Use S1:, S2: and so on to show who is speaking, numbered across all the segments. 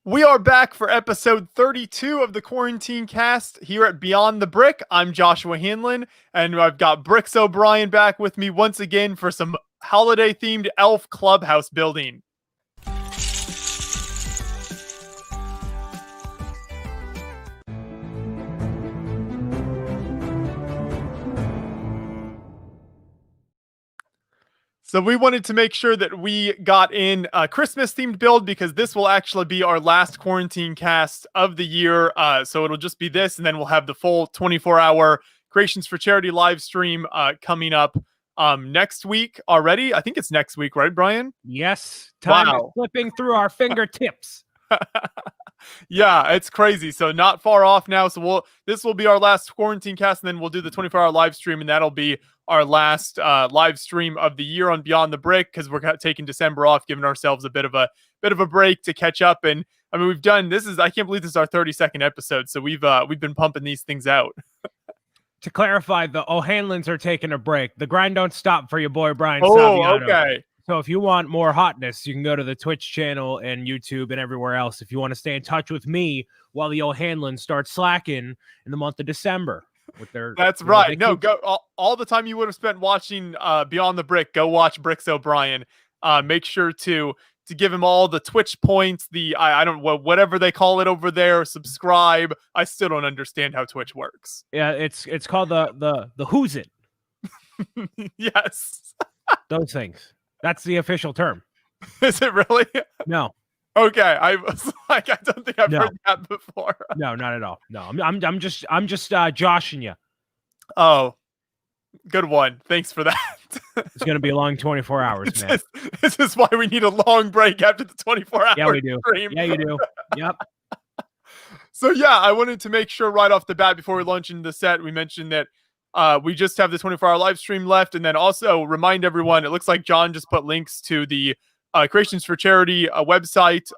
S1: We are back for episode 32 of the Quarantine Cast here at Beyond the Brick. I'm Joshua Hanlon, and I've got Bricks O'Brien back with me once again for some holiday-themed elf clubhouse building. So we wanted to make sure that we got in a Christmas-themed build because this will actually be our last quarantine cast of the year. So it'll just be this, and then we'll have the full 24-hour Creations for Charity live stream coming up next week already. I think it's next week, right, Brian?
S2: Yes. Time
S1: Wow.
S2: is slipping through our fingertips.
S1: Yeah, it's crazy. So not far off now. So this will be our last quarantine cast, and then we'll do the 24-hour live stream, and that'll be our last live stream of the year on Beyond the Brick because we're taking December off, giving ourselves a bit of a break to catch up. And I mean, I can't believe this is our 32nd episode. So we've been pumping these things out.
S2: To clarify, the O'Hanlons are taking a break. The grind don't stop for your boy Brian
S1: Oh,
S2: Saviano.
S1: okay.
S2: So if you want more hotness, you can go to the Twitch channel and YouTube and everywhere else. If you want to stay in touch with me while the O'Hanlons start slacking in the month of December.
S1: That's right. No, go all the time you would have spent watching Beyond the Brick. Go watch Bricks O'Brien. Make sure to give him all the Twitch points. Whatever they call it over there. Subscribe. I still don't understand how Twitch works.
S2: Yeah, it's called the who's it.
S1: Yes.
S2: Those things. That's the official term.
S1: Is it really?
S2: No.
S1: Okay, I was like, I don't think I've heard that before.
S2: No, not at all. No, I'm just joshing you.
S1: Oh, good one. Thanks for that.
S2: It's gonna be a long 24 hours, man.
S1: This is why we need a long break after the 24 hour.
S2: Yeah, we do.
S1: Stream.
S2: Yeah, you do. Yep.
S1: So yeah, I wanted to make sure right off the bat before we launch into the set, we mentioned that we just have the 24-hour live stream left, and then also remind everyone. It looks like John just put links to the Creations for Charity website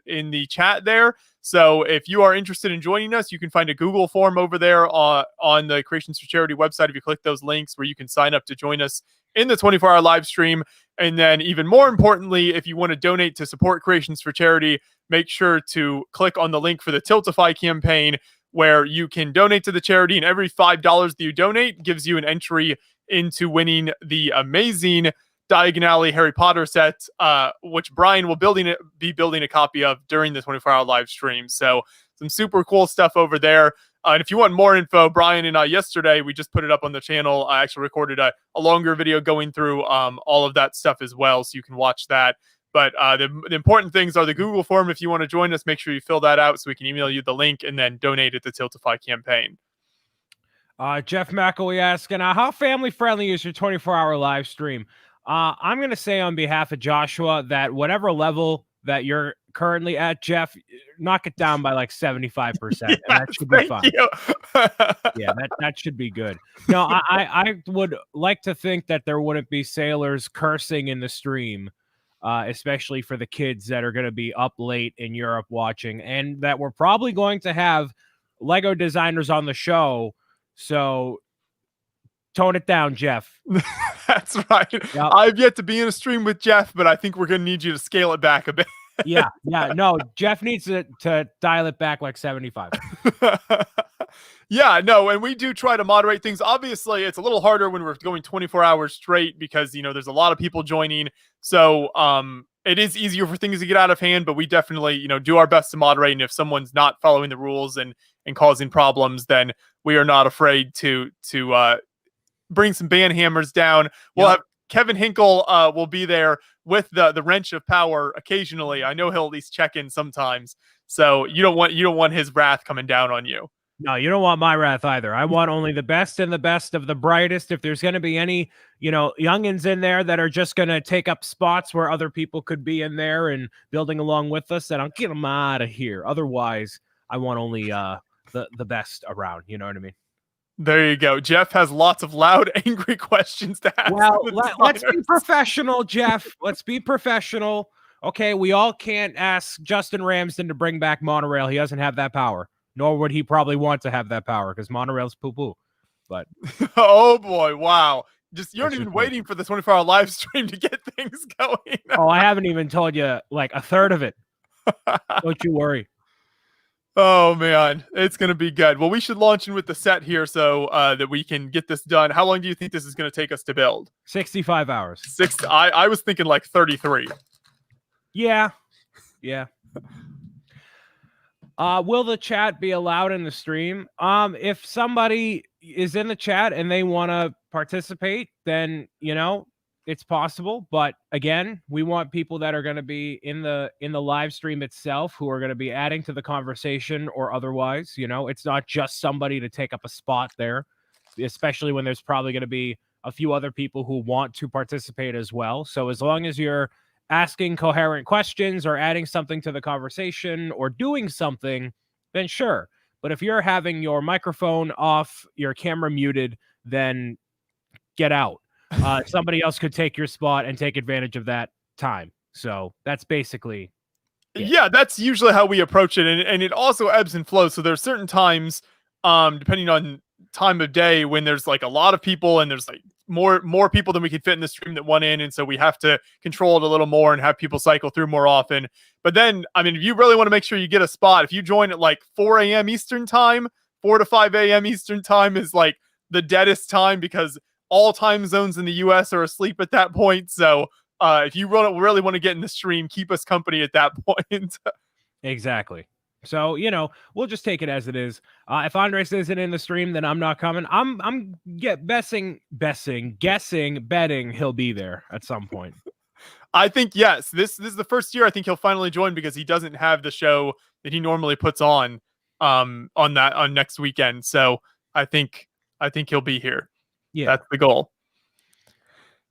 S1: in the chat there. So if you are interested in joining us, you can find a Google form over there on the Creations for Charity website. If you click those links, where you can sign up to join us in the 24-hour live stream. And then even more importantly, if you want to donate to support Creations for Charity, make sure to click on the link for the Tiltify campaign, where you can donate to the charity, and every $5 that you donate gives you an entry into winning the amazing Diagon Alley Harry Potter set, which Brian will be building a copy of during the 24-hour live stream. So some super cool stuff over there. And if you want more info, Brian and I yesterday, we just put it up on the channel. I actually recorded a longer video going through all of that stuff as well, so you can watch that. But the important things are the Google form. If you want to join us, make sure you fill that out so we can email you the link and then donate it to Tiltify campaign.
S2: Jeff McElwee asking, how family-friendly is your 24-hour live stream? I'm going to say on behalf of Joshua that whatever level that you're currently at, Jeff, knock it down by like 75%.
S1: Yes,
S2: and that should be fine. Yeah, that should be good. No, I would like to think that there wouldn't be sailors cursing in the stream, especially for the kids that are going to be up late in Europe watching, and that we're probably going to have Lego designers on the show. So tone it down, Jeff.
S1: That's right. Yep. I've yet to be in a stream with Jeff, but I think we're going to need you to scale it back a bit.
S2: Yeah. No, Jeff needs to dial it back like 75.
S1: Yeah, no, and we do try to moderate things. Obviously, it's a little harder when we're going 24 hours straight because, there's a lot of people joining. So it is easier for things to get out of hand, but we definitely, do our best to moderate. And if someone's not following the rules and causing problems, then we are not afraid to bring some ban hammers down. We'll have Kevin Hinkle will be there with the wrench of power occasionally. I know he'll at least check in sometimes. So you don't want his wrath coming down on you.
S2: No, you don't want my wrath either. I want only the best and the best of the brightest. If there's going to be any, youngins in there that are just going to take up spots where other people could be in there and building along with us, then I'll get them out of here. Otherwise, I want only the best around. You know what I mean?
S1: There you go. Jeff has lots of loud, angry questions to ask.
S2: Well, let's be professional, Jeff. Let's be professional. Okay, we all can't ask Justin Ramsden to bring back monorail. He doesn't have that power. Nor would he probably want to have that power because monorail's poo-poo. But
S1: oh boy, wow. You aren't even waiting for the 24-hour live stream to get things going.
S2: Oh, I haven't even told you like a third of it. Don't you worry.
S1: Oh man, it's gonna be good. Well, we should launch in with the set here so that we can get this done. How long do you think this is gonna take us to build?
S2: 65 hours.
S1: I was thinking like 33.
S2: Yeah. Will the chat be allowed in the stream? If somebody is in the chat and they want to participate, then it's possible. But again, we want people that are going to be in the live stream itself, who are going to be adding to the conversation or otherwise. It's not just somebody to take up a spot there, especially when there's probably going to be a few other people who want to participate as well. So as long as you're asking coherent questions or adding something to the conversation or doing something, then sure. But if you're having your microphone off, your camera muted, then get out. Somebody else could take your spot and take advantage of that time. So that's basically it.
S1: Yeah, that's usually how we approach it. And it also ebbs and flows. So there's certain times, depending on time of day, when there's like a lot of people and there's like more people than we can fit in the stream that want in, and so we have to control it a little more and have people cycle through more often. But then, I mean, if you really want to make sure you get a spot, if you join at like 4 a.m. Eastern time, 4 to 5 a.m. Eastern time is like the deadest time because all time zones in the US are asleep at that point. So if you really want to get in the stream, keep us company at that point.
S2: Exactly. So, we'll just take it as it is. If Andres isn't in the stream, then I'm not coming. I'm betting he'll be there at some point.
S1: I think, yes, this is the first year I think he'll finally join because he doesn't have the show that he normally puts on next weekend. So I think he'll be here. Yeah, that's the goal.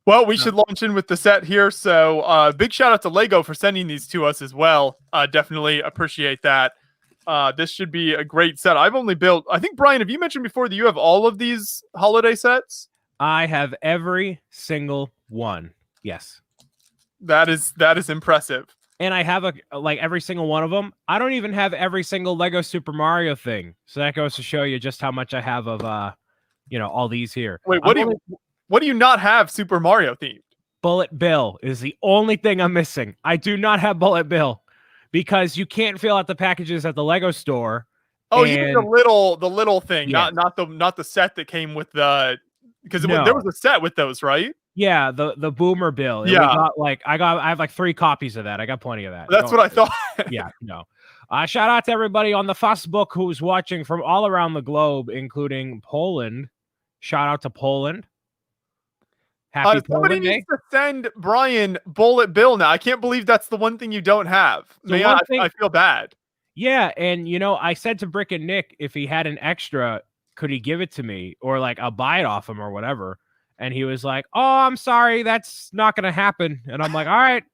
S1: Well, we should launch in with the set here. So big shout out to Lego for sending these to us as well. Definitely appreciate that. This should be a great set. I've only built, I think, Brian, have you mentioned before that you have all of these holiday sets?
S2: I have every single one. Yes.
S1: That is impressive.
S2: And I have every single one of them. I don't even have every single Lego Super Mario thing. So that goes to show you just how much I have of all these here.
S1: Wait, what do you not have Super Mario themed?
S2: Bullet Bill is the only thing I'm missing. I do not have Bullet Bill because you can't fill out the packages at the Lego store.
S1: Oh, you mean the little thing,
S2: yeah.
S1: not the set that came with the, because there was a set with those, right?
S2: Yeah, the Boomer Bill. And
S1: yeah,
S2: I have like 3 copies of that. I got plenty of that.
S1: That's what I thought.
S2: Yeah, no. Shout out to everybody on the Facebook who's watching from all around the globe, including Poland. Shout out to Poland. Happy
S1: somebody
S2: Poland Day.
S1: needs to send Brian Bullet Bill now. I can't believe that's the one thing you don't have. I feel bad.
S2: Yeah, and I said to Brick and Nick, if he had an extra, could he give it to me, or like I'll buy it off him or whatever. And he was like, "Oh, I'm sorry, that's not gonna happen." And I'm like, all right,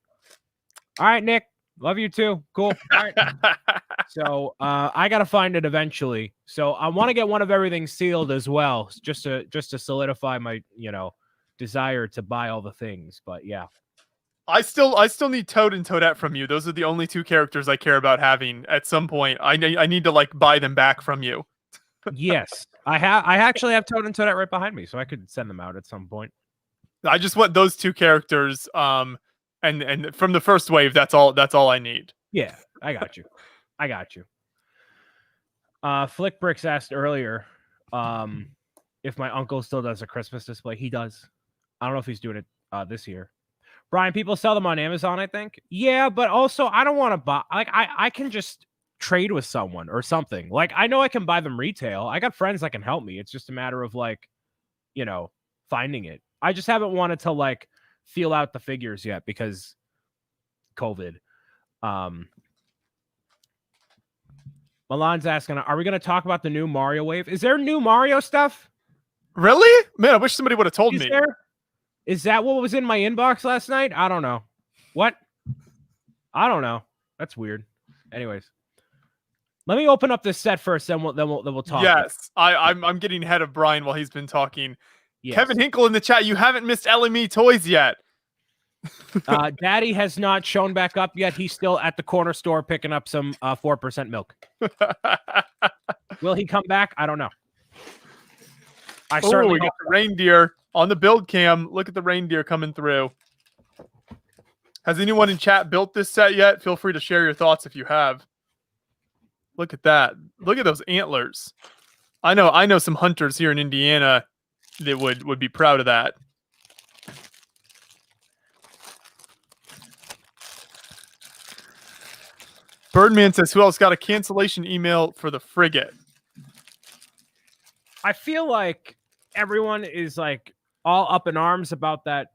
S2: Nick, love you too. Cool. All right. So I gotta find it eventually. So I want to get one of everything sealed as well, just to solidify my desire to buy all the things. But yeah,
S1: I still need Toad and Toadette from you. Those are the only 2 characters I care about having at some point. I need to like buy them back from you.
S2: Yes, I actually have Toad and Toadette right behind me, so I could send them out at some point.
S1: I just want those 2 characters. And from the first wave, that's all I need.
S2: Yeah, I got you. Flick Bricks asked earlier if my uncle still does a Christmas display. He does. I don't know if he's doing it this year. Brian, people sell them on Amazon, I think. Yeah, but also I don't want to buy. Like I can just trade with someone or something. Like I know I can buy them retail. I got friends that can help me. It's just a matter of like, finding it. I just haven't wanted to like feel out the figures yet because COVID. Milan's asking, are we going to talk about the new Mario wave? Is there new Mario stuff?
S1: Really? Man, I wish somebody would have told me.
S2: Is that what was in my inbox last night? I don't know. What? I don't know. That's weird. Anyways, let me open up this set first, then we'll talk.
S1: Yes, I'm getting ahead of Brian while he's been talking. Yes. Kevin Hinkle in the chat. You haven't missed LME toys yet.
S2: Daddy has not shown back up yet. He's still at the corner store picking up some 4% milk. Will he come back? I don't know. I certainly
S1: got the reindeer on the build cam. Look at the reindeer coming through. Has anyone in chat built this set yet? Feel free to share your thoughts if you have. Look at that. Look at those antlers. I know some hunters here in Indiana that would be proud of that. Birdman says, who else got a cancellation email for the frigate?
S2: I feel like everyone is like all up in arms about that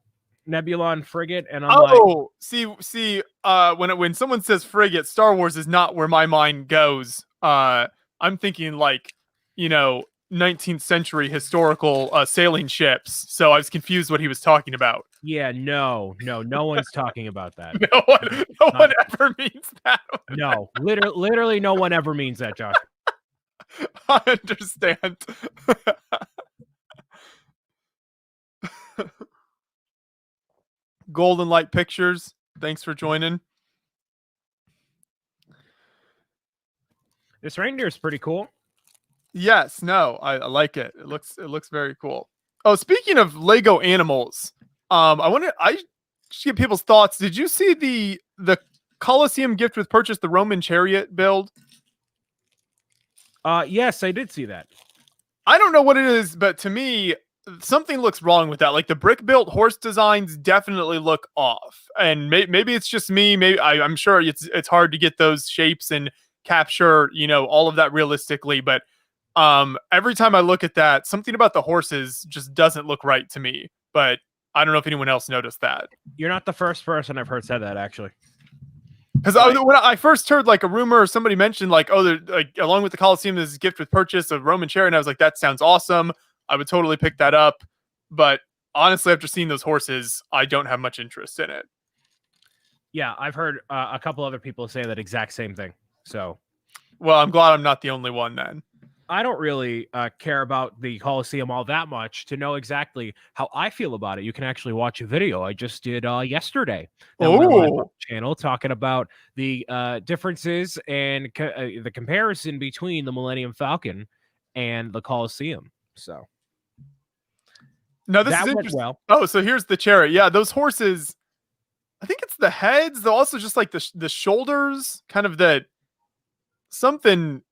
S2: Nebulon frigate, and I'm like,
S1: see, when someone says frigate, Star Wars is not where my mind goes. I'm thinking like, 19th century historical sailing ships. So I was confused what he was talking about.
S2: Yeah, no one's talking about that.
S1: No one ever means that.
S2: No, literally no one ever means that, Josh.
S1: I understand. Golden Light Pictures, thanks for joining.
S2: This reindeer is pretty cool.
S1: Yes, no, I like it. It looks very cool. Oh, speaking of Lego animals, I should get people's thoughts. Did you see the Colosseum gift with purchase, the Roman chariot build?
S2: Yes, I did see that.
S1: I don't know what it is, but to me, something looks wrong with that. Like the brick built horse designs definitely look off, and maybe it's just me. Maybe I'm sure it's hard to get those shapes and capture all of that realistically. But every time I look at that, something about the horses just doesn't look right to me. But I don't know if anyone else noticed that.
S2: You're not the first person I've heard said that, actually.
S1: Because when I first heard like a rumor or somebody mentioned like, along with the Colosseum, this is gift with purchase of Roman chariot, and I was like, that sounds awesome. I would totally pick that up. But honestly, after seeing those horses, I don't have much interest in it.
S2: Yeah, I've heard a couple other people say that exact same thing. So,
S1: well, I'm glad I'm not the only one then.
S2: I don't really care about the Colosseum all that much to know exactly how I feel about it. You can actually watch a video I just did yesterday on the channel talking about the differences and the comparison between the Millennium Falcon and the Colosseum. So,
S1: no, this
S2: that
S1: is
S2: went
S1: interesting.
S2: well.
S1: Oh, so here's the chariot. Yeah, those horses. I think it's the heads. Though also just like the shoulders, kind of the something.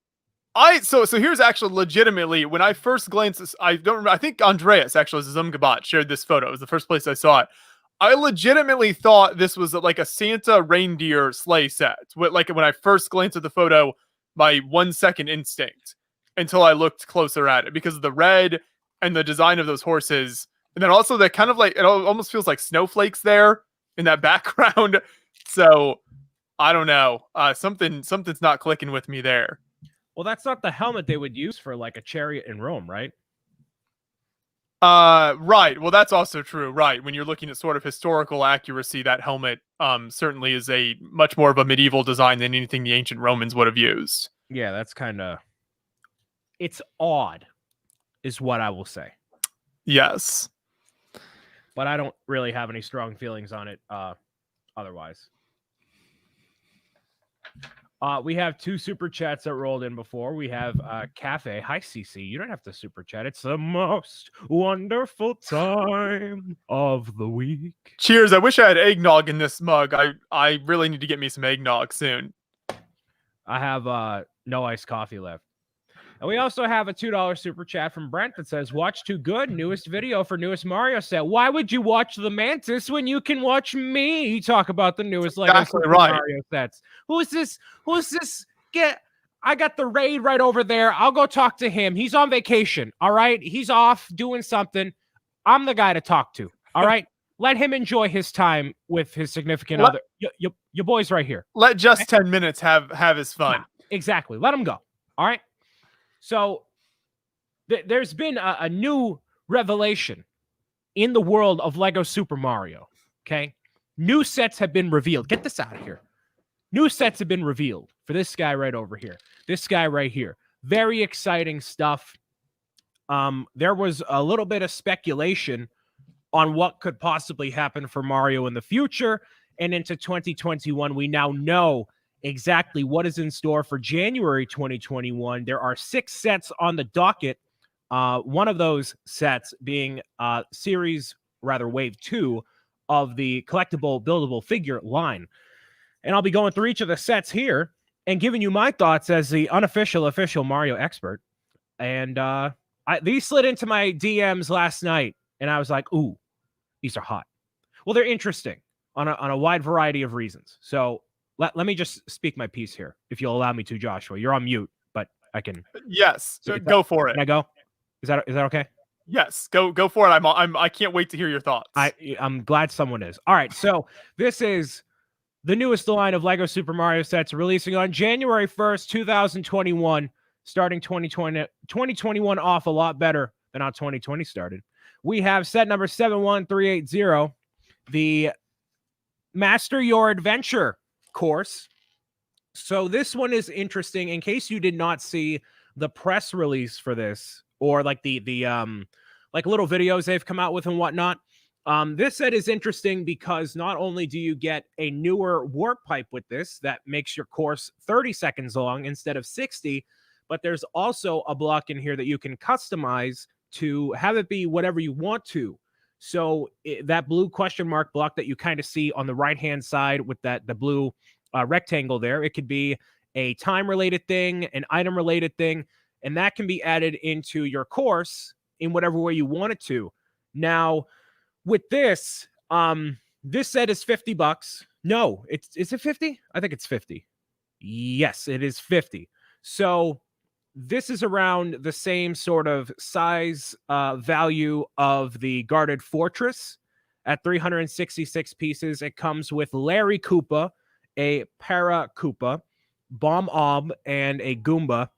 S1: So here's actually legitimately when I first glanced. I don't remember. I think Andreas actually Zumgabat shared this photo. It was the first place I saw it. I legitimately thought this was like a Santa reindeer sleigh set. Like when I first glanced at the photo, my 1 second instinct until I looked closer at it because of the red and the design of those horses, and then also that kind of like it almost feels like snowflakes there in that background. So I don't know. Something's not clicking with me there.
S2: Well, that's not the helmet they would use for like a chariot in Rome, right?
S1: Right. Well, that's also true. Right. When you're looking at sort of historical accuracy, that helmet certainly is a much more of a medieval design than anything the ancient Romans would have used.
S2: Yeah, that's kind of... It's odd, is what I will say.
S1: Yes.
S2: But I don't really have any strong feelings on it otherwise. We have 2 super chats that rolled in before. We have Cafe. Hi, CC. You don't have to super chat. It's the most wonderful time of the week.
S1: Cheers. I wish I had eggnog in this mug. I really need to get me some eggnog soon.
S2: I have no iced coffee left. And we also have a $2 super chat from Brent that says, watch Too Good, newest video for newest Mario set. Why would you watch the Mantis when you can watch me talk about the newest Mario sets? Who's this? I got the raid right over there. I'll go talk to him. He's on vacation. All right. He's off doing something. I'm the guy to talk to. All right. Let him enjoy his time with his significant other. Your boy's right here.
S1: Let just 10 minutes have his fun.
S2: Yeah, exactly. Let him go. All right. So there's been a new revelation in the world of Lego Super Mario. Okay. New sets have been revealed. Get this out of here. New sets have been revealed for this guy right over here. This guy right here. Very exciting stuff. There was a little bit of speculation on what could possibly happen for Mario in the future. And into 2021, we now know exactly what is in store for January 2021. There are 6 sets on the docket. One of those sets being Wave 2 of the collectible buildable figure line. And I'll be going through each of the sets here and giving you my thoughts as the unofficial official Mario expert. And these slid into my DMs last night, and I was like, ooh, these are hot. Well, they're interesting on a wide variety of reasons. So let me just speak my piece here, if you'll allow me to, Joshua. You're on mute, but I can.
S1: Yes, go for it.
S2: Can I go? Is that okay?
S1: Yes, go for it. I can't wait to hear your thoughts.
S2: I'm glad someone is. All right, so this is the newest line of Lego Super Mario sets, releasing on January 1st, 2021, starting 2021 off a lot better than how 2020 started. We have set number 71380, the Master Your Adventure course. So this one is interesting. In case you did not see the press release for this, or like the like little videos they've come out with and whatnot, this set is interesting because not only do you get a newer warp pipe with this that makes your course 30 seconds long instead of 60, but there's also a block in here that you can customize to have it be whatever you want to. So that blue question mark block that you kind of see on the right-hand side with the blue rectangle there, it could be a time-related thing, an item-related thing, and that can be added into your course in whatever way you want it to. Now, with this, this set is $50. No, is it 50? I think it's 50. Yes, it is 50. So this is around the same sort of size value of the Guarded Fortress at 366 pieces. It comes with Larry Koopa, a Para Koopa, Bomb Ob, and a Goomba.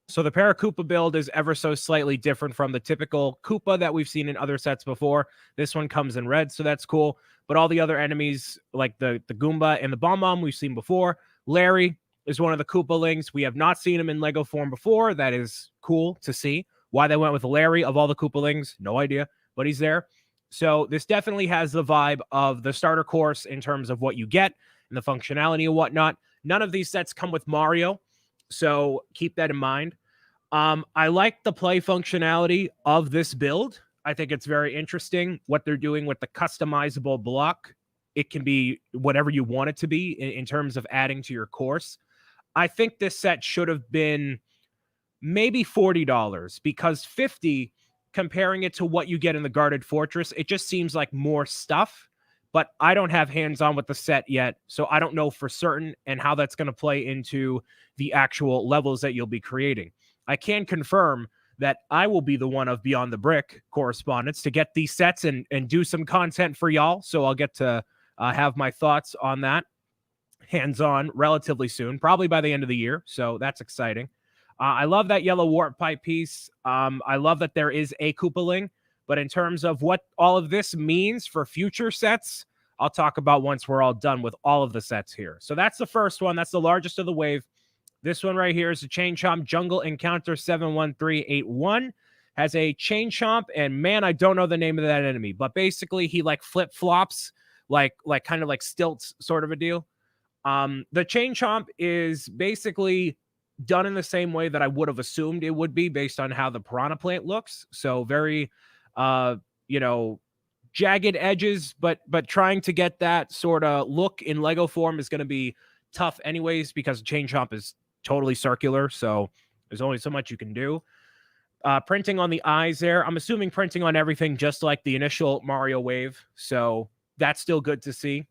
S2: So the Para Koopa build is ever so slightly different from the typical Koopa that we've seen in other sets before. This one comes in red, so that's cool. But all the other enemies, like the Goomba and the Bomb Bomb, we've seen before. Larry is one of the Koopalings. We have not seen him in Lego form before. That is cool to see. Why they went with Larry of all the Koopalings, no idea, but he's there. So this definitely has the vibe of the starter course in terms of what you get and the functionality and whatnot. None of these sets come with Mario, so keep that in mind. I like the play functionality of this build. I think it's very interesting what they're doing with the customizable block. It can be whatever you want it to be in terms of adding to your course. I think this set should have been maybe $40 because $50, comparing it to what you get in the Guarded Fortress, it just seems like more stuff. But I don't have hands-on with the set yet, so I don't know for certain and how that's going to play into the actual levels that you'll be creating. I can confirm that I will be the one of Beyond the Brick correspondents to get these sets and do some content for y'all, so I'll get to have my thoughts on that hands-on relatively soon, probably by the end of the year, so that's exciting. I love that yellow warp pipe piece. I love that there is a Koopaling, but in terms of what all of this means for future sets, I'll talk about once we're all done with all of the sets here. So that's the first one. That's the largest of the wave. This one right here is the Chain Chomp Jungle Encounter 71381. Has a Chain Chomp, and man, I don't know the name of that enemy, but basically he like flip-flops, like kind of like stilts sort of a deal. The Chain Chomp is basically done in the same way that I would have assumed it would be based on how the Piranha Plant looks. So very, jagged edges, but trying to get that sort of look in Lego form is going to be tough anyways because Chain Chomp is totally circular. So there's only so much you can do. Printing on the eyes there. I'm assuming printing on everything just like the initial Mario wave. So that's still good to see.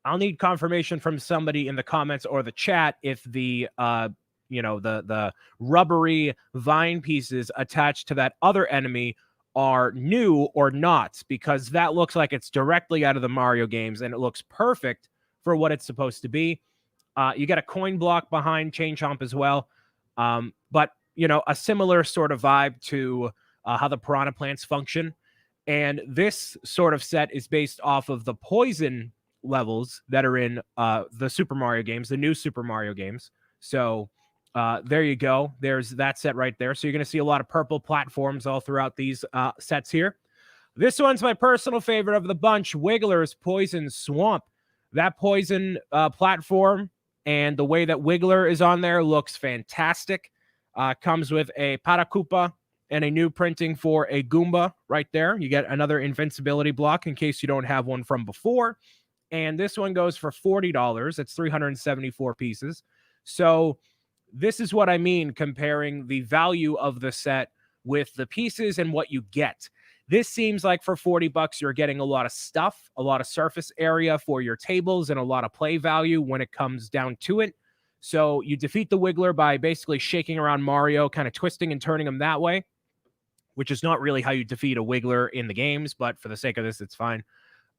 S2: I'll need confirmation from somebody in the comments or the chat if the the rubbery vine pieces attached to that other enemy are new or not, because that looks like it's directly out of the Mario games and it looks perfect for what it's supposed to be. You get a coin block behind Chain Chomp as well. But a similar sort of vibe to how the Piranha Plants function. And this sort of set is based off of the poison levels that are in the Super Mario games, the new Super Mario games. So there you go. There's that set right there. So you're going to see a lot of purple platforms all throughout these sets here. This one's my personal favorite of the bunch, Wiggler's Poison Swamp. That poison platform and the way that Wiggler is on there looks fantastic. Comes with a Para Koopa, and a new printing for a Goomba right there. You get another invincibility block in case you don't have one from before. And this one goes for $40. It's 374 pieces. So this is what I mean comparing the value of the set with the pieces and what you get. This seems like for $40, you're getting a lot of stuff, a lot of surface area for your tables, and a lot of play value when it comes down to it. So you defeat the Wiggler by basically shaking around Mario, kind of twisting and turning him that way, which is not really how you defeat a Wiggler in the games, but for the sake of this, it's fine.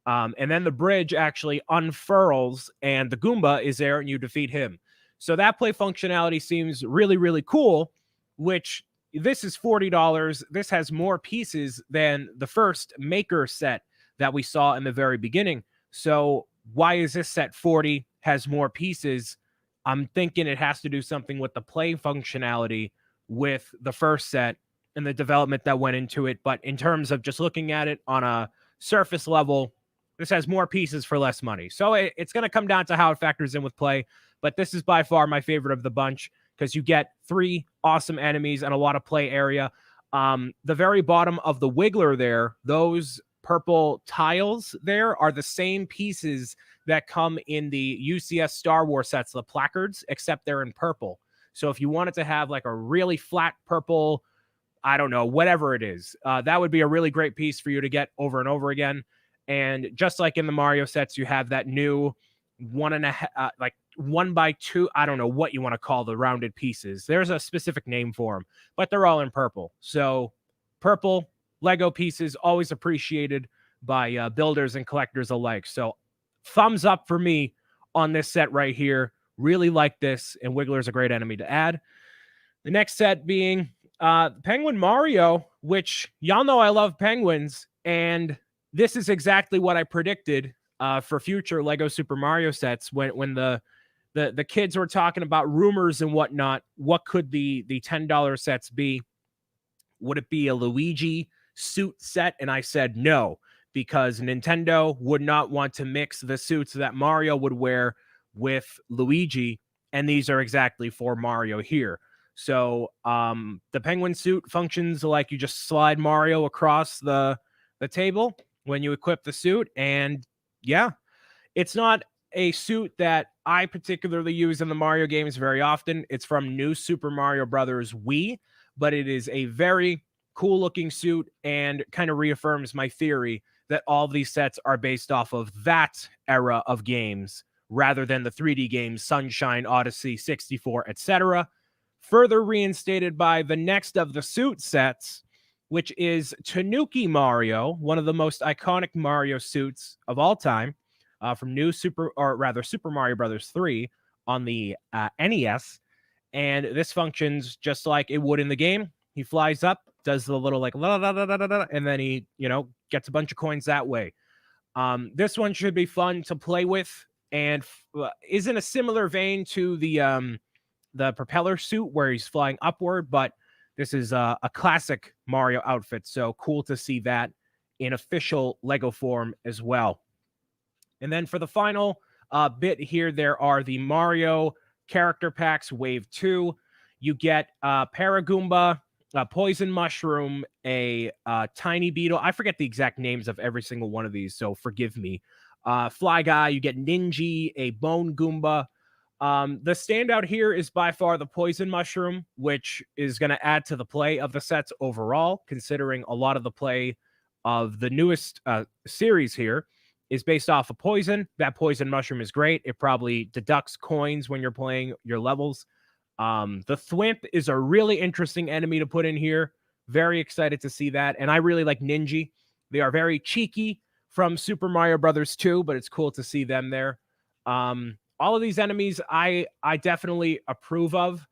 S2: And then the bridge actually unfurls, and the Goomba is there, and you defeat him. So that play functionality seems really, really cool, which this is $40. This has more pieces than the first Maker set that we saw in the very beginning. So why is this set 40, has more pieces? I'm thinking it has to do something with the play functionality with the first set and the development that went into it. But in terms of just looking at it on a surface level, this has more pieces for less money. So it's going to come down to how it factors in with play. But this is by far my favorite of the bunch because you get 3 awesome enemies and a lot of play area. The very bottom of the Wiggler there, those purple tiles there are the same pieces that come in the UCS Star Wars sets, the placards, except they're in purple. So if you wanted to have like a really flat purple, I don't know, whatever it is, that would be a really great piece for you to get over and over again. And just like in the Mario sets, you have that new 1x2. I don't know what you want to call the rounded pieces. There's a specific name for them, but they're all in purple. So purple Lego pieces, always appreciated by builders and collectors alike. So thumbs up for me on this set right here. Really like this, and Wiggler's a great enemy to add. The next set being Penguin Mario, which y'all know I love penguins, and this is exactly what I predicted for future Lego Super Mario sets when the kids were talking about rumors and whatnot. What could the $10 sets be? Would it be a Luigi suit set? And I said no, because Nintendo would not want to mix the suits that Mario would wear with Luigi, and these are exactly for Mario here. So the penguin suit functions like you just slide Mario across the table when you equip the suit. And yeah, it's not a suit that I particularly use in the Mario games very often. It's from New Super Mario Brothers Wii, but it is a very cool looking suit and kind of reaffirms my theory that all these sets are based off of that era of games rather than the 3D games, Sunshine, Odyssey, 64, etc. Further reinstated by the next of the suit sets, which is Tanooki Mario, one of the most iconic Mario suits of all time, from Super Mario Brothers 3 on the NES. And this functions just like it would in the game. He flies up, does the little like la la la la la, and then he, gets a bunch of coins that way. This one should be fun to play with, and is in a similar vein to the propeller suit where he's flying upward, but this is a classic Mario outfit, so cool to see that in official Lego form as well. And then for the final bit here, there are the Mario character packs Wave 2. You get Paragoomba, a Poison Mushroom, a Tiny Beetle. I forget the exact names of every single one of these, so forgive me. Fly Guy, you get Ninja, a Bone Goomba. The standout here is by far the Poison Mushroom, which is going to add to the play of the sets overall, considering a lot of the play of the newest series here is based off of poison. That Poison Mushroom is great. It probably deducts coins when you're playing your levels. The Thwimp is a really interesting enemy to put in here. Very excited to see that. And I really like Ninja. They are very cheeky from Super Mario Brothers 2, but it's cool to see them there. All of these enemies I definitely approve of.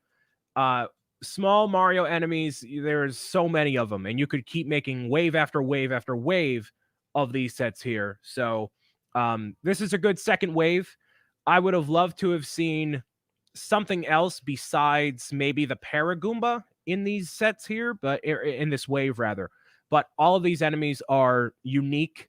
S2: Small Mario enemies, there's so many of them, and you could keep making wave after wave after wave of these sets here. So this is a good second wave. I would have loved to have seen something else besides maybe the Paragoomba in these sets here, but in this wave rather. But all of these enemies are unique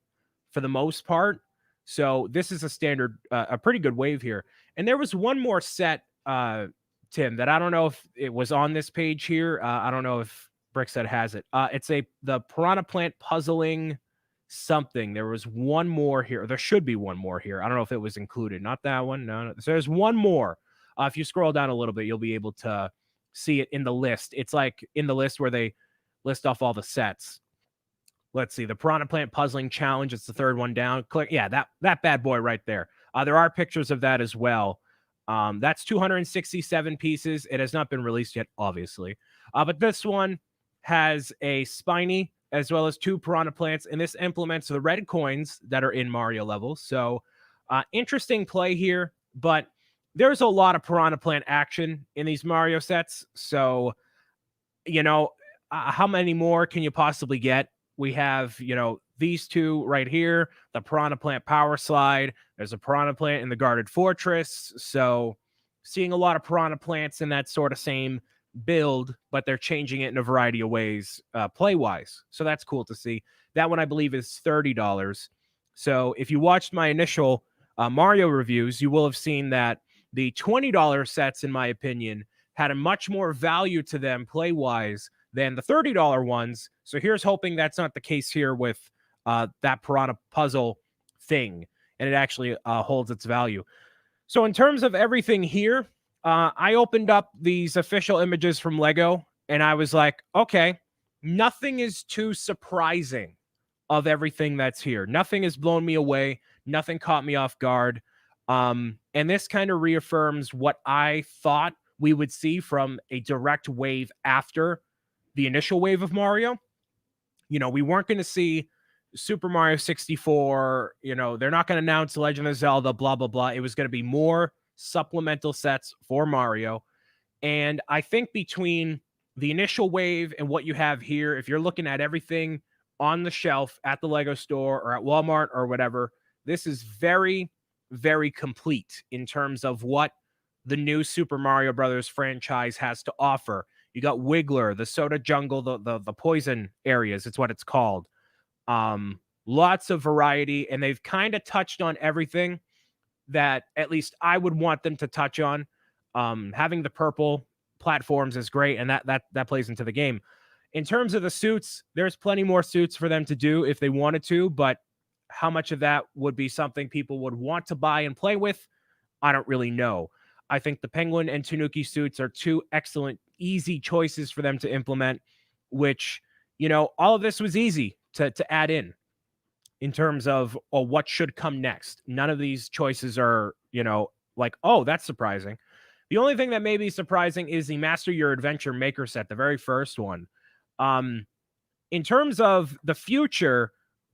S2: for the most part. So this is a standard, a pretty good wave here. And there was one more set, Tim, that I don't know if it was on this page here. I don't know if Brickset has it. It's the Piranha Plant puzzling something. There was one more here. There should be one more here. I don't know if it was included. Not that one. No. So there's one more. If you scroll down a little bit, you'll be able to see it in the list. It's like in the list where they list off all the sets. Let's see. The Piranha Plant Puzzling Challenge. It's the third one down. Click. Yeah, that bad boy right there. There are pictures of that as well. That's 267 pieces. It has not been released yet, obviously. But this one has a Spiny as well as 2 Piranha Plants, and this implements the red coins that are in Mario levels. So interesting play here, but there's a lot of Piranha Plant action in these Mario sets. So, how many more can you possibly get? We have, these 2 right here, the Piranha Plant Power Slide. There's a Piranha Plant in the Guarded Fortress. So seeing a lot of Piranha Plants in that sort of same build, but they're changing it in a variety of ways play-wise. So that's cool to see. That one, I believe, is $30. So if you watched my initial Mario reviews, you will have seen that the $20 sets, in my opinion, had a much more value to them play-wise than the $30 ones. So here's hoping that's not the case here with that Piranha puzzle thing, and it actually holds its value. So in terms of everything here, I opened up these official images from Lego, and I was like, okay, nothing is too surprising of everything that's here. Nothing has blown me away. Nothing caught me off guard. And this kind of reaffirms what I thought we would see from a direct wave after the initial wave of Mario. We weren't going to see Super Mario 64. They're not going to announce Legend of Zelda, blah, blah, blah. It was going to be more supplemental sets for Mario. And I think between the initial wave and what you have here, if you're looking at everything on the shelf at the Lego store or at Walmart or whatever, this is very, very complete in terms of what the new Super Mario Brothers franchise has to offer. You got Wiggler, the Soda Jungle, the poison areas, it's what it's called. Lots of variety, and they've kind of touched on everything that at least I would want them to touch on. Having the purple platforms is great, and that plays into the game. In terms of the suits, there's plenty more suits for them to do if they wanted to, but how much of that would be something people would want to buy and play with, I don't really know. I think the Penguin and Tanooki suits are 2 excellent, easy choices for them to implement, which, all of this was easy to add in terms of what should come next. None of these choices are, like, oh, that's surprising. The only thing that may be surprising is the Master Your Adventure Maker set, the very first one. In terms of the future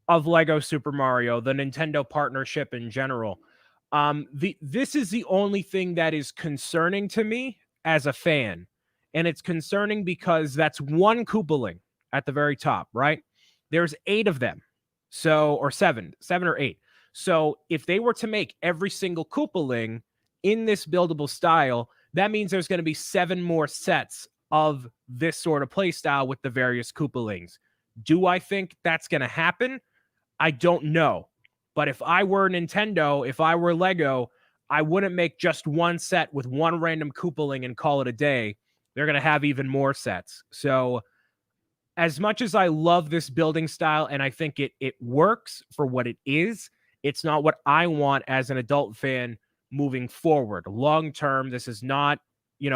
S2: of Lego Super Mario, the Nintendo partnership in general, this is the only thing that is concerning to me as a fan. And it's concerning because that's one Koopaling at the very top, right? There's 8 of them. So, or 7 or 8. So if they were to make every single Koopaling in this buildable style, that means there's going to be 7 more sets of this sort of play style with the various Koopalings. Do I think that's going to happen? I don't know. But if I were Nintendo, if I were Lego, I wouldn't make just one set with one random Koopaling and call it a day. They're going to have even more sets. So as much as I love this building style and I think it works for what it is, it's not what I want as an adult fan moving forward. Long term, this is not,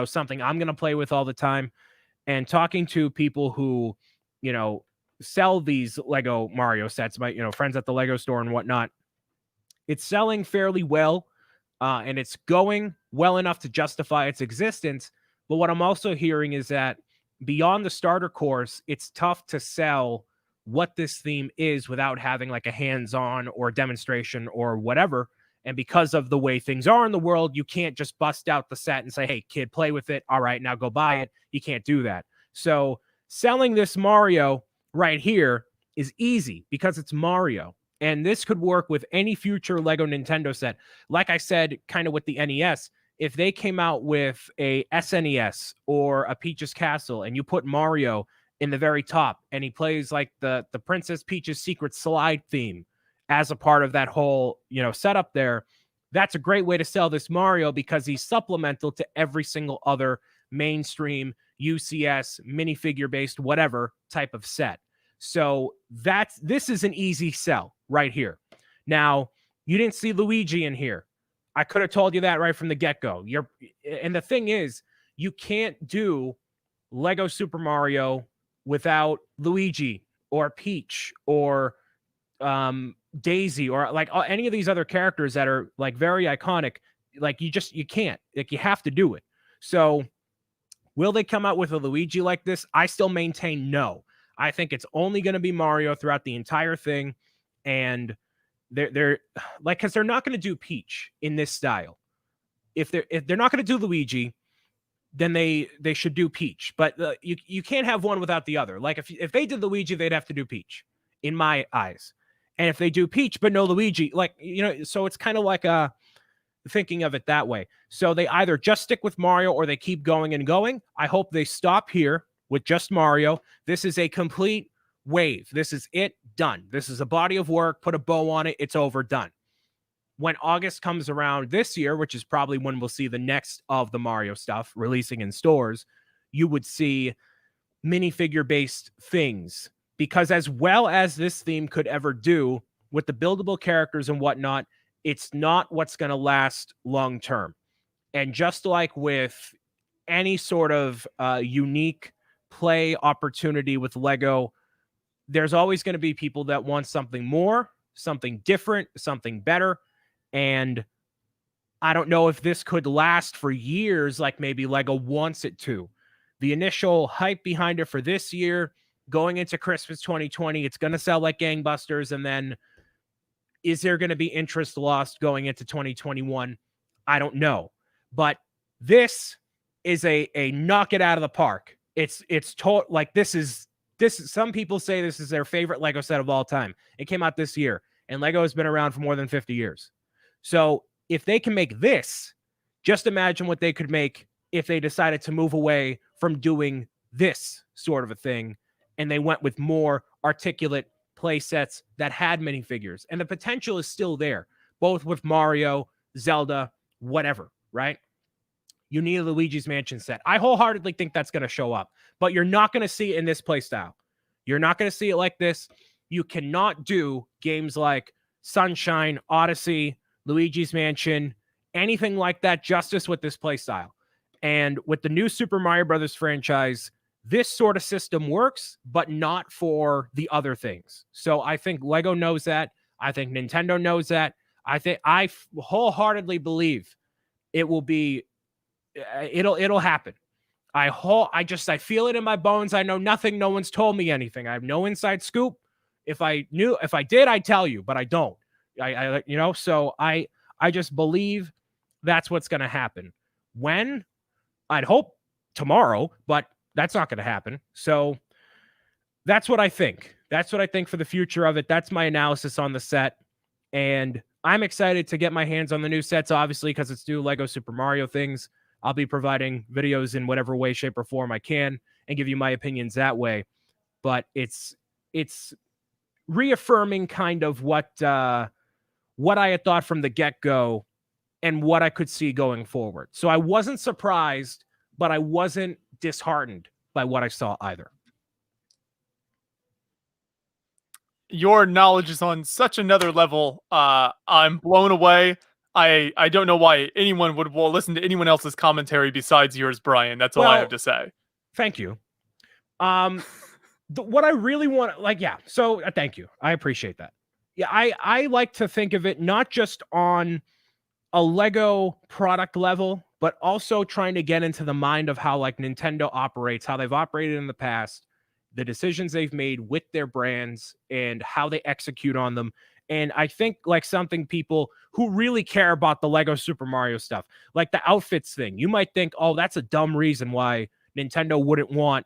S2: something I'm going to play with all the time. And talking to people who, sell these Lego Mario sets, my, friends at the Lego store and whatnot, it's selling fairly well, and it's going well enough to justify its existence. But what I'm also hearing is that beyond the starter course, it's tough to sell what this theme is without having like a hands-on or demonstration or whatever. And because of the way things are in the world, you can't just bust out the set and say, hey, kid, play with it. All right, now go buy it. You can't do that. So selling this Mario right here is easy because it's Mario. And this could work with any future Lego Nintendo set. Like I said, kind of with the NES, if they came out with a SNES or a Peach's Castle and you put Mario in the very top and he plays like the Princess Peach's Secret Slide theme as a part of that whole, setup there, that's a great way to sell this Mario because he's supplemental to every single other mainstream UCS minifigure based whatever type of set. So this is an easy sell right here. Now, you didn't see Luigi in here. I could have told you that right from the get-go. And the thing is, you can't do Lego Super Mario without Luigi or Peach or Daisy or like any of these other characters that are like very iconic. Like you can't. Like you have to do it. So will they come out with a Luigi like this? I still maintain no. I think it's only going to be Mario throughout the entire thing, and they're like, because they're not going to do Peach in this style. If they're not going to do Luigi, then they should do Peach. But you can't have one without the other. Like if they did Luigi, they'd have to do Peach, in my eyes. And if they do Peach but no Luigi, like, you know, so it's kind of like thinking of it that way. So they either just stick with Mario or they keep going and going. I hope they stop here with just Mario. This is a complete wave. This is it, done. This is a body of work. Put a bow on it. It's over, done. When August comes around this year, which is probably when we'll see the next of the Mario stuff releasing in stores, you would see minifigure-based things. Because as well as this theme could ever do with the buildable characters and whatnot, it's not what's going to last long term. And just like with any sort of unique play opportunity with Lego, there's always going to be people that want something more, something different, something better. And I don't know if this could last for years like maybe Lego wants it to. The initial hype behind it for this year, going into Christmas 2020, it's going to sell like gangbusters. And then is there going to be interest lost going into 2021? I don't know. But this is a knock it out of the park. It's like this is some people say this is their favorite Lego set of all time. It came out this year, and Lego has been around for more than 50 years. So if they can make this, just imagine what they could make if they decided to move away from doing this sort of a thing and they went with more articulate play sets that had minifigures. And the potential is still there, both with Mario, Zelda, whatever, right? You need a Luigi's Mansion set. I wholeheartedly think that's going to show up, but you're not going to see it in this play style. You're not going to see it like this. You cannot do games like Sunshine, Odyssey, Luigi's Mansion, anything like that justice with this play style. And with the new Super Mario Brothers franchise, this sort of system works, but not for the other things. So I think Lego knows that. I think Nintendo knows that. I wholeheartedly believe it will be, it'll happen. I feel it in my bones. I know nothing. No one's told me anything. I have no inside scoop. If I did, I'd tell you, but I don't. So I just believe that's what's going to happen. When? I'd hope tomorrow, but that's not going to happen. So that's what I think. That's what I think for the future of it. That's my analysis on the set. And I'm excited to get my hands on the new sets, obviously, because it's new Lego Super Mario things. I'll be providing videos in whatever way, shape, or form I can and give you my opinions that way. But it's reaffirming kind of what I had thought from the get-go and what I could see going forward. So I wasn't surprised, but I wasn't disheartened by what I saw either.
S1: Your knowledge is on such another level. I'm blown away. I don't know why anyone would listen to anyone else's commentary besides yours, Brian. That's all I have to say.
S2: Thank you. What I really want, so thank you. I appreciate that. Yeah, I like to think of it not just on a Lego product level, but also trying to get into the mind of how like Nintendo operates, how they've operated in the past, the decisions they've made with their brands and how they execute on them. And I think like something people who really care about the Lego Super Mario stuff, like the outfits thing, you might think, oh, that's a dumb reason why Nintendo wouldn't want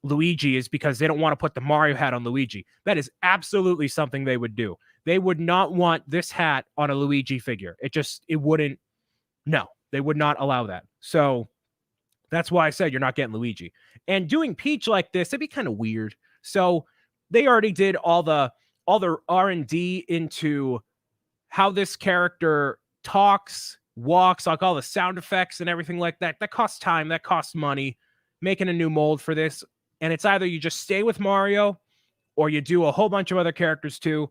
S2: Luigi is because they don't want to put the Mario hat on Luigi. That is absolutely something they would do. They would not want this hat on a Luigi figure. It wouldn't. No, they would not allow that. So that's why I said you're not getting Luigi. And doing Peach like this, it'd be kind of weird. So they already did all the R&D into how this character talks, walks, like all the sound effects and everything like that. That costs time. That costs money. making a new mold for this, and it's either you just stay with Mario or you do a whole bunch of other characters too,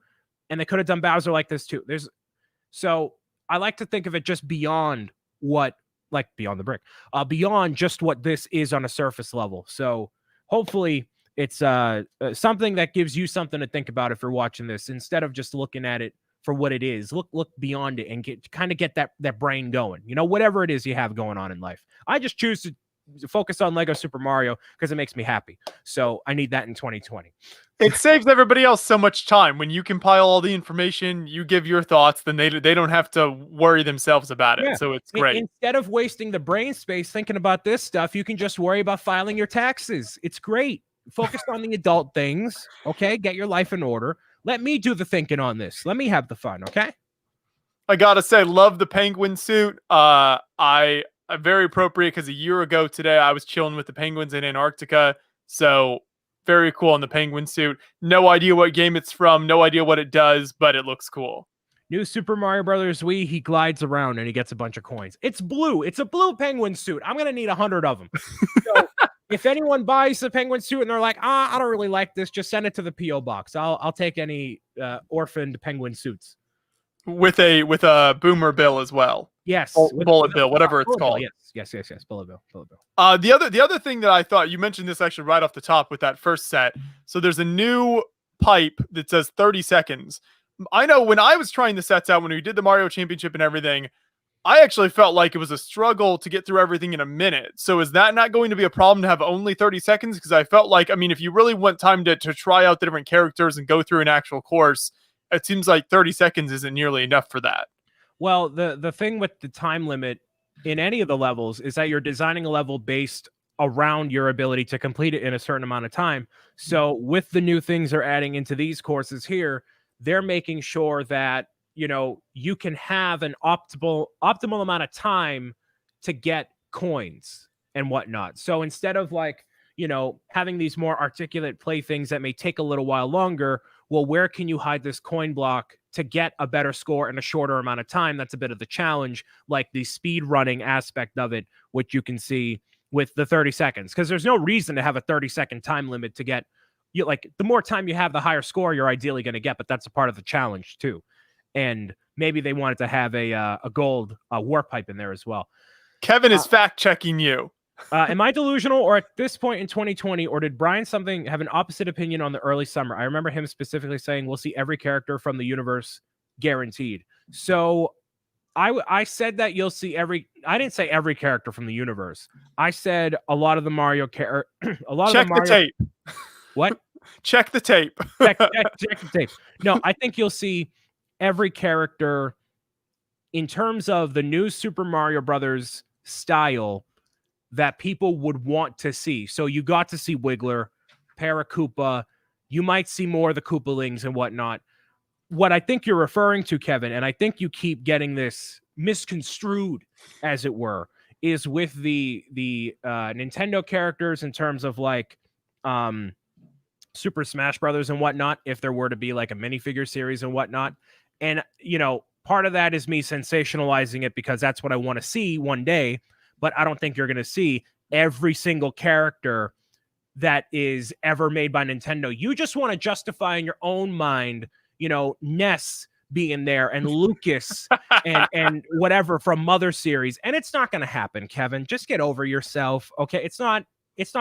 S2: and they could have done Bowser like this too. So I like to think of it just beyond what, like beyond the brick, beyond just what this is on a surface level. So hopefully it's something that gives you something to think about if you're watching this, instead of just looking at it for what it is. Look beyond it and get that brain going. You know, whatever it is you have going on in life. I just choose to focus on Lego Super Mario because it makes me happy. So I need that in 2020.
S1: It saves everybody else so much time. When you compile all the information, you give your thoughts, then they don't have to worry themselves about it.
S2: Yeah.
S1: So it's great.
S2: Instead of wasting the brain space thinking about this stuff, you can just worry about filing your taxes. It's great. Focus on the adult things, okay? Get your life in order. Let me do the thinking on this. Let me have the fun, okay?
S1: I gotta say, love the penguin suit. I very appropriate because a year ago today I was chilling with the penguins in Antarctica. So very cool on the penguin suit. No idea what game it's from, no idea what it does, but it looks cool.
S2: New Super Mario Brothers Wii, he glides around and he gets a bunch of coins. It's blue. It's a blue penguin suit. I'm gonna need 100 of them. So if anyone buys the penguin suit and they're like, I don't really like this, just send it to the P.O. box. I'll take any orphaned penguin suits.
S1: With a boomer bill as well.
S2: Yes.
S1: Bullet bill, whatever it's called.
S2: Yes. Bullet bill.
S1: The other thing that I thought, you mentioned this actually right off the top with that first set. So there's a new pipe that says 30 seconds. I know when I was trying the sets out, when we did the Mario Championship and everything, I actually felt like it was a struggle to get through everything in a minute. So is that not going to be a problem to have only 30 seconds? Because I felt like, I mean, if you really want time to try out the different characters and go through an actual course, it seems like 30 seconds isn't nearly enough for that.
S2: Well, the thing with the time limit in any of the levels is that you're designing a level based around your ability to complete it in a certain amount of time. So with the new things they're adding into these courses here, they're making sure that, you know, you can have an optimal amount of time to get coins and whatnot. So instead of like, you know, having these more articulate playthings that may take a little while longer, well, where can you hide this coin block to get a better score in a shorter amount of time? That's a bit of the challenge, like the speed running aspect of it, which you can see with the 30 seconds, because there's no reason to have a 30-second time limit to get, you like, the more time you have, the higher score you're ideally going to get, but that's a part of the challenge too. And maybe they wanted to have a gold warp pipe in there as well.
S1: Kevin is fact-checking you.
S2: Am I delusional, or at this point in 2020, or did Brian something have an opposite opinion on the early summer? I remember him specifically saying we'll see every character from the universe guaranteed. So I said that you'll see I didn't say every character from the universe. I said a lot of the Mario Check
S1: the tape.
S2: What?
S1: Check the tape.
S2: check the tape. No, I think you'll see every character in terms of the new Super Mario Brothers style that people would want to see. So you got to see Wiggler, Paracoopa. You might see more of the Koopalings and whatnot. What I think you're referring to, Kevin, and I think you keep getting this misconstrued, as it were, is with the Nintendo characters in terms of like Super Smash Brothers and whatnot, if there were to be like a minifigure series and whatnot. And, you know, part of that is me sensationalizing it because that's what I want to see one day. But I don't think you're going to see every single character that is ever made by Nintendo. You just want to justify in your own mind, you know, Ness being there and Lucas and whatever from Mother series. And it's not going to happen, Kevin. Just get over yourself. Okay. It's not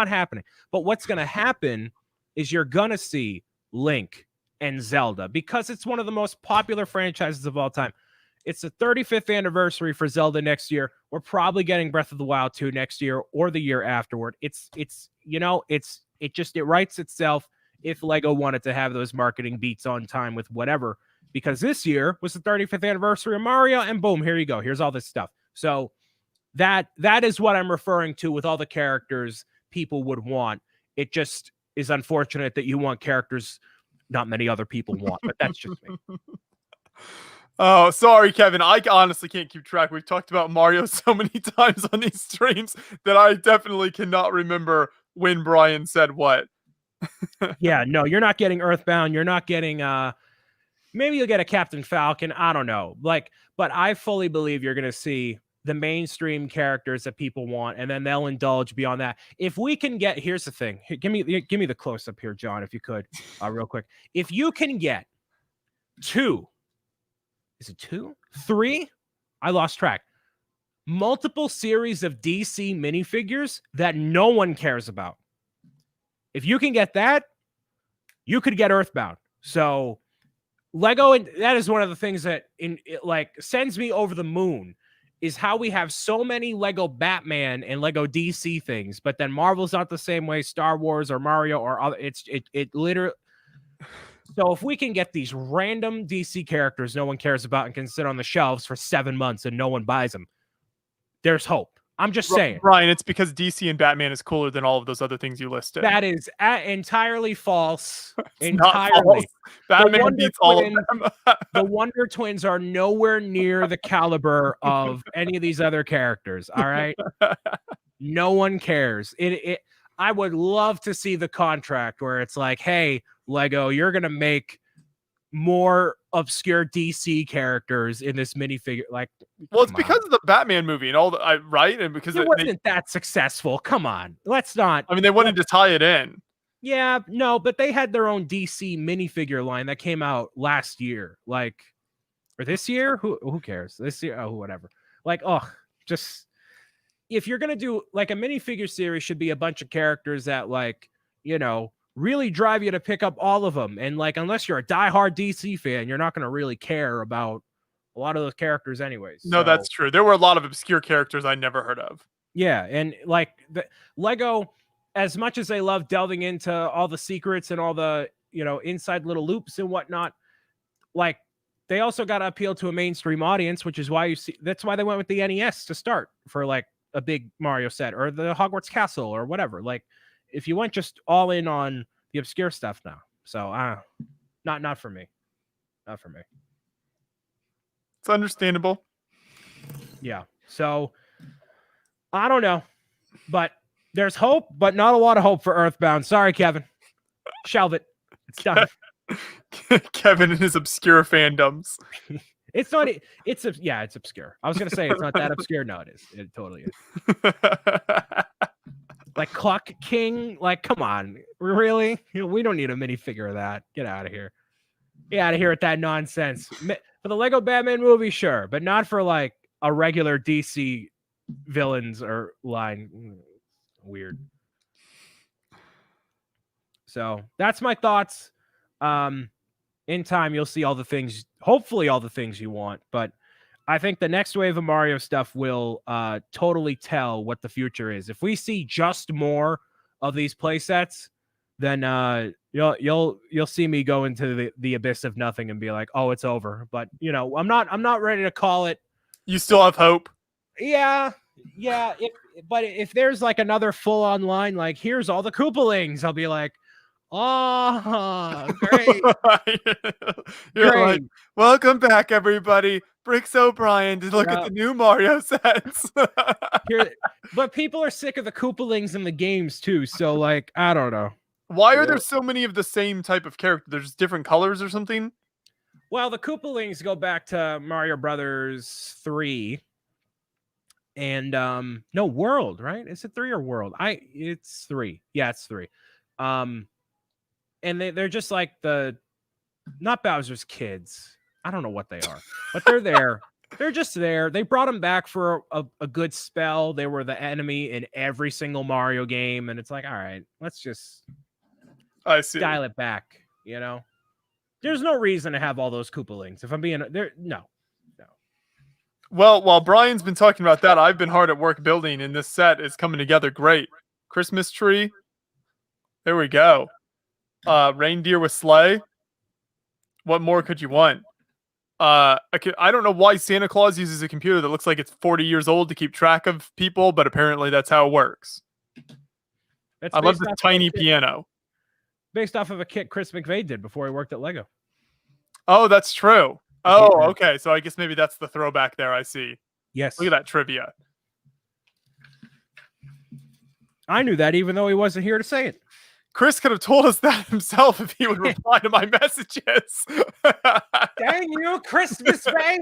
S2: happening. But what's going to happen is you're going to see Link and Zelda because it's one of the most popular franchises of all time. It's the 35th anniversary for Zelda next year. We're probably getting Breath of the Wild 2 next year or the year afterward. It writes itself if Lego wanted to have those marketing beats on time with whatever, because this year was the 35th anniversary of Mario, and boom, here you go. Here's all this stuff. So that is what I'm referring to with all the characters people would want. It just is unfortunate that you want characters not many other people want, but that's just me.
S1: Oh, sorry, Kevin. I honestly can't keep track. We've talked about Mario so many times on these streams that I definitely cannot remember when Brian said what.
S2: Yeah, no, you're not getting Earthbound. You're not getting maybe you'll get a Captain Falcon. I don't know. Like, but I fully believe you're going to see the mainstream characters that people want, and then they'll indulge beyond that. If we can get, here's the thing. Give me the close up here, John, if you could, real quick. If you can get 2, is it 2? 3? I lost track. Multiple series of DC minifigures that no one cares about. If you can get that, you could get Earthbound. So Lego, and that is one of the things that sends me over the moon, is how we have so many Lego Batman and Lego DC things, but then Marvel's not the same way, Star Wars or Mario or other. It literally. So if we can get these random DC characters no one cares about and can sit on the shelves for 7 months and no one buys them, there's hope. I'm just saying.
S1: Brian, it's because DC and Batman is cooler than all of those other things you listed.
S2: That is entirely false.
S1: Entirely. Batman beats all of them.
S2: The Wonder Twins are nowhere near the caliber of any of these other characters, all right? No one cares. I would love to see the contract where it's like, hey, Lego, you're going to make more obscure DC characters in this minifigure. Like,
S1: well, it's because of the Batman movie and all the right, and because
S2: it wasn't that successful. Come on, let's not.
S1: I mean, they wanted to tie it in.
S2: Yeah, no, but they had their own DC minifigure line that came out last year, or this year. Who cares? This year, whatever. Just if you're gonna do a minifigure series, should be a bunch of characters that really drive you to pick up all of them. And unless you're a diehard DC fan, you're not going to really care about a lot of those characters anyways.
S1: No, that's true. There were a lot of obscure characters I never heard of.
S2: Yeah. And the Lego, as much as they love delving into all the secrets and all the, inside little loops and whatnot, they also got to appeal to a mainstream audience, which is why that's why they went with the NES to start for a big Mario set or the Hogwarts Castle or whatever. If you went just all in on the obscure stuff now. So not for me. Not for me.
S1: It's understandable.
S2: Yeah. So I don't know. But there's hope, but not a lot of hope for Earthbound. Sorry, Kevin. Shelve it. It's done.
S1: Kevin and his obscure fandoms.
S2: It's not. It's obscure. I was gonna say it's not that obscure. No, it is. It totally is. Clock King, come on, really? We don't need a minifigure of that. Get out of here. Get out of here with that nonsense. For the Lego Batman movie, sure, but not for a regular DC villains or line. Weird. So that's my thoughts. In time, you'll see all the things, hopefully all the things you want, but I think the next wave of Mario stuff will totally tell what the future is. If we see just more of these play sets, then you'll see me go into the abyss of nothing and be like, oh, it's over. But I'm not ready to call it.
S1: You still have hope.
S2: Yeah. But if there's another full on line, here's all the Koopalings, I'll be like, oh, great.
S1: You're
S2: great.
S1: like, welcome back, everybody. Bricks O'Brien to look at the new Mario sets.
S2: But people are sick of the Koopalings in the games too. So I don't know.
S1: Why are there so many of the same type of character? There's different colors or something?
S2: Well, the Koopalings go back to Mario Brothers 3. And no, World, right? Is it 3 or World? It's 3. Yeah, it's 3. And they're just not Bowser's kids. I don't know what they are, but they're there. They're just there. They brought them back for a good spell. They were the enemy in every single Mario game. And it's all right, let's just dial it back. There's no reason to have all those Koopalings. If I'm being there, no.
S1: Well, while Brian's been talking about that, I've been hard at work building, and this set is coming together great. Christmas tree. There we go. Reindeer with sleigh. What more could you want? I don't know why Santa Claus uses a computer that looks like it's 40 years old to keep track of people, but apparently that's how it works. I love the tiny piano.
S2: Based off of a kit Chris McVeigh did before he worked at Lego.
S1: Oh, that's true. Oh, okay. So I guess maybe that's the throwback there. I see.
S2: Yes.
S1: Look at that trivia.
S2: I knew that even though he wasn't here to say it.
S1: Chris could have told us that himself if he would reply to my messages.
S2: Dang you, Christmas Bay.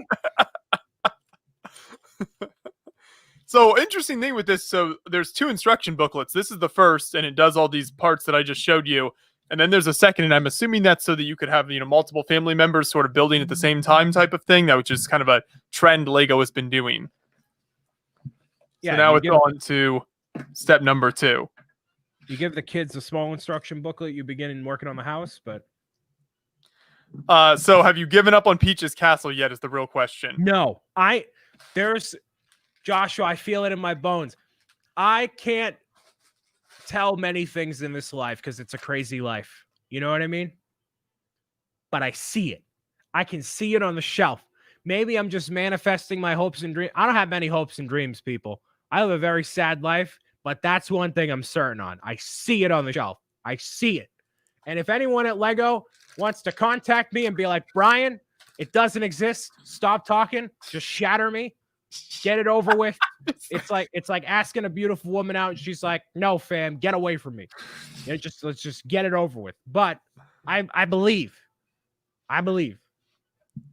S1: So interesting thing with this. So there's 2 instruction booklets. This is the first, and it does all these parts that I just showed you. And then there's a second, and I'm assuming that's so that you could have, multiple family members sort of building at the same time type of thing. That which is kind of a trend Lego has been doing.
S2: Yeah.
S1: So now it's on to step number 2.
S2: You give the kids a small instruction booklet. You begin working on the house, but.
S1: So have you given up on Peach's castle yet? Is the real question.
S2: No, Joshua, I feel it in my bones. I can't tell many things in this life because it's a crazy life. You know what I mean? But I see it. I can see it on the shelf. Maybe I'm just manifesting my hopes and dreams. I don't have many hopes and dreams, people. I live a very sad life, but that's one thing I'm certain on. I see it on the shelf. I see it. And if anyone at Lego wants to contact me and be like, Brian, it doesn't exist. Stop talking. Just shatter me. Get it over with. It's like asking a beautiful woman out, and she's like, "No, fam, get away from me." Let's just get it over with. But I believe.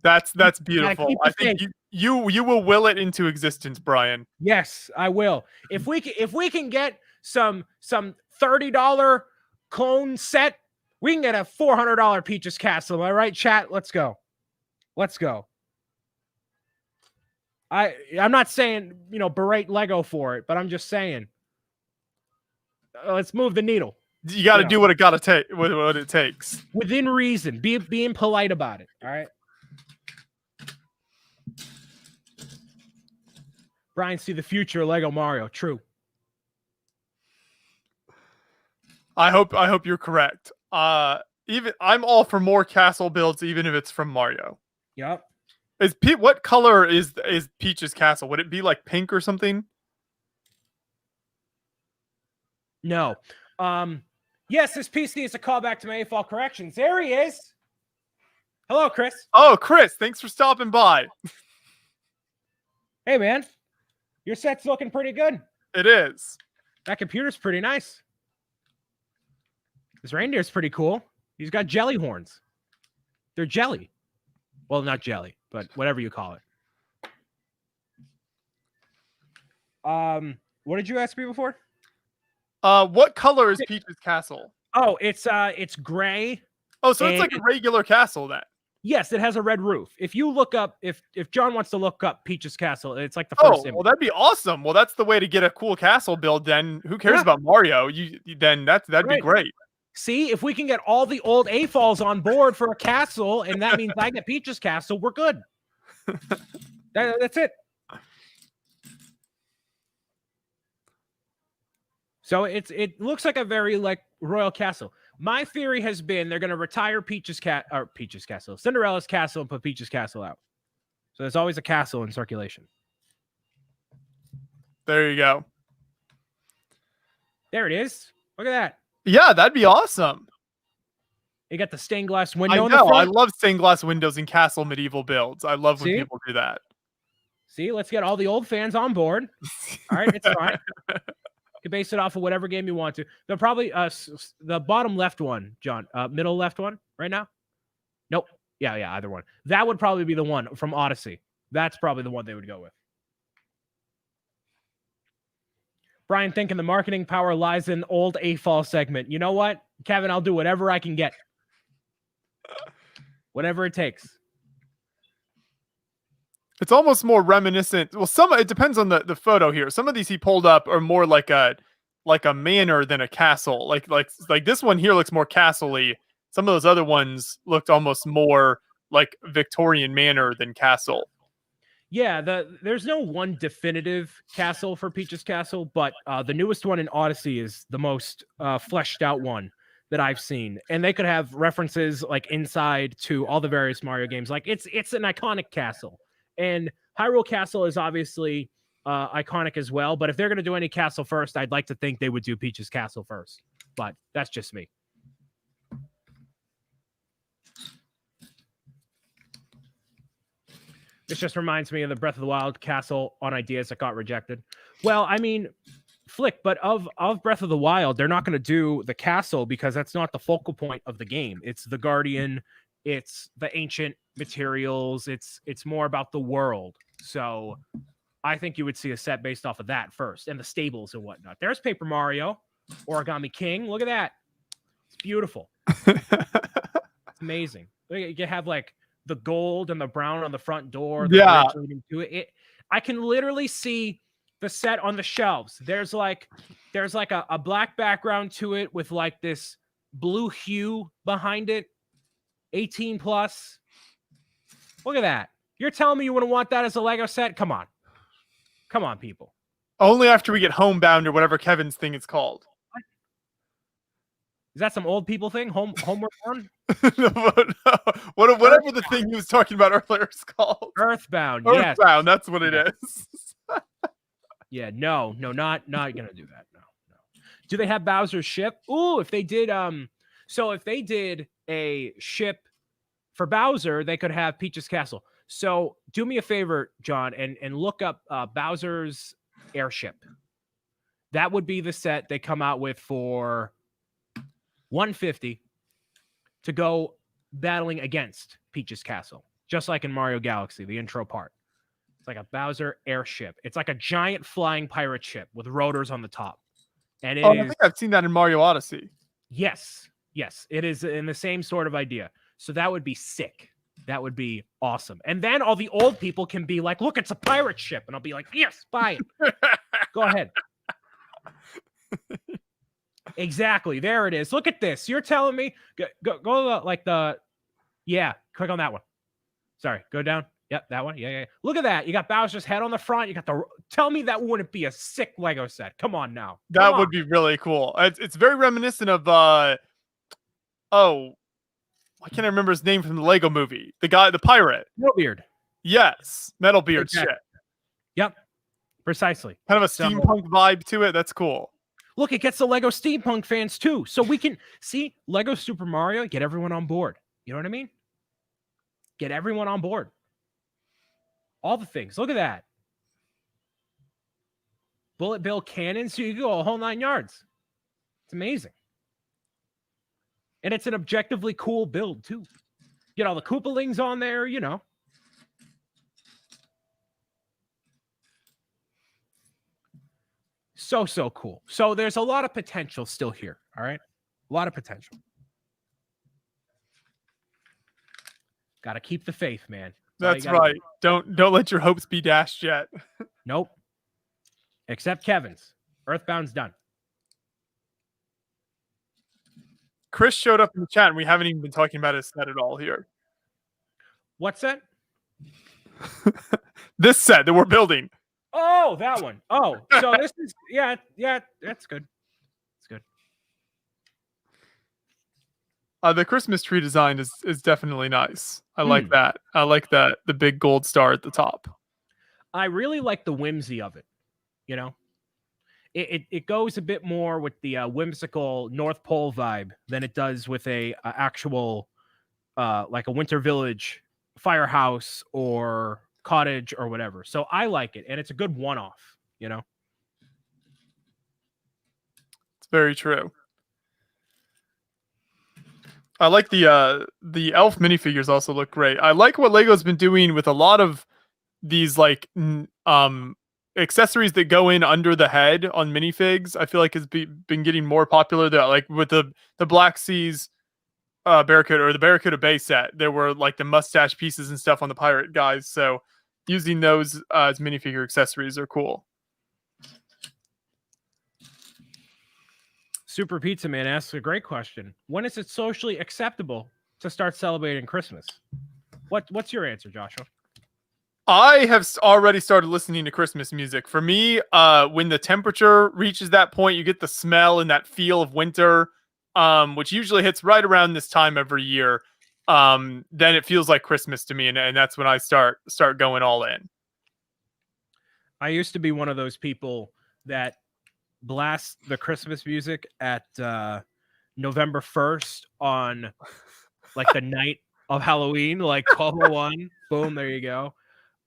S1: That's beautiful. I think you will will it into existence, Brian.
S2: Yes, I will. If we can get some $30 clone set, we can get a $400 Peach's Castle. Am I right, chat? Let's go. I'm not saying, berate Lego for it, but I'm just saying, let's move the needle.
S1: You got to do what it takes.
S2: Within reason. Being polite about it. All right. Brian, see the future of Lego Mario. True.
S1: I hope you're correct. Even I'm all for more castle builds, even if it's from Mario.
S2: Yep.
S1: What color is Peach's castle? Would it be like pink or something?
S2: No. Yes, this PC is a callback to my AFOL corrections. There he is. Hello, Chris.
S1: Oh, Chris, thanks for stopping by.
S2: Hey, man. Your set's looking pretty good.
S1: It is.
S2: That computer's pretty nice. This reindeer's pretty cool. He's got jelly horns. They're jelly. Well, not jelly, but whatever you call it. What did you ask me before?
S1: What color is Peach's castle?
S2: Oh, it's gray.
S1: Oh, so it's like a regular castle then.
S2: Yes, it has a red roof. If you look up, if John wants to look up Peach's castle, it's like the first image.
S1: Well, that'd be awesome. Well, that's the way to get a cool castle build. Then who cares about Mario? That'd be great.
S2: See, if we can get all the old AFOLs on board for a castle, and that means I get Peach's castle, we're good. That's it. So it looks like a very royal castle. My theory has been they're going to retire Peach's Castle, Cinderella's castle, and put Peach's castle out. So there's always a castle in circulation.
S1: There you go.
S2: There it is. Look at that.
S1: Yeah, that'd be awesome.
S2: You got the stained glass window.
S1: I know. I love stained glass windows in castle medieval builds. I love when people do that.
S2: See, let's get all the old fans on board. All right, it's fine. You can base it off of whatever game you want to. They'll probably the bottom left one, John. Middle left one right now. Nope. Yeah, either one. That would probably be the one from Odyssey. That's probably the one they would go with. Brian thinking the marketing power lies in old AFOL segment. You know what, Kevin? I'll do whatever I can get. Whatever it takes.
S1: It's almost more reminiscent. Well, it depends on the photo here. Some of these he pulled up are more like a manor than a castle. Like this one here looks more castle-y. Some of those other ones looked almost more like Victorian manor than castle.
S2: Yeah, there's no one definitive castle for Peach's Castle, but the newest one in Odyssey is the most fleshed out one that I've seen. And they could have references like inside to all the various Mario games. Like it's an iconic castle. And Hyrule Castle is obviously iconic as well. But if they're going to do any castle first, I'd like to think they would do Peach's Castle first. But that's just me. This just reminds me of the Breath of the Wild castle on ideas that got rejected. Well, I mean, Flick, but of Breath of the Wild, they're not going to do the castle because that's not the focal point of the game. It's the Guardian. It's the ancient materials. It's more about the world. So I think you would see a set based off of that first, and the stables and whatnot. There's Paper Mario, Origami King. Look at that. It's beautiful. It's amazing. You have like the gold and the brown on the front door, the bridge leading to it. I can literally see the set on the shelves. There's like a black background to it with like this blue hue behind it. 18 plus. Look at that. You're telling me you wouldn't want that as a Lego set? Come on. Come on, people.
S1: Only after we get homebound or whatever Kevin's thing is called.
S2: Is that some old people thing? Homeward Bound?
S1: No. Whatever the thing he was talking about earlier is called.
S2: Earthbound.
S1: Earthbound, yes. That's what it is.
S2: Yeah, no, not gonna do that. No. Do they have Bowser's ship? Ooh, if they did, so if they did a ship for Bowser, they could have Peach's Castle. So do me a favor, John, and look up Bowser's airship. That would be the set they come out with for $150 to go battling against Peach's Castle, just like in Mario Galaxy, the intro part. It's like a Bowser airship. It's like a giant flying pirate ship with rotors on the top. And I
S1: think I've seen that in Mario Odyssey.
S2: Yes, it is in the same sort of idea. So that would be sick. That would be awesome. And then all the old people can be like, look, it's a pirate ship. And I'll be like, yes, buy it. Go ahead. Exactly. There it is. Look at this. You're telling me go like click on that one. Sorry, go down. Yep, that one. Yeah. Look at that. You got Bowser's head on the front. You got tell me that wouldn't be a sick Lego set. Come on now.
S1: That would be really cool. It's very reminiscent of I can't remember his name from the Lego movie. The guy, the pirate.
S2: Metalbeard.
S1: Yes. Metalbeard shit.
S2: Yep. Precisely.
S1: Kind of a steampunk vibe to it. That's cool.
S2: Look, it gets the Lego steampunk fans too. So we can see Lego Super Mario, get everyone on board. You know what I mean? Get everyone on board. All the things. Look at that. Bullet bill cannon. So you go a whole 9 yards. It's amazing. And it's an objectively cool build too. Get all the Koopalings on there, you know. So cool. So there's a lot of potential still here. All right. A lot of potential. Got to keep the faith, man.
S1: That's right. Don't let your hopes be dashed yet.
S2: Nope. Except Kevin's. Earthbound's done.
S1: Chris showed up in the chat and we haven't even been talking about his set at all here.
S2: What set?
S1: This set that we're building.
S2: Oh, that one. Oh, so this is yeah, that's good. It's good.
S1: The Christmas tree design is definitely nice. I like that. I like that the big gold star at the top.
S2: I really like the whimsy of it. You know, it goes a bit more with the whimsical North Pole vibe than it does with a actual like a Winter Village firehouse or cottage or whatever. So I like it, and it's a good one-off, you know.
S1: It's very true. I like the elf minifigures also look great. I like what Lego's been doing with a lot of these like accessories that go in under the head on minifigs. I feel like has been getting more popular. That like with the Black Seas Barracuda or the Barracuda Bay set, there were like the mustache pieces and stuff on the pirate guys. So using those as minifigure accessories are cool.
S2: Super Pizza Man asks a great question. When is it socially acceptable to start celebrating Christmas? What's your answer, Joshua?
S1: I have already started listening to Christmas music. For me, when the temperature reaches that point, you get the smell and that feel of winter, which usually hits right around this time every year. Then it feels like Christmas to me, and that's when I start going all in.
S2: I used to be one of those people that blast the Christmas music at November 1st on like the night of Halloween, like 12:01. Boom, there you go.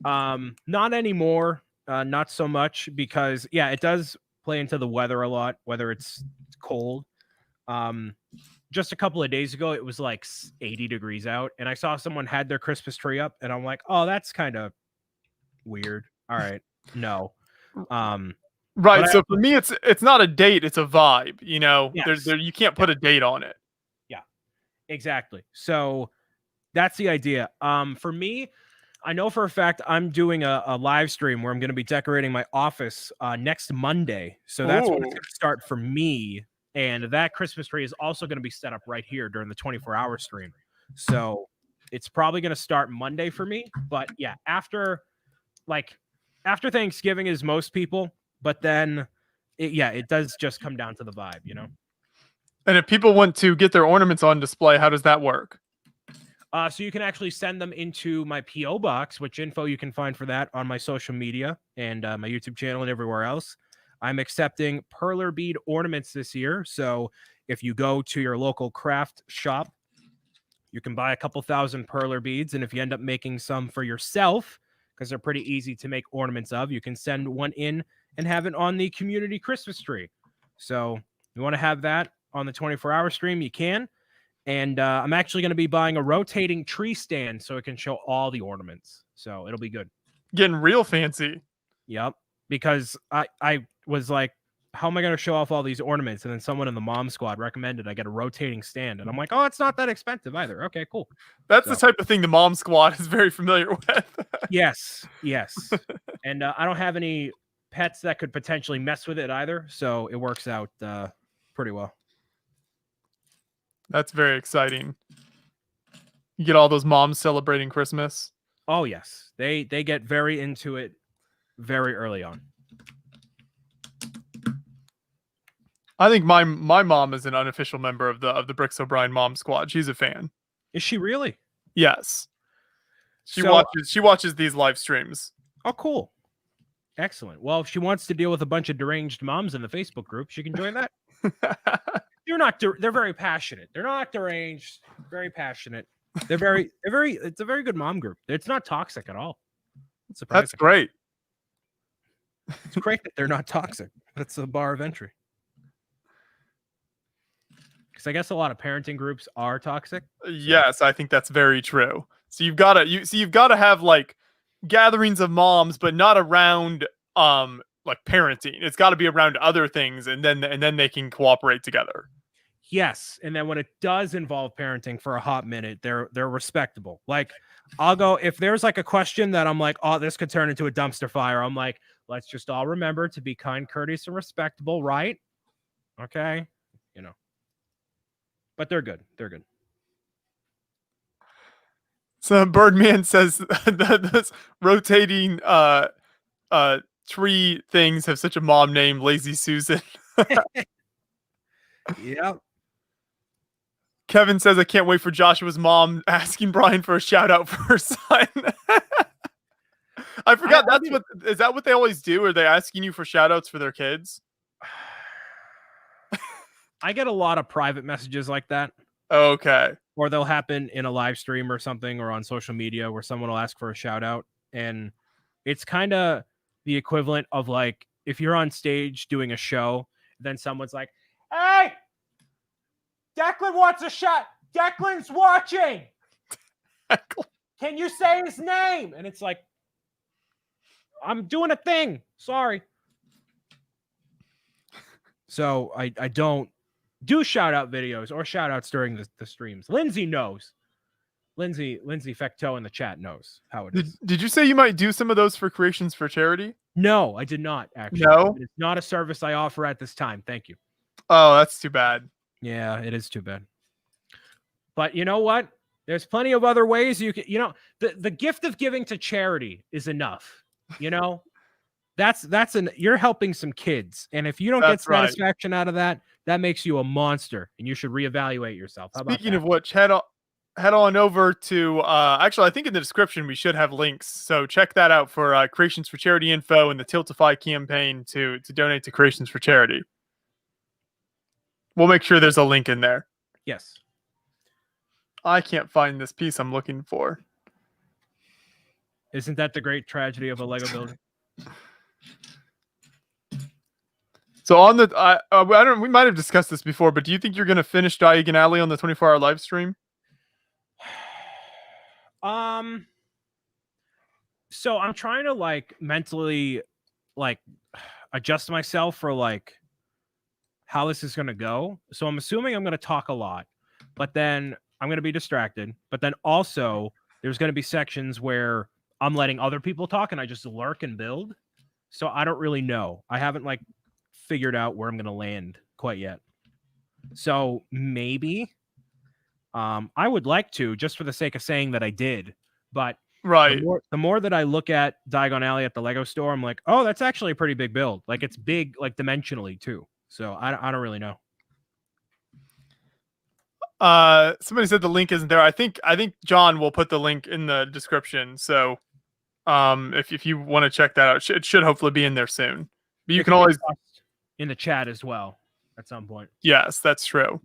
S2: Not anymore, not so much, because yeah, it does play into the weather a lot, whether it's cold. Just a couple of days ago, it was like 80 degrees out, and I saw someone had their Christmas tree up, and I'm like, oh, that's kind of weird. All right, No.
S1: Right.
S2: But
S1: So for me, it's not a date; it's a vibe. You know,
S2: yes.
S1: you can't put a date on it.
S2: Yeah, exactly. So that's the idea. For me, I know for a fact I'm doing a live stream where I'm going to be decorating my office next Monday. So that's when it's
S1: Ooh.
S2: going to start for me. And that Christmas tree is also going to be set up right here during the 24-hour stream. So it's probably going to start Monday for me. But yeah, after Thanksgiving is most people. But then, it does just come down to the vibe, you know?
S1: And if people want to get their ornaments on display, how does that work?
S2: So you can actually send them into my P.O. box, which info you can find for that on my social media and my YouTube channel and everywhere else. I'm accepting perler bead ornaments this year. So if you go to your local craft shop, you can buy a couple thousand perler beads. And if you end up making some for yourself, because they're pretty easy to make ornaments of, you can send one in and have it on the community Christmas tree. So if you want to have that on the 24-hour stream, you can. And I'm actually going to be buying a rotating tree stand so it can show all the ornaments. So it'll be good.
S1: Getting real fancy.
S2: Yep. Because I was like, how am I going to show off all these ornaments? And then someone in the mom squad recommended I get a rotating stand. And I'm like, oh, it's not that expensive either. Okay, cool.
S1: That's the type of thing the mom squad is very familiar with.
S2: Yes. And I don't have any pets that could potentially mess with it either. So it works out pretty well.
S1: That's very exciting. You get all those moms celebrating Christmas.
S2: Oh, yes. They get very into it very early on.
S1: I think my mom is an unofficial member of the Bricks O'Brien mom squad. She's a fan.
S2: Is she really?
S1: Yes. She watches these live streams.
S2: Oh, cool. Excellent. Well, if she wants to deal with a bunch of deranged moms in the Facebook group, she can join that. They're very passionate. They're not deranged, very passionate. It's a very good mom group. It's not toxic at all. It's surprising.
S1: That's great.
S2: It's great that they're not toxic. That's a bar of entry. Because I guess a lot of parenting groups are toxic.
S1: Yes, I think that's very true. So you've got to have like gatherings of moms, but not around like parenting. It's got to be around other things, and then they can cooperate together.
S2: Yes, and then when it does involve parenting for a hot minute, they're respectable. Like I'll go if there's like a question that I'm like, oh, this could turn into a dumpster fire. I'm like, let's just all remember to be kind, courteous, and respectable, right? Okay, you know. But they're good. They're good.
S1: So Birdman says those rotating tree things have such a mom name, Lazy Susan.
S2: Yep.
S1: Kevin says, I can't wait for Joshua's mom asking Brian for a shout out for her son. I forgot. Is that what they always do? Are they asking you for shout outs for their kids?
S2: I get a lot of private messages like that.
S1: Okay.
S2: Or they'll happen in a live stream or something or on social media where someone will ask for a shout out. And it's kind of the equivalent of like if you're on stage doing a show, then someone's like, hey, Declan wants a shot. Declan's watching. Can you say his name? And it's like, I'm doing a thing. Sorry. So I don't do shout out videos or shout outs during the streams. Lindsay knows. Lindsay Fecteau in the chat knows how it is.
S1: Did you say you might do some of those for Creations for Charity?
S2: No, I did not actually.
S1: No?
S2: It's not a service I offer at this time. Thank you.
S1: Oh, that's too bad.
S2: Yeah, it is too bad. But you know what? There's plenty of other ways you can, the gift of giving to charity is enough. You're helping some kids. And if you don't get satisfaction out of that, that makes you a monster and you should reevaluate yourself. How
S1: Speaking of which, head on over to, actually, I think in the description, we should have links. So check that out for Creations for Charity info and the Tiltify campaign to donate to Creations for Charity. We'll make sure there's a link in there.
S2: Yes.
S1: I can't find this piece I'm looking for.
S2: Isn't that the great tragedy of a Lego building?
S1: So on the, I don't. We might have discussed this before, but do you think you're going to finish Diagon Alley on the 24-hour live stream?
S2: So I'm trying to like mentally like adjust myself for like how this is going to go. So I'm assuming I'm going to talk a lot, but then I'm going to be distracted. But then also there's going to be sections where I'm letting other people talk and I just lurk and build. So I don't really know. I haven't like figured out where I'm going to land quite yet. So maybe I would like to, just for the sake of saying that I did, but
S1: Right.
S2: the more that I look at Diagon Alley at the Lego store, I'm like, oh, that's actually a pretty big build. Like it's big, like dimensionally too. So I don't really know.
S1: Somebody said the link isn't there. I think John will put the link in the description. So if you want to check that out, it should hopefully be in there soon. But you can always
S2: in the chat as well at some point.
S1: Yes, that's true.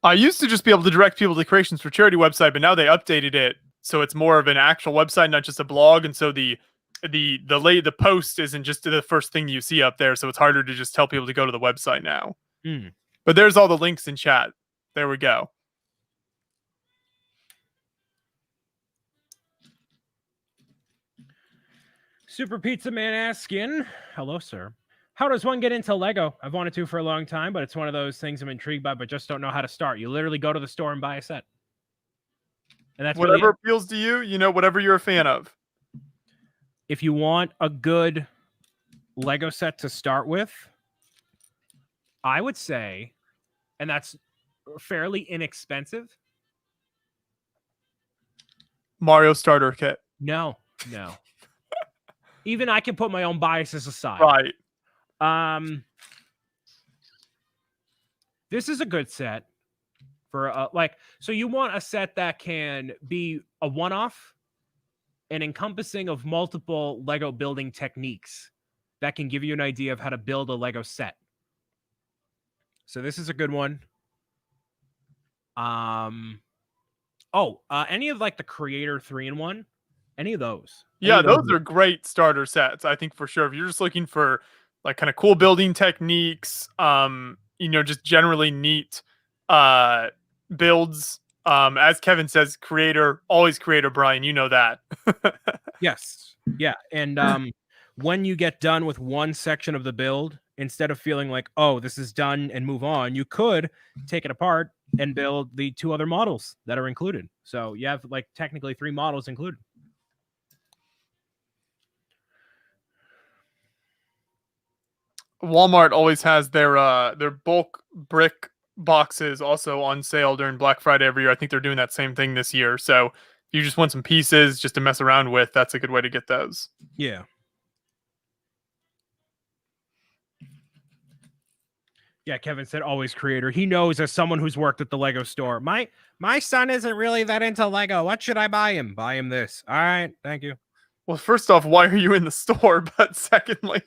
S1: I used to just be able to direct people to creations for charity website, but now they updated it so it's more of an actual website, not just a blog. And so the post isn't just the first thing you see up there, so it's harder to just tell people to go to the website now. But there's all the links in chat. There we go.
S2: Super Pizza Man asking, hello, sir. How does one get into Lego? I've wanted to for a long time, but it's one of those things I'm intrigued by, but just don't know how to start. You literally go to the store and buy a set. And that's
S1: whatever
S2: really
S1: appeals to you, whatever you're a fan of.
S2: If you want a good Lego set to start with, I would say, and that's fairly inexpensive.
S1: Mario starter kit.
S2: No. Even I can put my own biases aside.
S1: Right.
S2: This is a good set for so you want a set that can be a one-off and encompassing of multiple Lego building techniques that can give you an idea of how to build a Lego set. So this is a good one. Any of like the Creator 3-in-1, any of those.
S1: Yeah, those are great starter sets, I think, for sure. If you're just looking for like kind of cool building techniques, just generally neat builds. As Kevin says, creator, always creator, Brian, you know that.
S2: Yes. Yeah. And when you get done with one section of the build, instead of feeling like, oh, this is done and move on, you could take it apart and build the 2 other models that are included. So you have like technically 3 models included.
S1: Walmart always has their bulk brick boxes also on sale during Black Friday every year. I think they're doing that same thing this year. So if you just want some pieces just to mess around with, that's a good way to get those.
S2: Yeah. Yeah, Kevin said always creator. He knows as someone who's worked at the Lego store. My son isn't really that into Lego. What should I buy him? Buy him this. All right, thank you.
S1: Well, first off, why are you in the store? But secondly,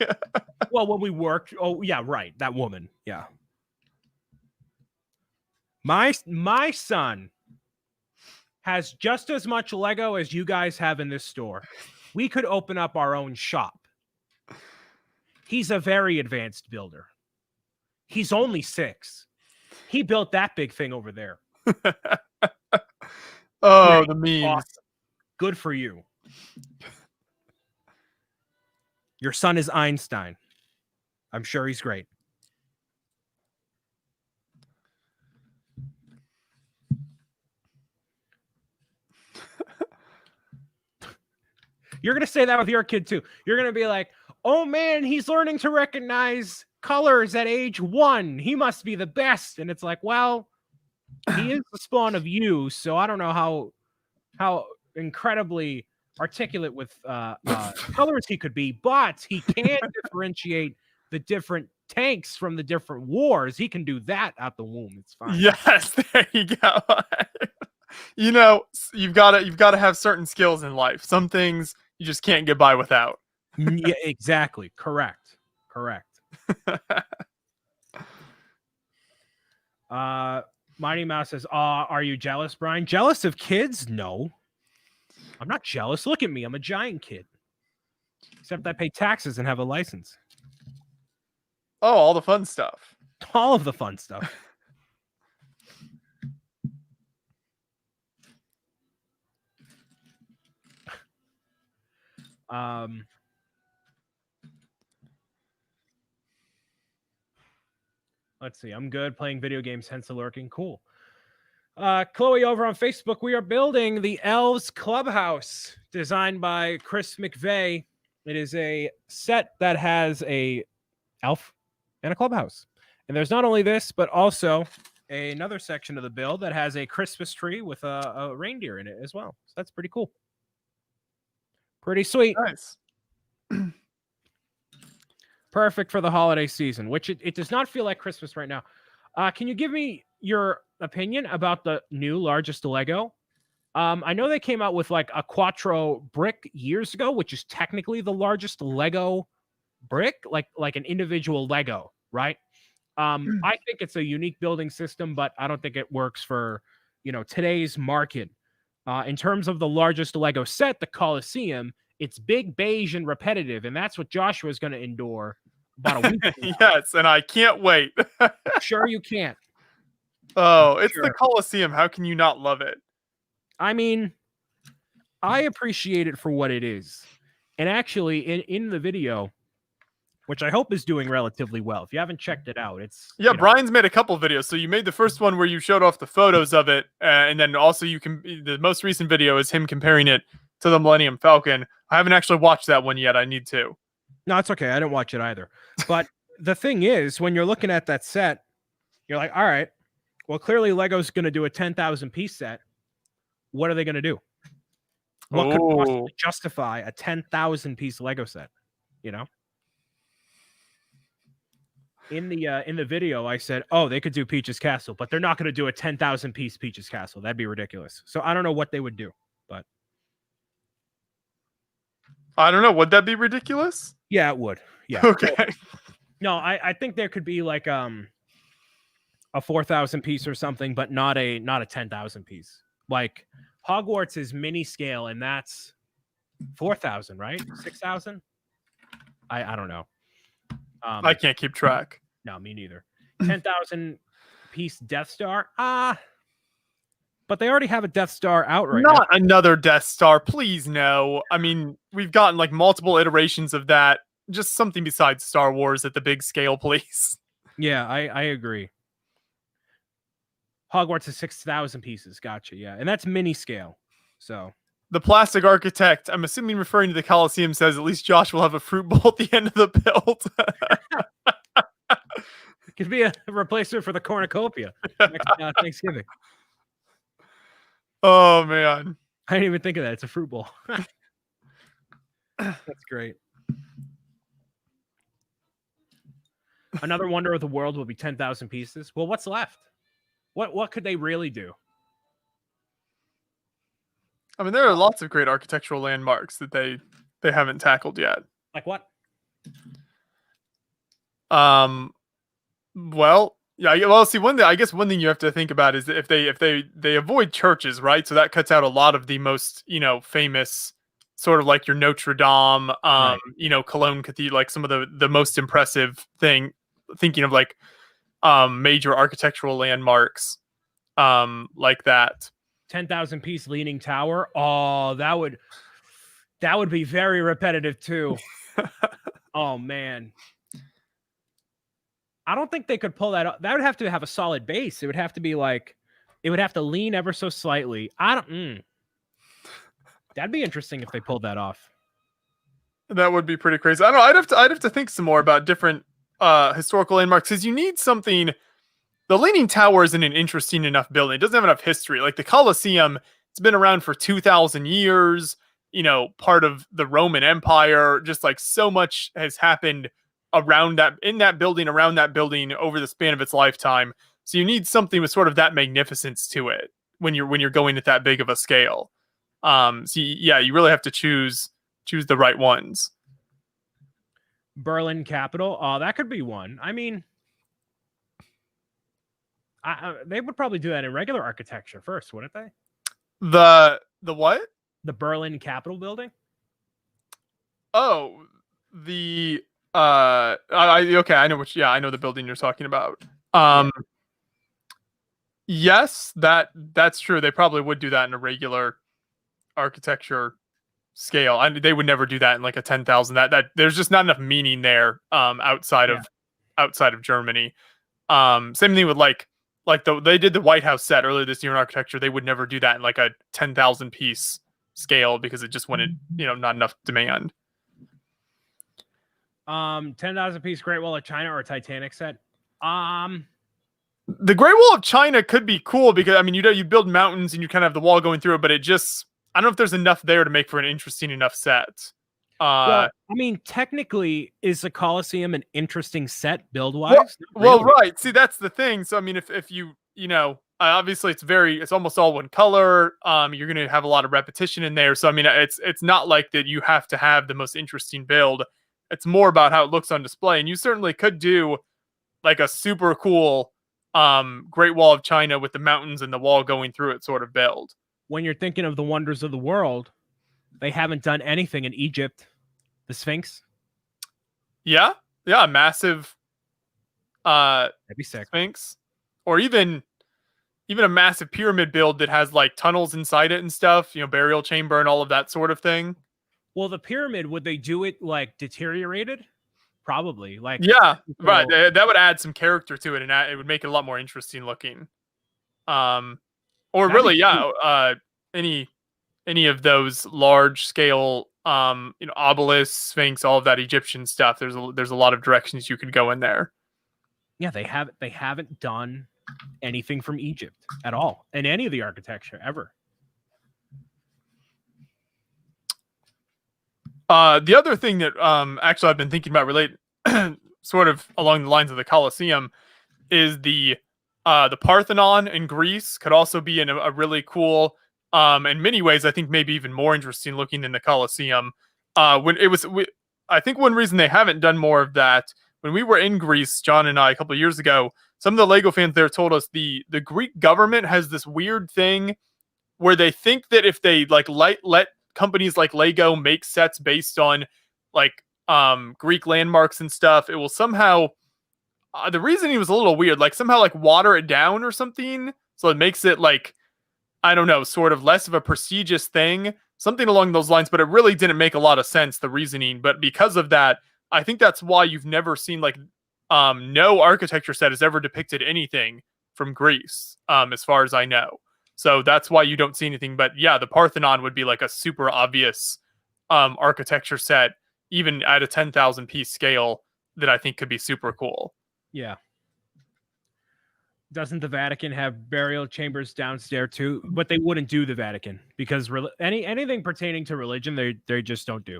S2: well, when we worked, oh yeah, right, that woman, yeah. My son has just as much Lego as you guys have in this store. We could open up our own shop. He's a very advanced builder. He's only 6. He built that big thing over there.
S1: Oh, the memes.
S2: Awesome. Good for you. Your son is Einstein. I'm sure he's great. You're going to say that with your kid too. You're going to be like, oh man, he's learning to recognize colors at age 1. He must be the best. And it's like, well, he is the spawn of you. So I don't know how incredibly articulate with colors he could be, but he can differentiate the different tanks from the different wars. He can do that out the womb. It's fine.
S1: Yes, there you go. You've got to have certain skills in life. Some things you just can't get by without.
S2: Yeah, exactly. Correct. Mighty Mouse says, are you jealous, Brian? Jealous of kids? No. I'm not jealous. Look at me. I'm a giant kid. Except I pay taxes and have a license.
S1: Oh, all the fun stuff.
S2: All of the fun stuff. Let's see. I'm good playing video games, hence the lurking. Cool. Chloe over on Facebook, we are building the Elves Clubhouse designed by Chris McVeigh. It is a set that has a elf and a clubhouse. And there's not only this, but also another section of the build that has a Christmas tree with a reindeer in it as well. So that's pretty cool. Pretty sweet.
S1: Nice.
S2: Perfect for the holiday season, which it does not feel like Christmas right now. Can you give me your opinion about the new largest Lego? I know they came out with like a Quattro brick years ago, which is technically the largest Lego brick, like an individual Lego, right? I think it's a unique building system, but I don't think it works for, today's market. In terms of the largest Lego set, the Colosseum, it's big, beige, and repetitive, and that's what Joshua's going to endure about a week from now.
S1: Yes, and I can't wait.
S2: Sure you can't.
S1: Oh, it's
S2: Sure.
S1: the Colosseum. How can you not love it?
S2: I mean, I appreciate it for what it is. And actually, in the video, which I hope is doing relatively well. If you haven't checked it out, it's...
S1: Yeah, Brian's made a couple videos. So you made the first one where you showed off the photos of it, and then also the most recent video is him comparing it to the Millennium Falcon. I haven't actually watched that one yet. I need to.
S2: No, it's okay. I didn't watch it either. But the thing is, when you're looking at that set, you're like, all right, well, clearly Lego's going to do a 10,000 piece set. What are they going to do? What could possibly justify a 10,000 piece Lego set? In the video, I said, oh, they could do Peach's Castle, but they're not going to do a 10,000 piece Peach's Castle. That'd be ridiculous. So I don't know what they would do, but
S1: I don't know. Would that be ridiculous?
S2: yeah, it would. Yeah.
S1: Okay.
S2: No, I think there could be like a 4,000 piece or something, but not a 10,000 piece. Like Hogwarts is mini scale, and that's 4,000, right? 6,000? I don't know.
S1: I can't keep track.
S2: No, me neither. 10,000 piece Death Star. But they already have a Death Star out right now.
S1: Not another Death Star, please no. I mean, we've gotten like multiple iterations of that. Just something besides Star Wars at the big scale, please.
S2: Yeah, I agree. Hogwarts is 6,000 pieces. Gotcha. Yeah, and that's mini scale. So
S1: the plastic architect, I'm assuming referring to the Colosseum, says at least Josh will have a fruit bowl at the end of the build.
S2: It could be a replacement for the cornucopia next Thanksgiving.
S1: Oh man,
S2: I didn't even think of that. It's a fruit bowl. That's great. Another wonder of the world will be 10,000 pieces. Well, what's left? What could they really do?
S1: I mean, there are lots of great architectural landmarks that they haven't tackled yet.
S2: Like what?
S1: Well, yeah. Well, see, I guess one thing you have to think about is that if they avoid churches, right? So that cuts out a lot of the most famous sort of like your Notre Dame,
S2: Right.
S1: Cologne Cathedral, like some of the most impressive thinking of like major architectural landmarks like that.
S2: 10,000 piece Leaning Tower. Oh, that would be very repetitive too. Oh man. I don't think they could pull that up. That would have to have a solid base. It would have to be like, it would have to lean ever so slightly. That'd be interesting if they pulled that off.
S1: That would be pretty crazy. I don't know. I'd have to think some more about different historical landmarks, because you need something. The Leaning Tower isn't an interesting enough building. It doesn't have enough history. Like the Colosseum, it's been around for 2,000 years. Part of the Roman Empire. Just like so much has happened around that building over the span of its lifetime. So you need something with sort of that magnificence to it when you're going at that big of a scale. You really have to choose the right ones.
S2: Berlin Capital. Oh, that could be one. I mean, they would probably do that in regular architecture first, wouldn't they?
S1: The what?
S2: The Berlin Capitol building.
S1: Oh, the okay, I know which. Yeah, I know the building you're talking about. Yes, that's true. They probably would do that in a regular architecture scale. They would never do that in like a 10,000. That there's just not enough meaning there outside of Germany. Same thing with they did the White House set earlier this year in architecture. They would never do that in like a 10,000 piece scale because it just wouldn't, not enough demand.
S2: 10,000 piece Great Wall of China or a Titanic set.
S1: The Great Wall of China could be cool because I mean you build mountains and you kind of have the wall going through it, but it just I don't know if there's enough there to make for an interesting enough set.
S2: Well, I mean, technically, is the Colosseum an interesting set build-wise?
S1: Well, right. See, that's the thing. So, I mean, if you obviously it's almost all one color. You're going to have a lot of repetition in there. So, I mean, it's not like that you have to have the most interesting build. It's more about how it looks on display. And you certainly could do like a super cool Great Wall of China with the mountains and the wall going through it sort of build.
S2: When you're thinking of the wonders of the world, they haven't done anything in Egypt. The Sphinx.
S1: Yeah, massive
S2: that'd be sick.
S1: Sphinx. Or even a massive pyramid build that has like tunnels inside it and stuff, burial chamber and all of that sort of thing.
S2: Well, the pyramid, would they do it like deteriorated? Probably. Like
S1: right. That would add some character to it and it would make it a lot more interesting looking. Or really, any of those large scale obelisk, Sphinx, all of that Egyptian stuff. There's a lot of directions you could go in there.
S2: Yeah, they haven't done anything from Egypt at all in any of the architecture ever.
S1: The other thing that actually I've been thinking about related sort of along the lines of the Colosseum is the Parthenon in Greece could also be in a really cool in many ways, I think maybe even more interesting looking than the Colosseum. I think one reason they haven't done more of that, when we were in Greece, John and I, a couple of years ago, some of the Lego fans there told us the Greek government has this weird thing where they think that if they like let companies like Lego make sets based on like Greek landmarks and stuff, it will somehow the reasoning was a little weird, like somehow like water it down or something, so it makes it like, I don't know, sort of less of a prestigious thing, something along those lines, but it really didn't make a lot of sense, the reasoning. But because of that, I think that's why you've never seen like no architecture set has ever depicted anything from Greece, as far as I know. So that's why you don't see anything. But yeah, the Parthenon would be like a super obvious architecture set, even at a 10,000 piece scale, that I think could be super cool.
S2: Yeah. Doesn't the Vatican have burial chambers downstairs too? But they wouldn't do the Vatican because anything pertaining to religion, they just don't do.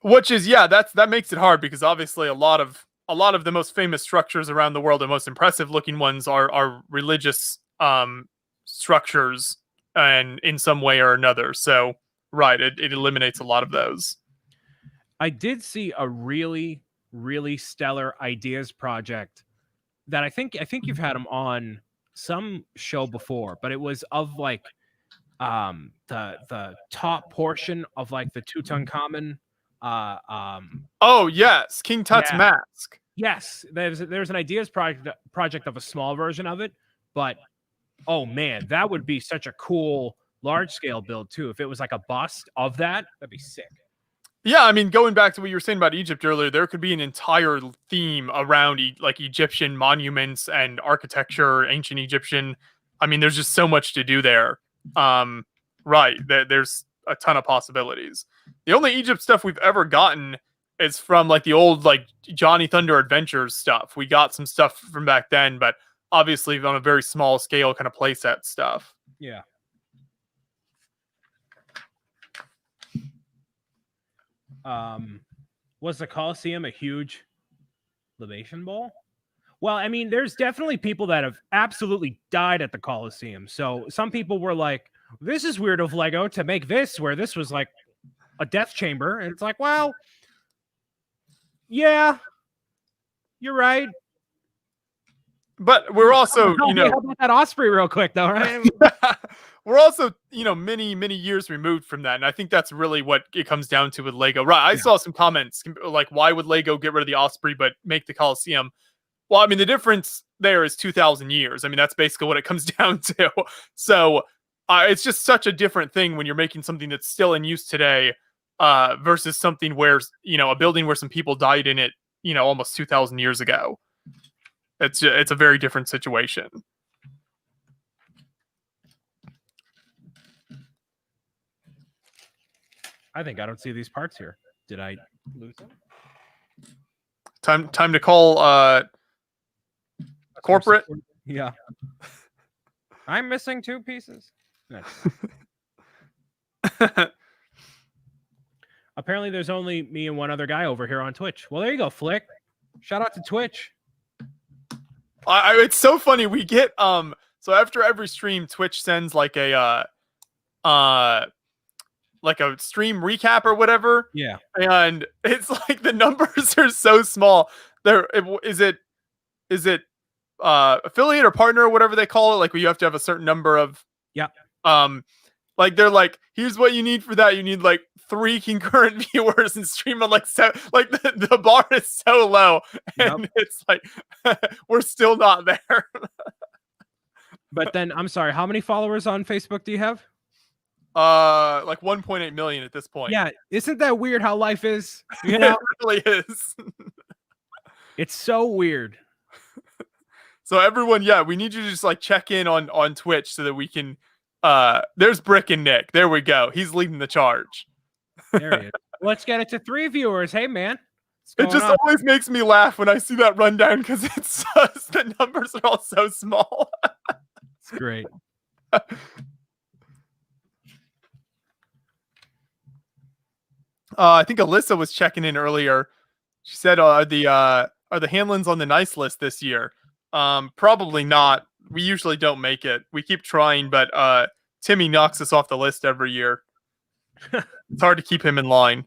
S1: Which is, that makes it hard because obviously a lot of the most famous structures around the world, the most impressive looking ones are religious structures, and in some way or another. So right, it eliminates a lot of those.
S2: I did see a really, really stellar ideas project that I think you've had them on some show before, but it was of like the top portion of like the Tutankhamun.
S1: Oh yes, King Tut's mask.
S2: Yes, there's an ideas project of a small version of it, but oh man, that would be such a cool large scale build too. If it was like a bust of that'd be sick.
S1: Yeah, I mean, going back to what you were saying about Egypt earlier, there could be an entire theme around like Egyptian monuments and architecture, ancient Egyptian. I mean, there's just so much to do there. Right, there's a ton of possibilities. The only Egypt stuff we've ever gotten is from like the old like Johnny Thunder Adventures stuff. We got some stuff from back then, but obviously on a very small scale kind of playset stuff.
S2: Yeah. Was the Colosseum a huge libation ball? Well, I mean, there's definitely people that have absolutely died at the Colosseum. So some people were like, this is weird of Lego to make this where this was like a death chamber. And it's like, well, yeah, you're right.
S1: But we're also,
S2: how about that Osprey real quick though, right?
S1: We're also, many, many years removed from that. And I think that's really what it comes down to with Lego. Right. I saw some comments like, why would Lego get rid of the Osprey but make the Colosseum? Well, I mean, the difference there is 2,000 years. I mean, that's basically what it comes down to. So it's just such a different thing when you're making something that's still in use today. versus something where, a building where some people died in it, almost 2,000 years ago. It's a very different situation.
S2: I think I don't see these parts here. Did I lose them?
S1: Time to call corporate.
S2: Yeah. I'm missing 2 pieces. Nice. Apparently there's only me and one other guy over here on Twitch. Well, there you go, Flick. Shout out to Twitch.
S1: It's so funny. We get so after every stream, Twitch sends like a stream recap or whatever.
S2: Yeah.
S1: And it's like the numbers are so small. Is it affiliate or partner or whatever they call it? Like you have to have a certain number of like they're like, here's what you need for that. You need like 3 concurrent viewers and stream on like the bar is so low, and it's like we're still not there.
S2: But then I'm sorry, how many followers on Facebook do you have?
S1: Like 1.8 million at this point.
S2: Yeah, isn't that weird how life is?
S1: It really is.
S2: It's so weird.
S1: So everyone, we need you to just like check in on Twitch so that we can there's Brick and Nick. There we go. He's leading the charge.
S2: There he is. Let's get it to 3 viewers. Hey man.
S1: It just always makes me laugh when I see that rundown because it's just, the numbers are all so small.
S2: It's great.
S1: I think Alyssa was checking in earlier. She said, "Are the Hanlons on the nice list this year?" Probably not. We usually don't make it. We keep trying, but Timmy knocks us off the list every year. It's hard to keep him in line.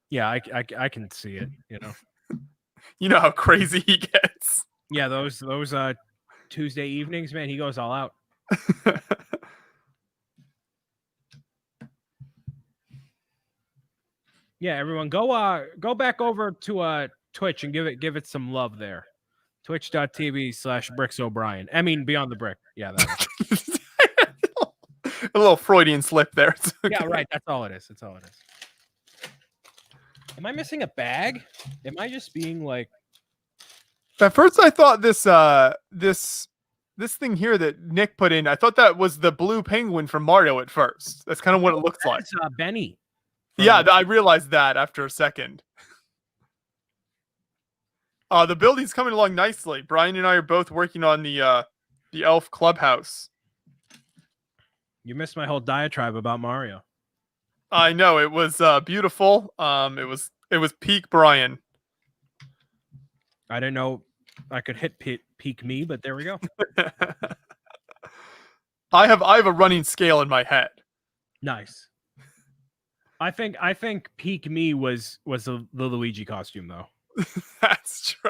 S2: Yeah, I can see it.
S1: You know how crazy he gets.
S2: Yeah, those Tuesday evenings, man, he goes all out. Yeah, everyone go back over to Twitch and give it some love there. Twitch.tv/BricksO'Brien. I mean, Beyond the Brick. Yeah, that was
S1: a little Freudian slip there.
S2: Okay. Yeah, right. That's all it is. Am I missing a bag? Am I just being like?
S1: At first, I thought this thing here that Nick put in, I thought that was the blue penguin from Mario at first. That's kind of what it looks like.
S2: Benny.
S1: Yeah, I realized that after a second. The building's coming along nicely. Brian and I are both working on the elf clubhouse.
S2: You missed my whole diatribe about Mario.
S1: I know, it was beautiful. It was peak Brian.
S2: I didn't know I could hit peak me, but there we go.
S1: I have a running scale in my head.
S2: Nice. I think peak me was the Luigi costume though.
S1: That's true.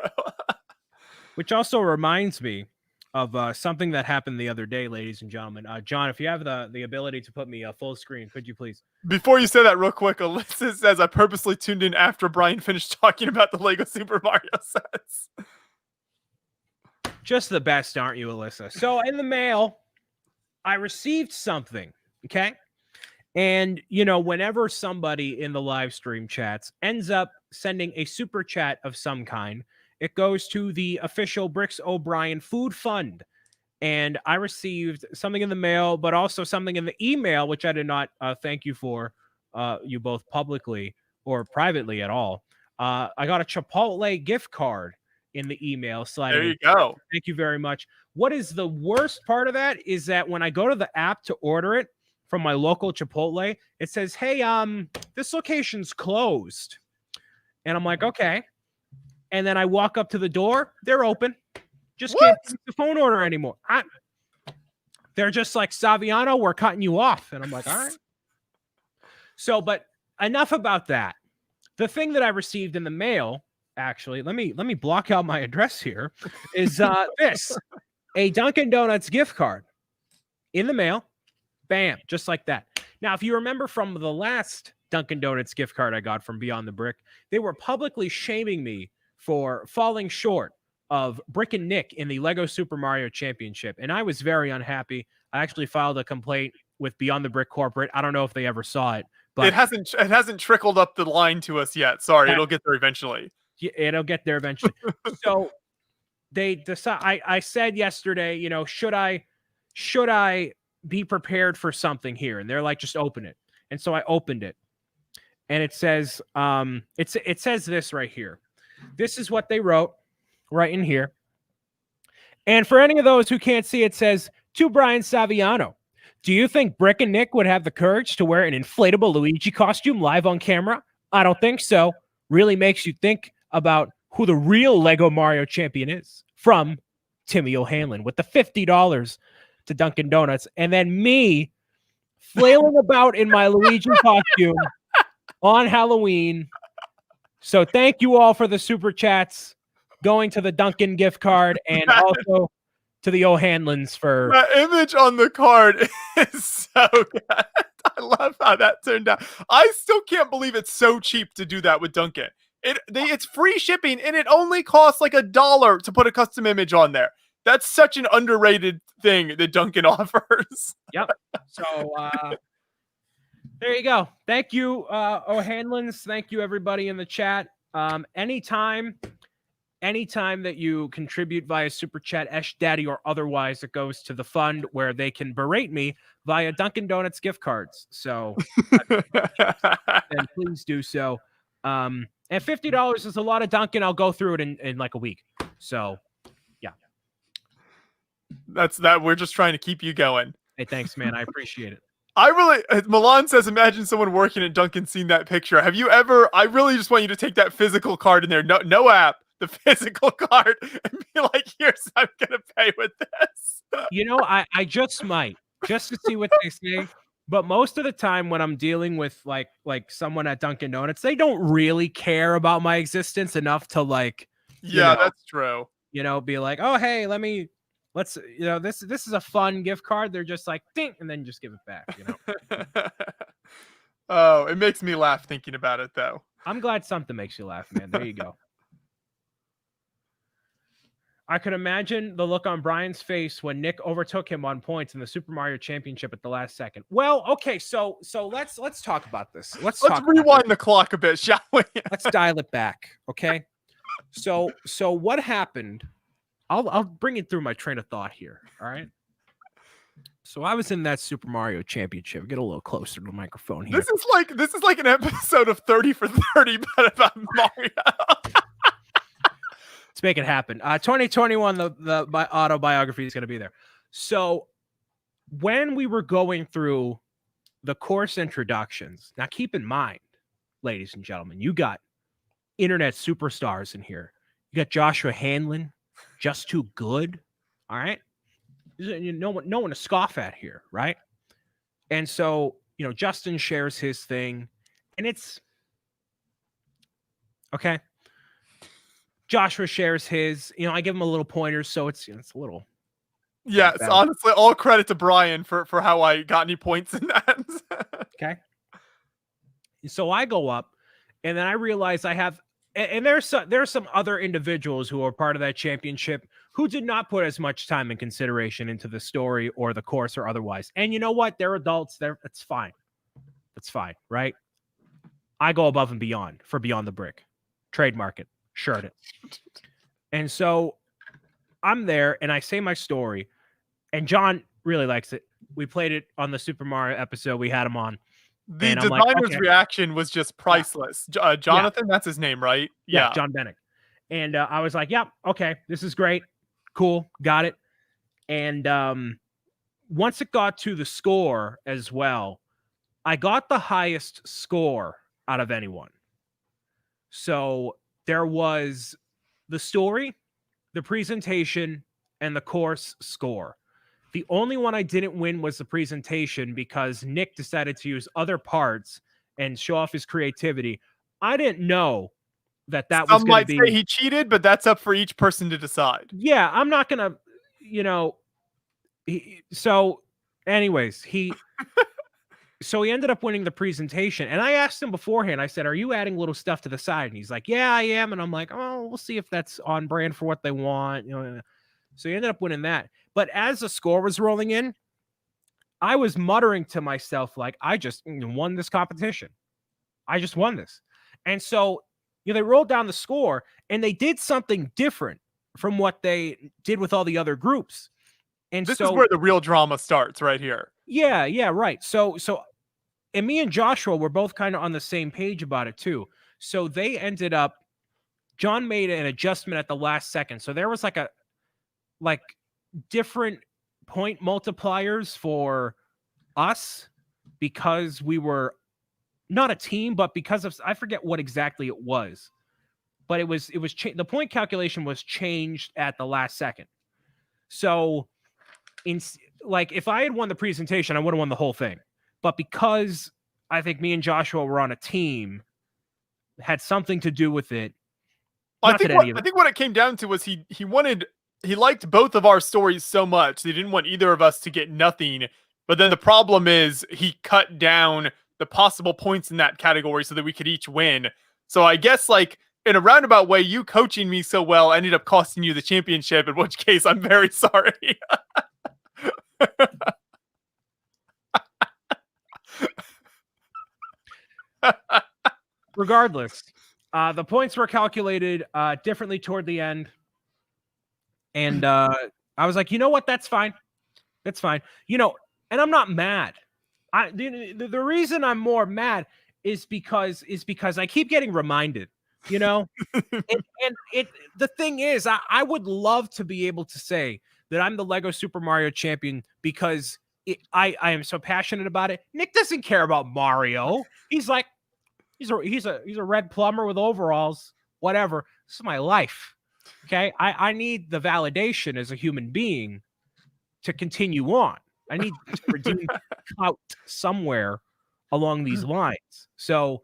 S2: Which also reminds me of something that happened the other day, ladies and gentlemen. John, if you have the ability to put me full screen, could you please?
S1: Before you say that real quick, Alyssa says I purposely tuned in after Brian finished talking about the Lego Super Mario sets.
S2: Just the best, aren't you, Alyssa? So in the mail, I received something, okay? And, whenever somebody in the live stream chats ends up sending a super chat of some kind, it goes to the official Bricks O'Brien Food Fund. And I received something in the mail, but also something in the email, which I did not thank you for, you both publicly or privately at all. I got a Chipotle gift card in the email.
S1: There you go.
S2: Thank you very much. What is the worst part of that is that when I go to the app to order it from my local Chipotle, it says, hey, this location's closed. And I'm like, okay. And then I walk up to the door. They're open. Just can't take the phone order anymore. They're just like, Saviano, we're cutting you off. And I'm like, all right. So, but enough about that. The thing that I received in the mail, actually, let me block out my address here, is this. A Dunkin' Donuts gift card in the mail. Bam, just like that. Now, if you remember from the last Dunkin' Donuts gift card I got from Beyond the Brick, they were publicly shaming me for falling short of Brick and Nick in the Lego Super Mario Championship. And I was very unhappy. I actually filed a complaint with Beyond the Brick Corporate. I don't know if they ever saw it,
S1: But it hasn't trickled up the line to us yet. Sorry, it'll get there eventually.
S2: It'll get there eventually. So they decide. I said yesterday, should I be prepared for something here? And they're like, just open it. And so I opened it, and it says, it says this right here. This is what they wrote right in here. And for any of those who can't see, it says, to Brian Saviano, do you think Brick and Nick would have the courage to wear an inflatable Luigi costume live on camera? I don't think so. Really makes you think about who the real Lego Mario champion is. From Timmy O'Hanlon with the $50 to Dunkin' Donuts. And then me flailing about in my Luigi costume on Halloween. So thank you all for the super chats going to the Dunkin' gift card and also to the O'Hanlons for
S1: that image on the card is so good. I love how that turned out. I still can't believe it's so cheap to do that with Dunkin'. It's free shipping and it only costs like $1 to put a custom image on there. That's such an underrated thing that Dunkin' offers.
S2: Yep. So there you go. Thank you, O'Hanlons. Thank you, everybody in the chat. Anytime that you contribute via Super Chat, Esh Daddy, or otherwise, it goes to the fund where they can berate me via Dunkin' Donuts gift cards. So then please do so. And $50 is a lot of Dunkin'. I'll go through it in like a week. So yeah.
S1: That's that. We're just trying to keep you going.
S2: Hey, thanks, man. I appreciate it.
S1: Milan says, imagine someone working at Dunkin' seeing that picture. Have you ever, I really just want you to take that physical card in there. No app, the physical card, and be like, here's, I'm going to pay with this.
S2: I just might, just to see what they say. But most of the time when I'm dealing with like someone at Dunkin' Donuts, they don't really care about my existence enough to
S1: that's true.
S2: Be like, oh, hey, let's this is a fun gift card. They're just like, ding, and then just give it back.
S1: Oh, it makes me laugh thinking about it, though.
S2: I'm glad something makes you laugh, man. There you go. I could imagine the look on Brian's face when Nick overtook him on points in the Super Mario Championship at the last second. Well, okay, so let's talk about this. Let's
S1: rewind the clock a bit, shall we?
S2: Let's dial it back, okay? So what happened? I'll bring it through my train of thought here. All right. So I was in that Super Mario Championship. Get a little closer to the microphone here.
S1: This is like an episode of 30 for 30, but about Mario.
S2: Let's make it happen. 2021, the autobiography is going to be there. So when we were going through the course introductions, now keep in mind, ladies and gentlemen, you got internet superstars in here. You got Joshua Hanlon, Just Too Good. All right. No one to scoff at here, right? And so, Justin shares his thing, and it's okay. Joshua shares his, I give him a little pointer, so it's a little.
S1: Yeah, it's honestly all credit to Brian for how I got any points in that.
S2: Okay. So I go up, and then I realize I have, and there's some other individuals who are part of that championship who did not put as much time and consideration into the story or the course or otherwise. And you know what? They're adults. It's fine. That's fine, right? I go above and beyond for Beyond the Brick. Trademark it. Shirt it. And so I'm there and I say my story, and John really likes it. We played it on the Super Mario episode. We had him on.
S1: The designer's reaction was just priceless. Yeah. Jonathan, that's his name, right?
S2: Yeah, John Bennick. And I was like, yeah, okay, this is great. Cool, got it. And once it got to the score as well, I got the highest score out of anyone. So there was the story, the presentation, and the course score. The only one I didn't win was the presentation because Nick decided to use other parts and show off his creativity. I didn't know that was going to be... Some might
S1: say he cheated, but that's up for each person to decide.
S2: Yeah, I'm not going to, so anyways, So he ended up winning the presentation. And I asked him beforehand, I said, are you adding little stuff to the side? And he's like, yeah, I am. And I'm like, oh, we'll see if that's on brand for what they want. So he ended up winning that. But as the score was rolling in, I was muttering to myself, like, I just won this competition. I just won this. And so, they rolled down the score and they did something different from what they did with all the other groups. And
S1: This
S2: so,
S1: is where the real drama starts right here.
S2: yeah, right. So, and me and Joshua were both kind of on the same page about it too. So they ended up, John made an adjustment at the last second. So there was like different point multipliers for us because we were not a team, but because of, I forget what exactly it was, but it was the point calculation was changed at the last second. So if I had won the presentation, I would have won the whole thing. But because I think me and Joshua were on a team, had something to do with it.
S1: I think what it came down to was he liked both of our stories so much he didn't want either of us to get nothing. But then the problem is he cut down the possible points in that category so that we could each win. So I guess like in a roundabout way, you coaching me so well ended up costing you the championship, in which case I'm very sorry.
S2: Regardless, the points were calculated differently toward the end. And I was like, you know what? That's fine. That's fine. And I'm not mad. The reason I'm more mad is because I keep getting reminded, and the thing is, I would love to be able to say that I'm the Lego Super Mario champion because I am so passionate about it. Nick doesn't care about Mario. He's like, he's a red plumber with overalls, whatever. This is my life. Okay. I need the validation as a human being to continue on. I need to redeem clout somewhere along these lines. So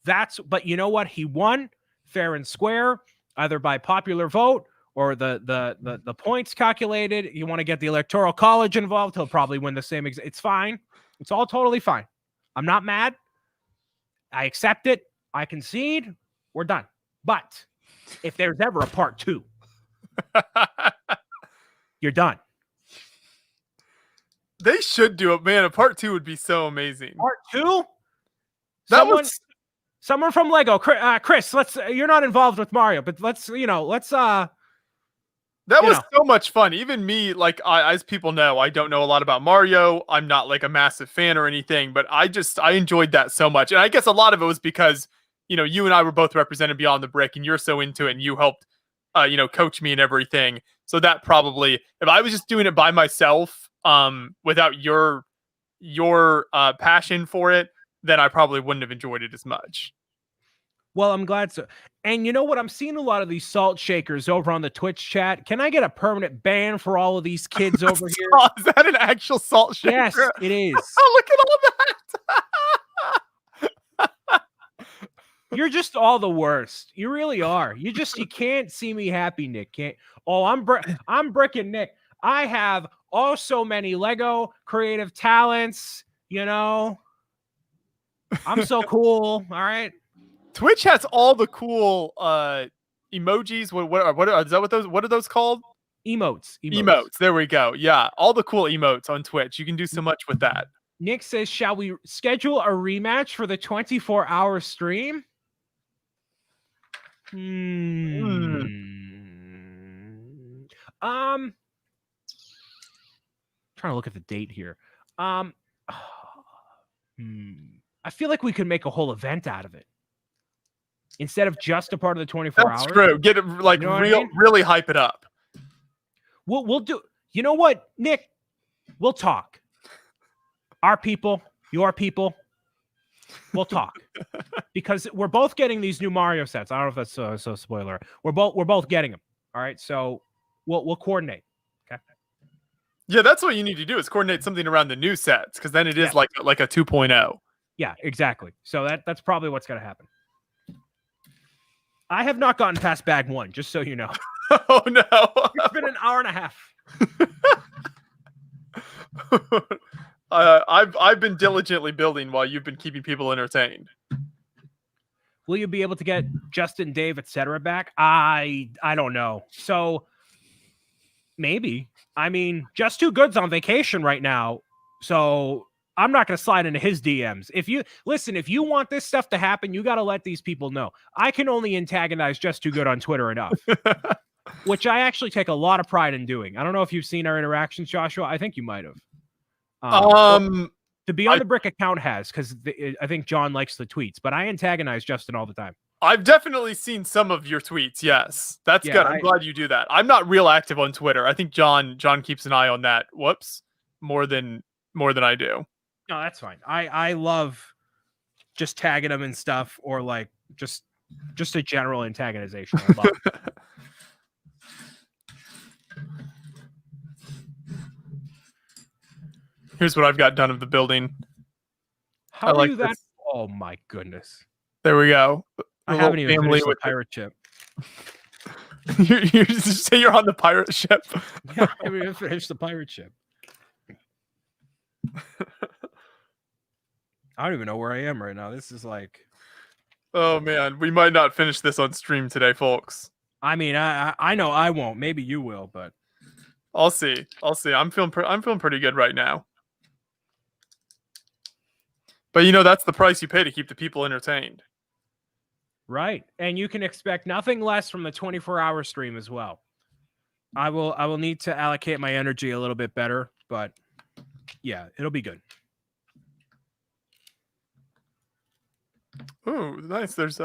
S2: but you know what? He won fair and square, either by popular vote or the points calculated. You want to get the Electoral College involved, he'll probably win the same. It's fine. It's all totally fine. I'm not mad. I accept it. I concede. We're done. But if there's ever a part 2, you're done.
S1: They should do it, man. A part 2 would be so amazing.
S2: Part 2? Someone from Lego, Chris. You're not involved with Mario, but let's.
S1: That was so much fun. Even me, like, as people know, I don't know a lot about Mario. I'm not like a massive fan or anything, but I enjoyed that so much. And I guess a lot of it was because, you and I were both represented Beyond the Brick and you're so into it and you helped, coach me and everything. So that probably, if I was just doing it by myself, without your passion for it, then I probably wouldn't have enjoyed it as much.
S2: Well, I'm glad so. And you know what? I'm seeing a lot of these salt shakers over on the Twitch chat. Can I get a permanent ban for all of these kids over here?
S1: Is that an actual salt shaker?
S2: Yes, it is.
S1: Oh, look at all that.
S2: You're just all the worst. You really are. You can't see me happy, Nick. I'm bricking Nick. I have so many Lego creative talents, I'm so cool. All right.
S1: Twitch has all the cool emojis. What are those called?
S2: Emotes.
S1: There we go. Yeah, all the cool emotes on Twitch. You can do so much with that.
S2: Nick says, shall we schedule a rematch for the 24-hour stream? Trying to look at the date here. I feel like we could make a whole event out of it instead of just a part of the 24 hours.
S1: That's true. Get it like really hype it up.
S2: We'll do. You know what, Nick? We'll talk. Our people, your people. We'll talk because we're both getting these new Mario sets. I don't know if that's so spoiler. We're both getting them. All right, so we'll coordinate. Okay.
S1: Yeah, that's what you need to do is coordinate something around the new sets because then it is like a 2.0.
S2: Yeah, exactly. So that's probably what's going to happen. I have not gotten past bag 1, just so you know.
S1: Oh no!
S2: It's been an hour and a half.
S1: I've been diligently building while you've been keeping people entertained.
S2: Will you be able to get Justin, Dave, etc. back? I don't know. So maybe. I mean, Just Too Good's on vacation right now. So I'm not going to slide into his DMs. If you want this stuff to happen, you got to let these people know. I can only antagonize Just Too Good on Twitter enough, which I actually take a lot of pride in doing. I don't know if you've seen our interactions, Joshua. I think you might have. The Beyond the Brick account has, because I think John likes the tweets, but I antagonize Justin all the time.
S1: I've definitely seen some of your tweets. Yes, that's good. I'm glad you do that. I'm not real active on Twitter. I think John keeps an eye on that. Whoops, more than I do.
S2: No, that's fine. I love just tagging them and stuff, or like just a general antagonization. I love it.
S1: Here's what I've got done of the building.
S2: How are you that? Oh my goodness!
S1: There we go.
S2: I haven't even finished the pirate ship.
S1: You say you're on the pirate ship?
S2: Yeah, I haven't even finished the pirate ship. I don't even know where I am right now. This is like...
S1: Oh, man. We might not finish this on stream today, folks.
S2: I mean, I know I won't. Maybe you will, but...
S1: I'll see. I'm feeling pretty good right now. But, that's the price you pay to keep the people entertained.
S2: Right. And you can expect nothing less from the 24-hour stream as well. I will need to allocate my energy a little bit better, but yeah, it'll be good.
S1: Ooh, nice. There's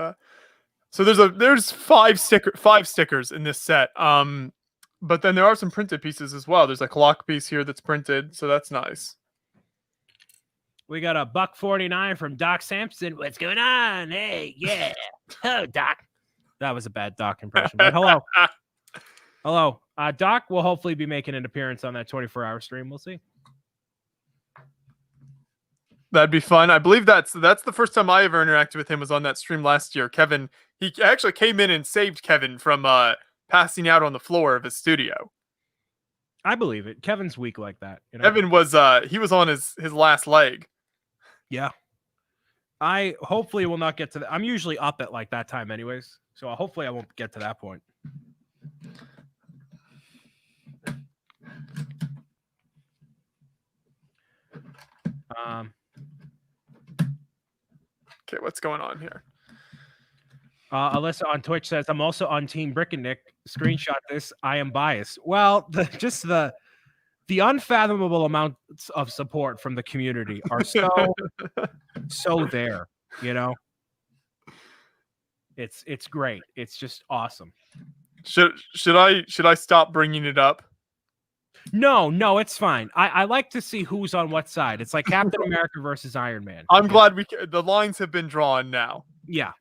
S1: five stickers in this set. But then there are some printed pieces as well. There's a clock piece here that's printed, so that's nice.
S2: We got a $1.49 from Doc Sampson. What's going on? Hey, yeah. Hello, Doc. That was a bad Doc impression, but hello. Hello. Doc will hopefully be making an appearance on that 24-hour stream. We'll see.
S1: That'd be fun. I believe that's the first time I ever interacted with him was on that stream last year. Kevin, he actually came in and saved Kevin from passing out on the floor of his studio.
S2: I believe it. Kevin's weak like that.
S1: Kevin was he was on his last leg.
S2: Yeah. I hopefully will not get to that. I'm usually up at like that time anyways. So hopefully I won't get to that point.
S1: Okay, what's going on here?
S2: Alyssa on Twitch says, I'm also on Team Brick and Nick. Screenshot this. I am biased. Well, the unfathomable amounts of support from the community are so there, It's great. It's just awesome.
S1: Should I stop bringing it up?
S2: No, it's fine. I like to see who's on what side. It's like Captain America versus Iron Man.
S1: I'm glad the lines have been drawn now.
S2: Yeah.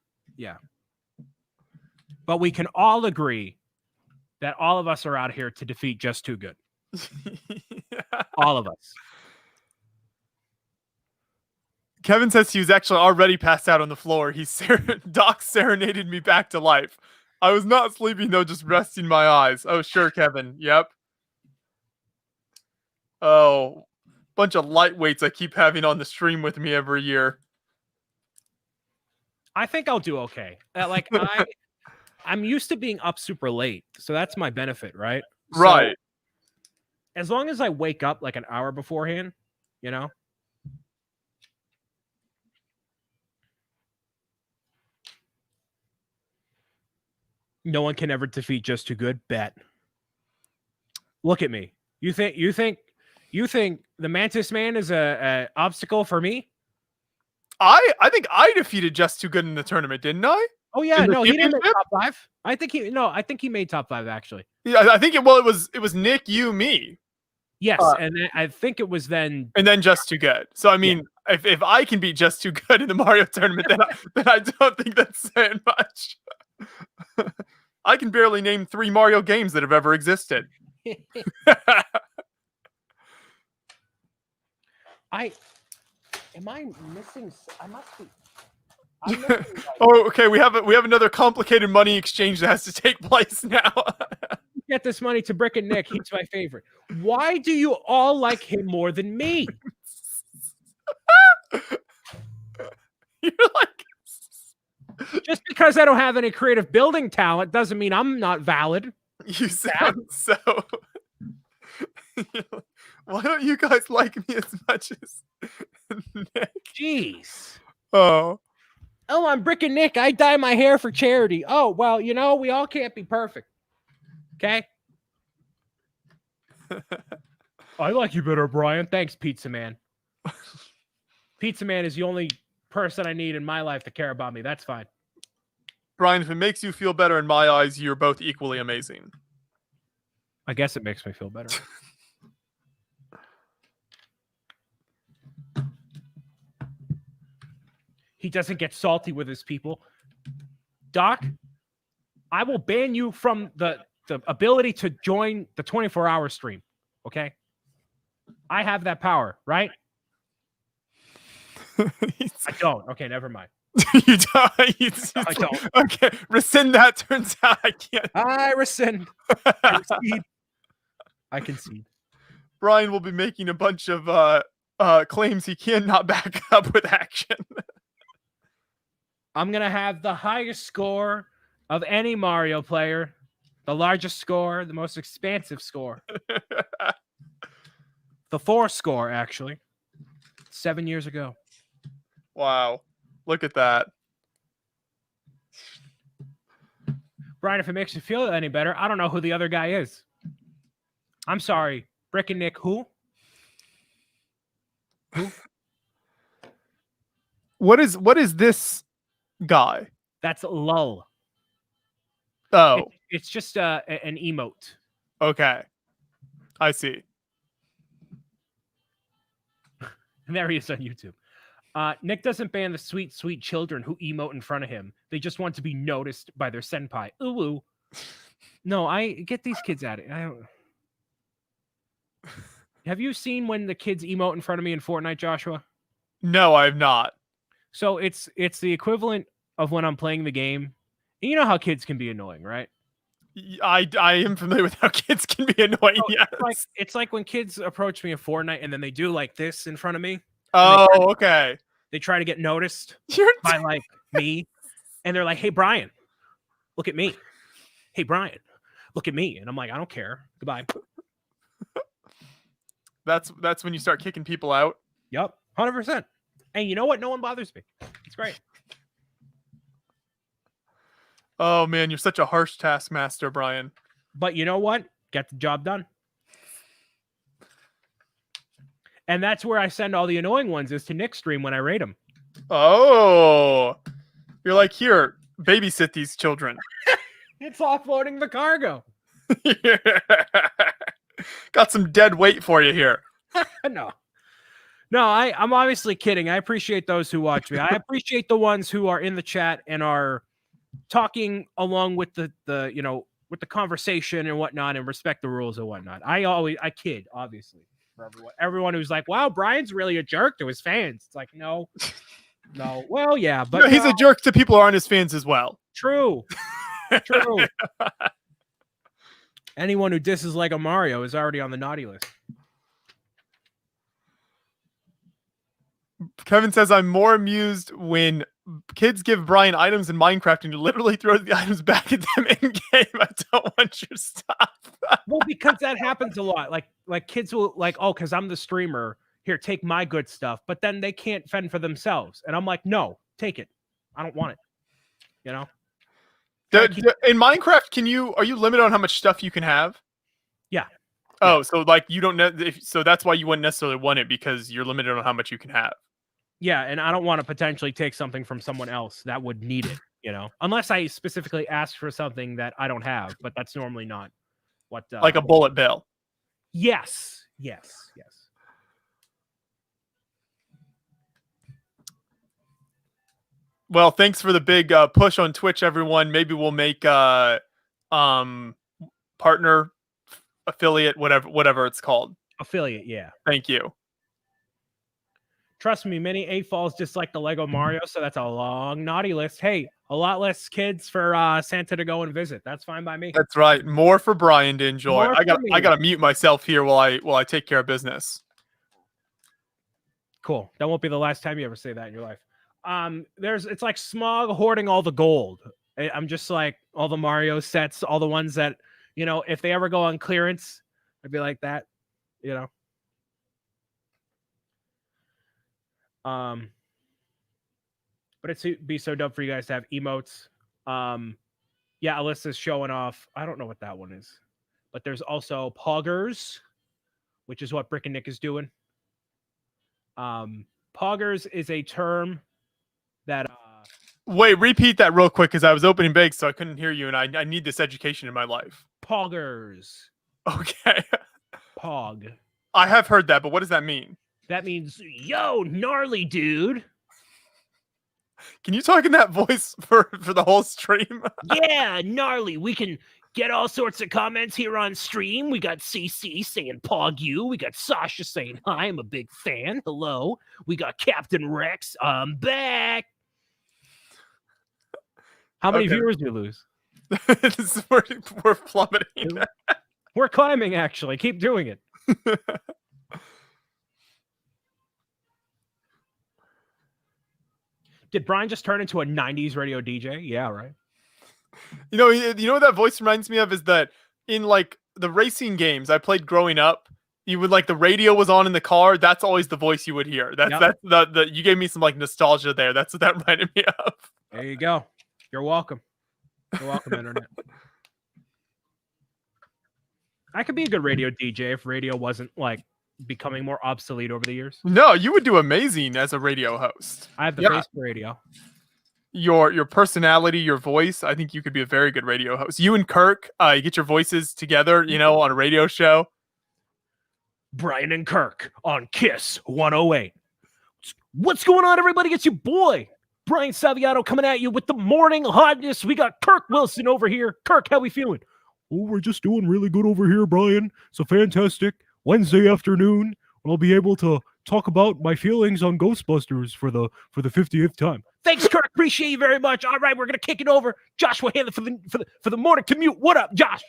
S2: But we can all agree that all of us are out here to defeat Just Too Good. All of us.
S1: Kevin says he was actually already passed out on the floor. Doc serenaded me back to life. I was not sleeping though, just resting my eyes. Oh, sure, Kevin. Yep. Oh, bunch of lightweights I keep having on the stream with me every year.
S2: I think I'll do okay. I'm used to being up super late, so that's my benefit, right?
S1: Right.
S2: As long as I wake up like an hour beforehand, No one can ever defeat Just Too Good. Bet. Look at me. You think the Mantis Man is a obstacle for me?
S1: I think I defeated Just Too Good in the tournament, didn't I?
S2: Oh yeah, no, he didn't make top 5. I think he made top 5 actually.
S1: Yeah, I think it was Nick, you, me.
S2: Yes, and then I think it was then
S1: Just Too Good. So I mean, if I can beat Just Too Good in the Mario tournament, then I don't think that's saying much. I can barely name 3 Mario games that have ever existed.
S2: Am I missing? I must be.
S1: Oh, okay. We have another complicated money exchange that has to take place now.
S2: Get this money to Brick and Nick. He's my favorite. Why do you all like him more than me?
S1: You're like,
S2: just because I don't have any creative building talent doesn't mean I'm not valid.
S1: You sound so. Why don't you guys like me as much as Nick?
S2: Jeez.
S1: Oh.
S2: Oh, I'm Brick and Nick. I dye my hair for charity. Oh, well, you know, we all can't be perfect. Okay? I like you better, Brian. Thanks, Pizza Man. Pizza Man is the only person I need in my life to care about me. That's fine.
S1: Brian, if it makes you feel better in my eyes, you're both equally amazing.
S2: I guess it makes me feel better. He doesn't get salty with his people. Doc, I will ban you from the ability to join the 24-hour stream. Okay? I have that power, right? I don't. Okay, never mind.
S1: You don't.
S2: I don't.
S1: Okay, rescind that. Turns out I can't.
S2: I rescind. I concede. I concede.
S1: Brian will be making a bunch of claims he cannot back up with action.
S2: I'm going to have the highest score of any Mario player, the largest score, the most expansive score. The 4 score, actually. 7 years ago.
S1: Wow. Look at that.
S2: Brian, if it makes you feel any better, I don't know who the other guy is. I'm sorry. Brick and Nick, who? Who?
S1: What is this guy?
S2: That's Lull.
S1: Oh.
S2: It's just an emote.
S1: Okay. I see.
S2: And there he is on YouTube. Nick doesn't ban the sweet, sweet children who emote in front of him. They just want to be noticed by their senpai. Ooh, ooh. No, I get these kids at it. Have you seen when the kids emote in front of me in Fortnite, Joshua?
S1: No, I have not.
S2: So it's the equivalent of when I'm playing the game. And you know how kids can be annoying, right?
S1: I am familiar with how kids can be annoying.
S2: So
S1: Yes.
S2: it's like when kids approach me in Fortnite and then they do like this in front of me.
S1: Oh, okay.
S2: They try to get noticed
S1: You're
S2: by like me, and they're like, "Hey, Brian, look at me. Hey, Brian, look at me." And I'm like, "I don't care. Goodbye."
S1: That's when you start kicking people out.
S2: Yep, 100%. And you know what? No one bothers me. It's great.
S1: Oh man, you're such a harsh taskmaster, Brian.
S2: But you know what? Get the job done. And that's where I send all the annoying ones is to Nick's stream when I rate them.
S1: Oh, you're like, here, babysit these children.
S2: It's offloading the cargo.
S1: Got some dead weight for you here.
S2: No, I'm obviously kidding. I appreciate those who watch me. I appreciate the ones who are in the chat and are talking along with the with the conversation and whatnot and respect the rules and whatnot. I kid, obviously. For everyone who's like, wow, Brian's really a jerk to his fans. It's like, no. Well, yeah, but
S1: he's a jerk to people who aren't his fans as well.
S2: True. Anyone who disses Lego Mario is already on the naughty list.
S1: Kevin says, I'm more amused when kids give Brian items in Minecraft and you literally throw the items back at them in game. I don't want your stuff.
S2: Well, because that happens a lot. Like kids will like, oh, because I'm the streamer. Here, take my good stuff. But then they can't fend for themselves. And I'm like, no, take it. I don't want it. You know?
S1: In Minecraft, are you limited on how much stuff you can have?
S2: Yeah.
S1: Oh,
S2: yeah.
S1: so like you don't know. So that's why you wouldn't necessarily want it, because you're limited on how much you can have.
S2: Yeah, and I don't want to potentially take something from someone else that would need it, unless I specifically ask for something that I don't have, but that's normally not what.
S1: Like a bullet bill.
S2: Yes.
S1: Well, thanks for the big push on Twitch, everyone. Maybe we'll make partner, affiliate, whatever it's called.
S2: Affiliate, yeah.
S1: Thank you.
S2: Trust me, many 8 falls just like the Lego Mario, so that's a long naughty list. Hey, a lot less kids for Santa to go and visit. That's fine by me.
S1: That's right. More for Brian to enjoy. I gotta mute myself here while I take care of business.
S2: Cool. That won't be the last time you ever say that in your life. It's like Smog hoarding all the gold. I'm just like all the Mario sets, all the ones that, if they ever go on clearance, I'd be like that, But it'd be so dope for you guys to have emotes. Yeah, Alyssa's showing off. I don't know what that one is, but there's also poggers, which is what Brick and Nick is doing. Poggers is a term that
S1: Wait, repeat that real quick because I was opening bakes, so I couldn't hear you, and I need this education in my life.
S2: poggers.
S1: Okay.
S2: Pog.
S1: I have heard that, but what does that mean?
S2: That means, yo, gnarly dude.
S1: Can you talk in that voice for the whole stream?
S2: Yeah, gnarly. We can get all sorts of comments here on stream. We got CC saying pog you. We got Sasha saying hi, I'm a big fan. Hello. We got Captain Rex. I'm back. How many viewers do you lose?
S1: We're plummeting.
S2: We're climbing, actually. Keep doing it. Did Brian just turn into a 90s radio DJ? Yeah, right.
S1: You know what that voice reminds me of is that in like the racing games I played growing up, you would like the radio was on in the car. That's always the voice you would hear. That's the you gave me some like nostalgia there. That's what that reminded me of.
S2: There you go. You're welcome. You're welcome, internet. I could be a good radio DJ if radio wasn't like becoming more obsolete over the years.
S1: No, you would do amazing as a radio host.
S2: I have the face for radio.
S1: Your personality, your voice, I think you could be a very good radio host. You and Kirk, you get your voices together, on a radio show.
S2: Brian and Kirk on Kiss 108. What's going on, everybody? It's your boy, Brian Saviano, coming at you with the morning hotness. We got Kirk Wilson over here. Kirk, how we feeling? Oh, we're just doing really good over here, Brian. It's a fantastic Wednesday afternoon. I'll be able to talk about my feelings on Ghostbusters for the 50th time. Thanks, Kirk. Appreciate you very much. All right, we're gonna kick it over. Joshua Handler for the morning commute. What up, Josh?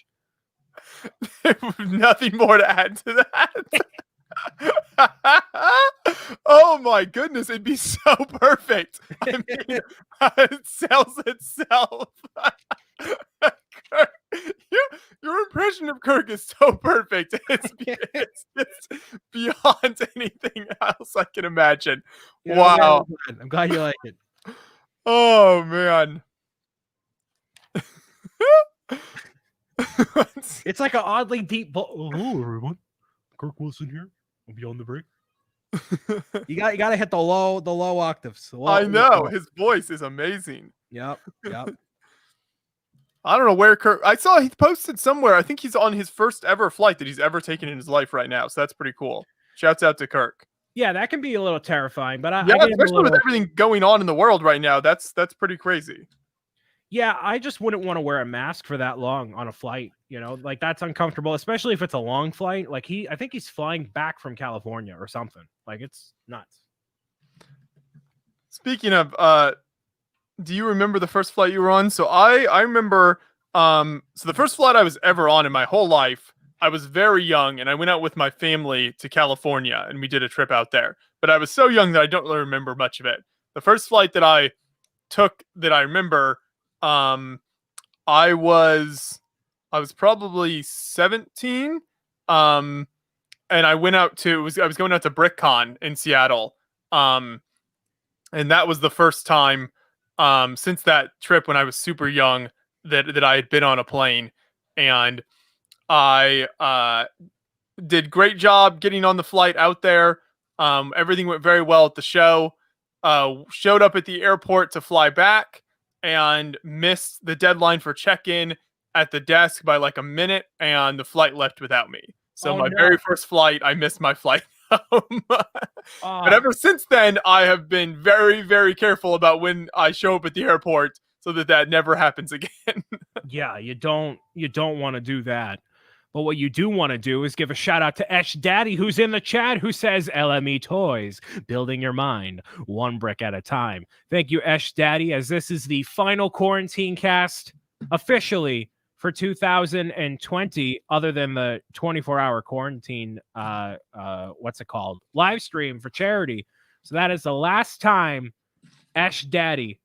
S1: Nothing more to add to that. Oh my goodness, it'd be so perfect. I mean, it sells itself. Kirk, your impression of Kirk is so perfect. It's beyond anything else I can imagine. Yeah, wow.
S2: I'm glad you like it.
S1: Oh, man.
S2: It's like an oddly deep... Hello, everyone. Kirk Wilson here. I'll be on the break. You got to hit the low octaves.
S1: I know. His voice is amazing.
S2: Yep.
S1: I don't know where Kirk... I saw he posted somewhere. I think he's on his first ever flight that he's ever taken in his life right now. So that's pretty cool. Shouts out to Kirk.
S2: Yeah, that can be a little terrifying, but
S1: especially with everything going on in the world right now, that's pretty crazy.
S2: Yeah, I just wouldn't want to wear a mask for that long on a flight. Like that's uncomfortable, especially if it's a long flight. Like I think he's flying back from California or something. Like it's nuts.
S1: Speaking of, do you remember the first flight you were on? So I remember, so the first flight I was ever on in my whole life, I was very young, and I went out with my family to California, and we did a trip out there. But I was so young that I don't really remember much of it. The first flight that I took that I remember, I was probably 17, and I went out to I was going out to BrickCon in Seattle, and that was the first time since that trip when I was super young that I had been on a plane, and I did great job getting on the flight out there. Everything went very well at the show. Showed up at the airport to fly back and missed the deadline for check-in at the desk by like a minute, and the flight left without me. So very first flight, I missed my flight home. But ever since then, I have been very, very careful about when I show up at the airport so that never happens again.
S2: Yeah, you don't want to do that. But what you do want to do is give a shout out to Esh Daddy, who's in the chat, who says LME Toys, building your mind one brick at a time. Thank you, Esh Daddy, as this is the final quarantine cast officially for 2020, other than the 24-hour quarantine, live stream for charity. So that is the last time Esh Daddy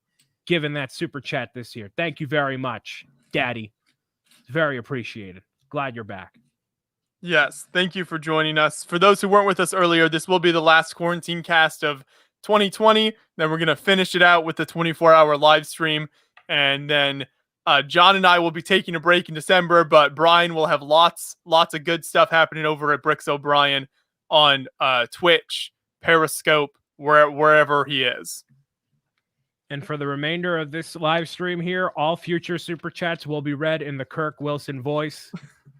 S2: given that super chat this year. Thank you very much, Daddy. It's very appreciated. Glad you're back.
S1: Yes, thank you for joining us. For those who weren't with us earlier, this will be the last quarantine cast of 2020. Then we're gonna finish it out with the 24-hour live stream, and then John and I will be taking a break in December. But Brian will have lots of good stuff happening over at Bricks O'Brien on Twitch, Periscope, wherever he is.
S2: And for the remainder of this live stream here, all future super chats will be read in the Kirk Wilson voice.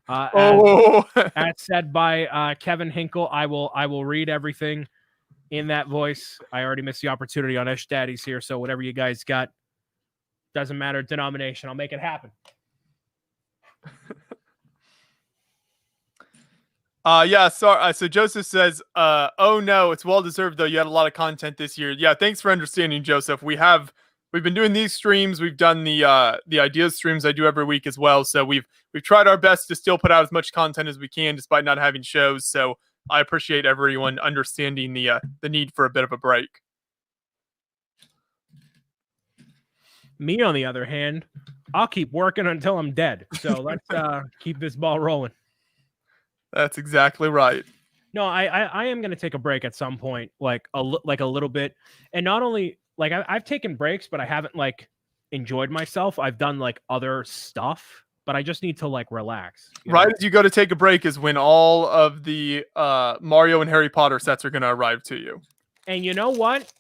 S2: As said by Kevin Hinkle, I will read everything in that voice. I already missed the opportunity on Ish Daddies here, so whatever you guys got, doesn't matter denomination, I'll make it happen.
S1: So Joseph says, oh no, it's well deserved though. You had a lot of content this year. Yeah, thanks for understanding, Joseph. We've been doing these streams. We've done the ideas streams I do every week as well. So we've tried our best to still put out as much content as we can, despite not having shows. So I appreciate everyone understanding the need for a bit of a break.
S2: Me, on the other hand, I'll keep working until I'm dead. So let's keep this ball rolling.
S1: That's exactly right.
S2: No, I am going to take a break at some point, like a little bit. And not only, like, I've taken breaks, but I haven't, like, enjoyed myself. I've done, like, other stuff, but I just need to, like, relax.
S1: Right as you go to take a break is when all of the Mario and Harry Potter sets are going to arrive to you.
S2: And you know what?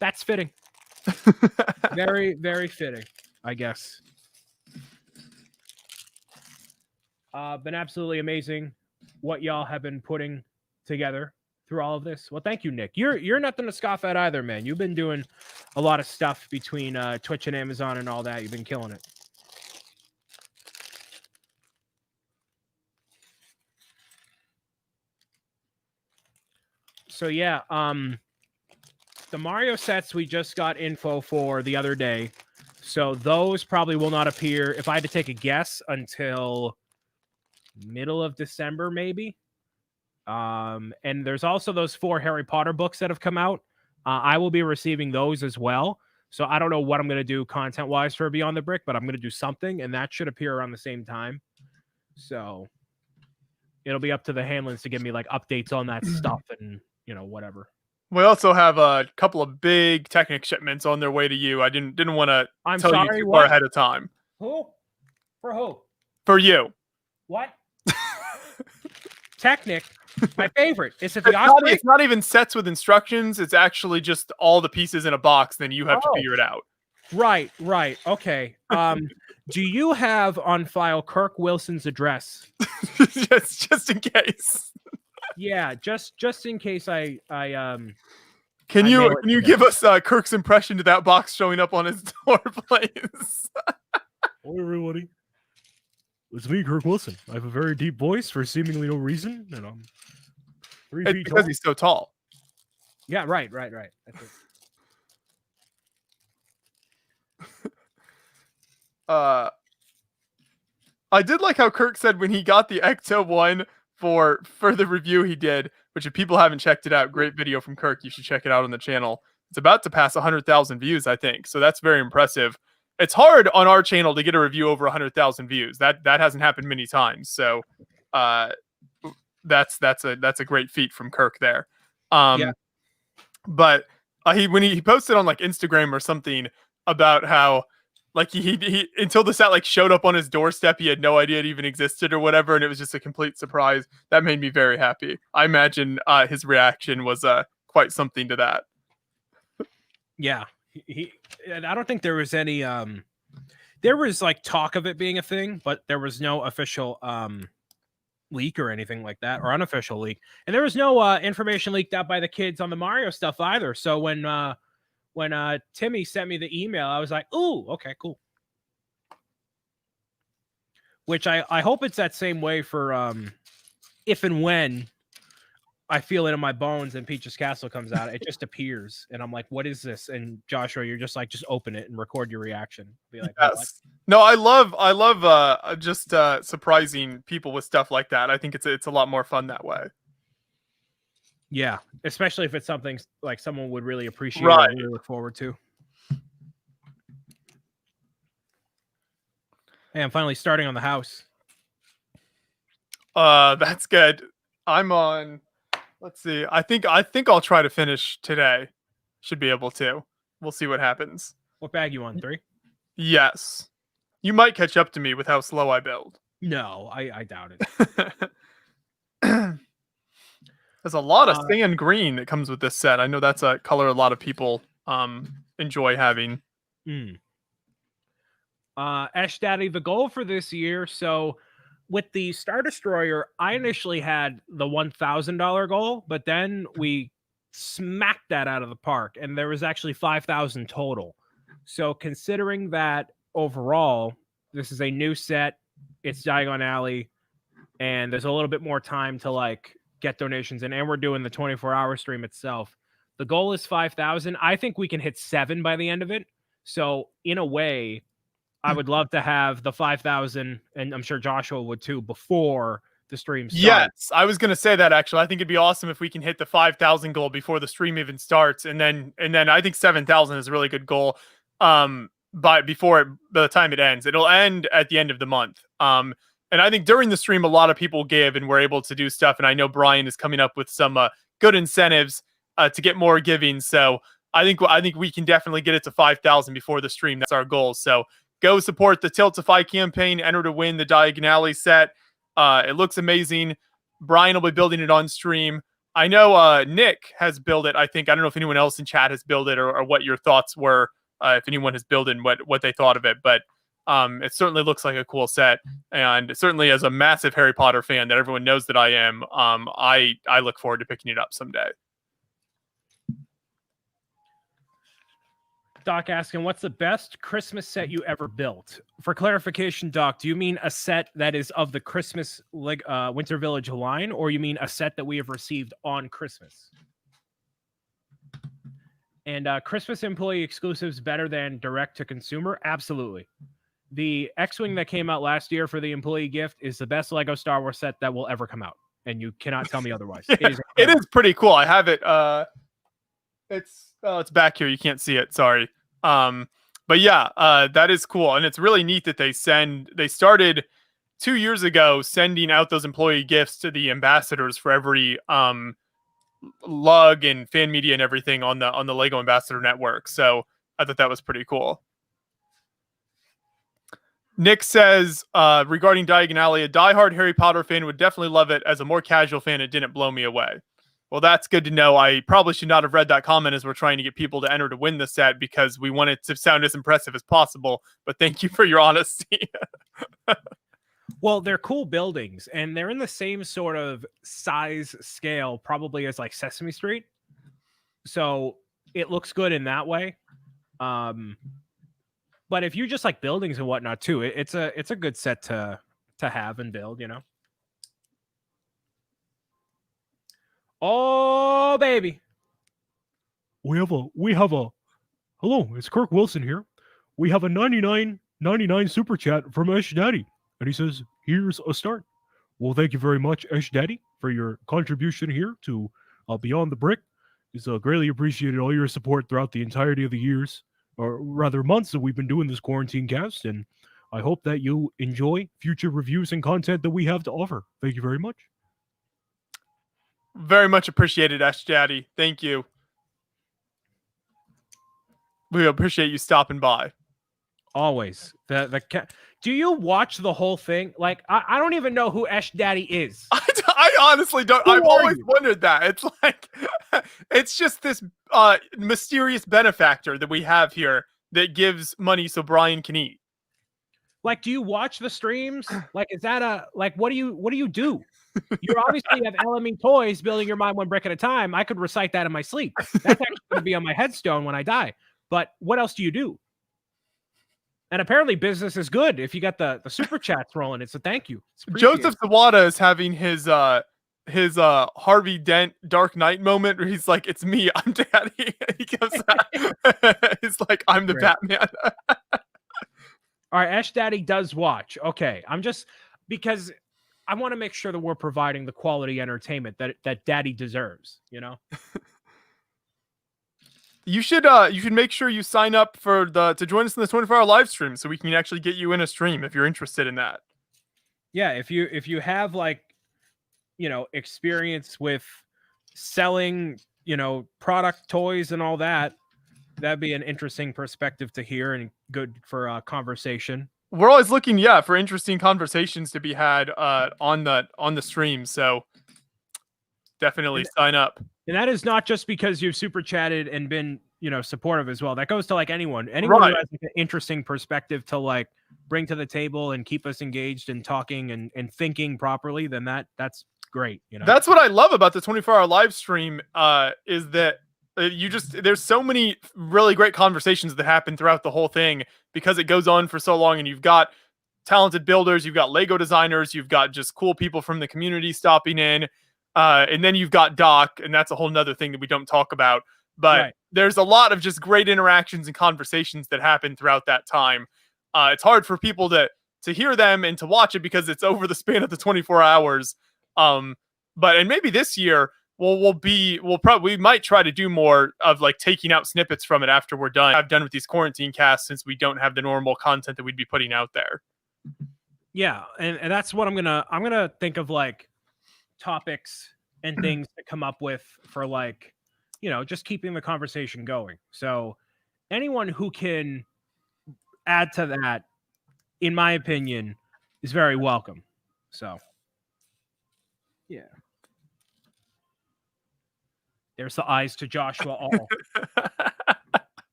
S2: That's fitting. Very, very fitting, I guess. Been absolutely amazing what y'all have been putting together through all of this. Well, thank you, Nick. You're nothing to scoff at either, man. You've been doing a lot of stuff between Twitch and Amazon and all that. You've been killing it. So yeah, the Mario sets we just got info for the other day. So those probably will not appear, if I had to take a guess, until middle of December, maybe. And there's also those 4 Harry Potter books that have come out. I will be receiving those as well. So I don't know what I'm going to do content-wise for Beyond the Brick, but I'm going to do something, and that should appear around the same time. So it'll be up to the Hanlons to give me, like, updates on that stuff and, you know, whatever.
S1: We also have a couple of big Technic shipments on their way to you. I didn't want to tell you too far ahead of time.
S2: Who? For who?
S1: For you.
S2: What? Technic, my favorite. Is it
S1: it's not even sets with instructions. It's actually just all the pieces in a box. Then you have to figure it out.
S2: Right. Okay. Do you have on file Kirk Wilson's address?
S1: just in case.
S2: Yeah, just in case I
S1: Can you give us Kirk's impression to that box showing up on his door, please?
S2: Hello, everybody. It's me, Kirk Wilson. I have a very deep voice for seemingly no reason, and I'm 3 feet
S1: because he's so tall.
S2: Yeah, right. That's it.
S1: I did like how Kirk said when he got the Ecto one for the review he did, which if people haven't checked it out, great video from Kirk. You should check it out on the channel. It's about to pass 100,000 views, I think. So that's very impressive. It's hard on our channel to get a review over 100,000 views. That hasn't happened many times. So that's a great feat from Kirk there.
S2: Yeah.
S1: But when he posted on like Instagram or something about how like he until the set like showed up on his doorstep, he had no idea it even existed or whatever, and it was just a complete surprise. That made me very happy. I imagine his reaction was quite something to that.
S2: Yeah. I don't think there was any there was like talk of it being a thing, but there was no official leak or anything like that, or unofficial leak. And there was no information leaked out by the kids on the Mario stuff either. So when Timmy sent me the email, I was like, ooh, okay, cool. Which I hope it's that same way for if and when I feel it in my bones and Peach's Castle comes out, it just appears. And I'm like, what is this? And Joshua, you're just like, just open it and record your reaction. Be like,
S1: yes.
S2: What?
S1: No, I love just surprising people with stuff like that. I think it's a lot more fun that way.
S2: Yeah, especially if it's something like someone would really appreciate
S1: right.
S2: and really look forward to. Hey, I'm finally starting on the house.
S1: That's good. I'm on Let's see. I think I'll try to finish today. Should be able to. We'll see what happens.
S2: What bag you on? 3?
S1: Yes. You might catch up to me with how slow I build.
S2: No, I doubt it.
S1: There's a lot of sand green that comes with this set. I know that's a color a lot of people enjoy having.
S2: Ash Daddy, the goal for this year. So with the Star Destroyer, I initially had the $1,000 goal, but then we smacked that out of the park, and there was actually 5,000 total. So considering that overall, this is a new set, it's Diagon Alley, and there's a little bit more time to like get donations in, and we're doing the 24-hour stream itself. The goal is 5,000. I think we can hit 7 by the end of it. So in a way, I would love to have the 5,000, and I'm sure Joshua would too, before the stream starts.
S1: Yes, I was going to say that actually. I think it'd be awesome if we can hit the 5,000 goal before the stream even starts, and then I think 7,000 is a really good goal. By the time it ends, it'll end at the end of the month. And I think during the stream, a lot of people give and we're able to do stuff. And I know Brian is coming up with some good incentives to get more giving. So I think we can definitely get it to 5,000 before the stream. That's our goal. So go support the Tiltify campaign. Enter to win the Diagon Alley set. It looks amazing. Brian will be building it on stream. I know Nick has built it. I don't know if anyone else in chat has built it or what your thoughts were. If anyone has built it and what they thought of it. But it certainly looks like a cool set. And certainly as a massive Harry Potter fan that everyone knows that I am, I look forward to picking it up someday.
S2: Doc asking, what's the best Christmas set you ever built? For clarification, Doc, do you mean a set that is of the Christmas Winter Village line, or you mean a set that we have received on Christmas? And Christmas employee exclusives better than direct to consumer? Absolutely. The X-Wing that came out last year for the employee gift is the best Lego Star Wars set that will ever come out. And you cannot tell me otherwise.
S1: Yeah, it is pretty cool. I have it. It's back here. You can't see it. Sorry. But yeah, that is cool. And it's really neat that they started 2 years ago sending out those employee gifts to the ambassadors for every lug and fan media and everything on the Lego Ambassador Network. So I thought that was pretty cool. Nick says, regarding Diagon Alley, a diehard Harry Potter fan would definitely love it. As a more casual fan, it didn't blow me away. Well, that's good to know. I probably should not have read that comment as we're trying to get people to enter to win the set because we want it to sound as impressive as possible. But thank you for your honesty.
S2: Well, they're cool buildings, and they're in the same sort of size scale, probably as like Sesame Street. So it looks good in that way. But if you just like buildings and whatnot too, it's a good set to have and build, you know. Oh, baby.
S3: We have a hello, it's Kirk Wilson here. We have a 99.99 super chat from Ash Daddy. And he says, here's a start. Well, thank you very much, Ash Daddy, for your contribution here to Beyond the Brick. It's greatly appreciated all your support throughout the entirety of the years, or rather months that we've been doing this quarantine cast. And I hope that you enjoy future reviews and content that we have to offer. Thank you very much.
S1: Very much appreciated, Ash Daddy. Thank you. We appreciate you stopping by.
S2: Always. Do you watch the whole thing? Like, I don't even know who Ash Daddy is.
S1: I honestly don't. I've always wondered that. It's like, it's just this mysterious benefactor that we have here that gives money so Brian can eat.
S2: Like, do you watch the streams? Like, is that what do you do? You obviously have LME toys, building your mind one brick at a time. I could recite that in my sleep. That's actually going to be on my headstone when I die. But what else do you do? And apparently business is good if you got the super chats rolling. It's a thank you.
S1: Joseph Sawada is having his Harvey Dent Dark Knight moment where he's like, it's me, I'm Daddy. He comes out. He's like, I'm the Batman.
S2: All right, Ash Daddy does watch. Okay, I'm just because I want to make sure that we're providing the quality entertainment that Daddy deserves, you know?
S1: You should make sure you sign up to join us in the 24-hour live stream so we can actually get you in a stream if you're interested in that.
S2: Yeah, if you have like, you know, experience with selling, product, toys, and all that. That'd be an interesting perspective to hear and good for conversation.
S1: We're always looking, for interesting conversations to be had on the stream. So definitely sign up.
S2: And that is not just because you've super chatted and been, supportive as well. That goes to like anyone who
S1: Right.
S2: has like, an interesting perspective to like bring to the table and keep us engaged and talking and thinking properly. Then that's great.
S1: That's what I love about the 24-hour live stream is that there's so many really great conversations that happen throughout the whole thing because it goes on for so long, and you've got talented builders, you've got Lego designers, you've got just cool people from the community stopping in, and then you've got Doc, and that's a whole nother thing that we don't talk about. But there's a lot of just great interactions and conversations that happen throughout that time. It's hard for people to hear them and to watch it because it's over the span of the 24 hours. And maybe this year we might try to do more of like taking out snippets from it after we're done. I've done with these quarantine casts since we don't have the normal content that we'd be putting out there.
S2: Yeah, and that's what I'm gonna think of, like topics and things to come up with for like, just keeping the conversation going. So anyone who can add to that, in my opinion, is very welcome. So yeah. There's the eyes to Joshua all.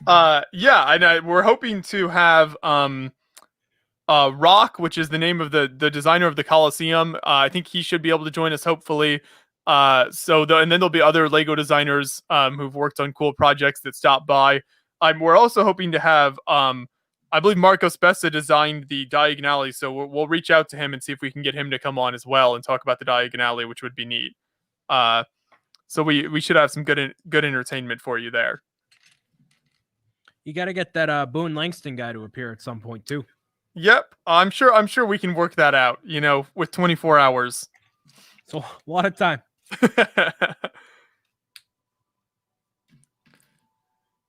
S1: And we're hoping to have Rock, which is the name of the designer of the Coliseum. I think he should be able to join us, hopefully. And then there'll be other Lego designers who've worked on cool projects that stop by. We're also hoping to have I believe Marcos Bessa designed the Diagonally, so we'll reach out to him and see if we can get him to come on as well and talk about the Diagonally, which would be neat. So we should have some good entertainment for you there.
S2: You got to get that Boone Langston guy to appear at some point too.
S1: Yep, I'm sure we can work that out. With 24 hours.
S2: So a lot of time.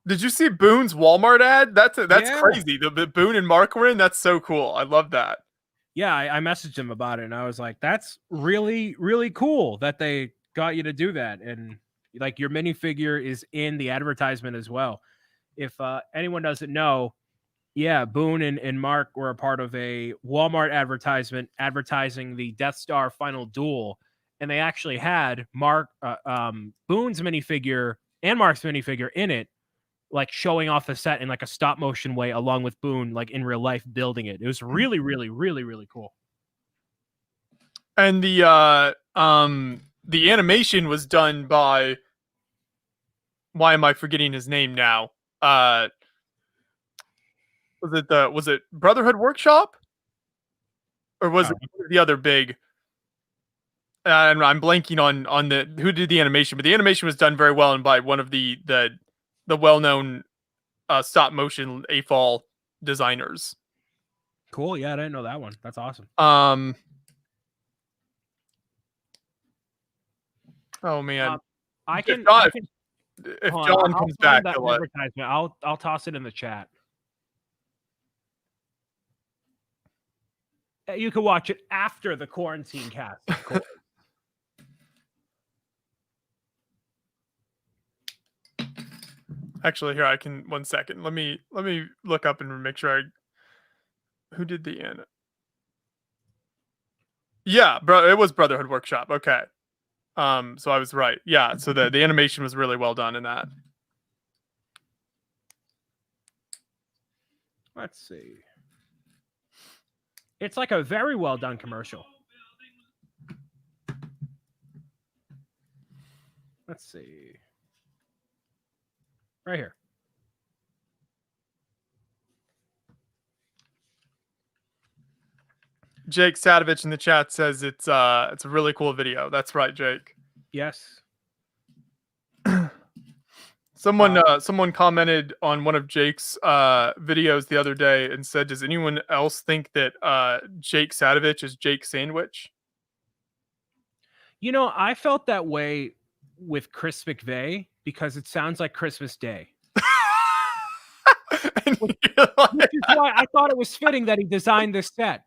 S1: Did you see Boone's Walmart ad? That's crazy. The Boone and Mark were in. That's so cool. I love that.
S2: Yeah, I messaged him about it, and I was like, "That's really, really cool that they got you to do that." And like, your minifigure is in the advertisement as well. If anyone doesn't know, Boone and Mark were a part of a Walmart advertisement advertising the Death Star Final Duel, and they actually had Boone's minifigure and Mark's minifigure in it, like showing off the set in like a stop motion way, along with Boone, like in real life building it. It was really, really, really, really cool.
S1: And the animation was done by, why am I forgetting his name now? Was it Brotherhood Workshop? Or was it the other big? And I'm blanking on who did the animation, but the animation was done very well and by one of the well-known stop motion AFOL designers.
S2: Cool. Yeah, I didn't know that one. That's awesome.
S1: Oh man.
S2: If
S1: John comes back,
S2: I'll toss it in the chat. You can watch it after the quarantine cast, of course.
S1: Actually, here, I can, 1 second. Let me look up and make sure who did the end. Yeah, bro, it was Brotherhood Workshop. Okay. So I was right. Yeah, so the animation was really well done in that.
S2: Let's see. It's like a very well done commercial. Let's see. Right here.
S1: Jake Sadovich in the chat says it's a really cool video. That's right, Jake.
S2: Yes.
S1: Someone commented on one of Jake's videos the other day and said, "Does anyone else think that Jake Sadovich is Jake Sandwich?"
S2: I felt that way with Chris McVeigh because it sounds like Christmas Day. Which is why I thought it was fitting that he designed this set.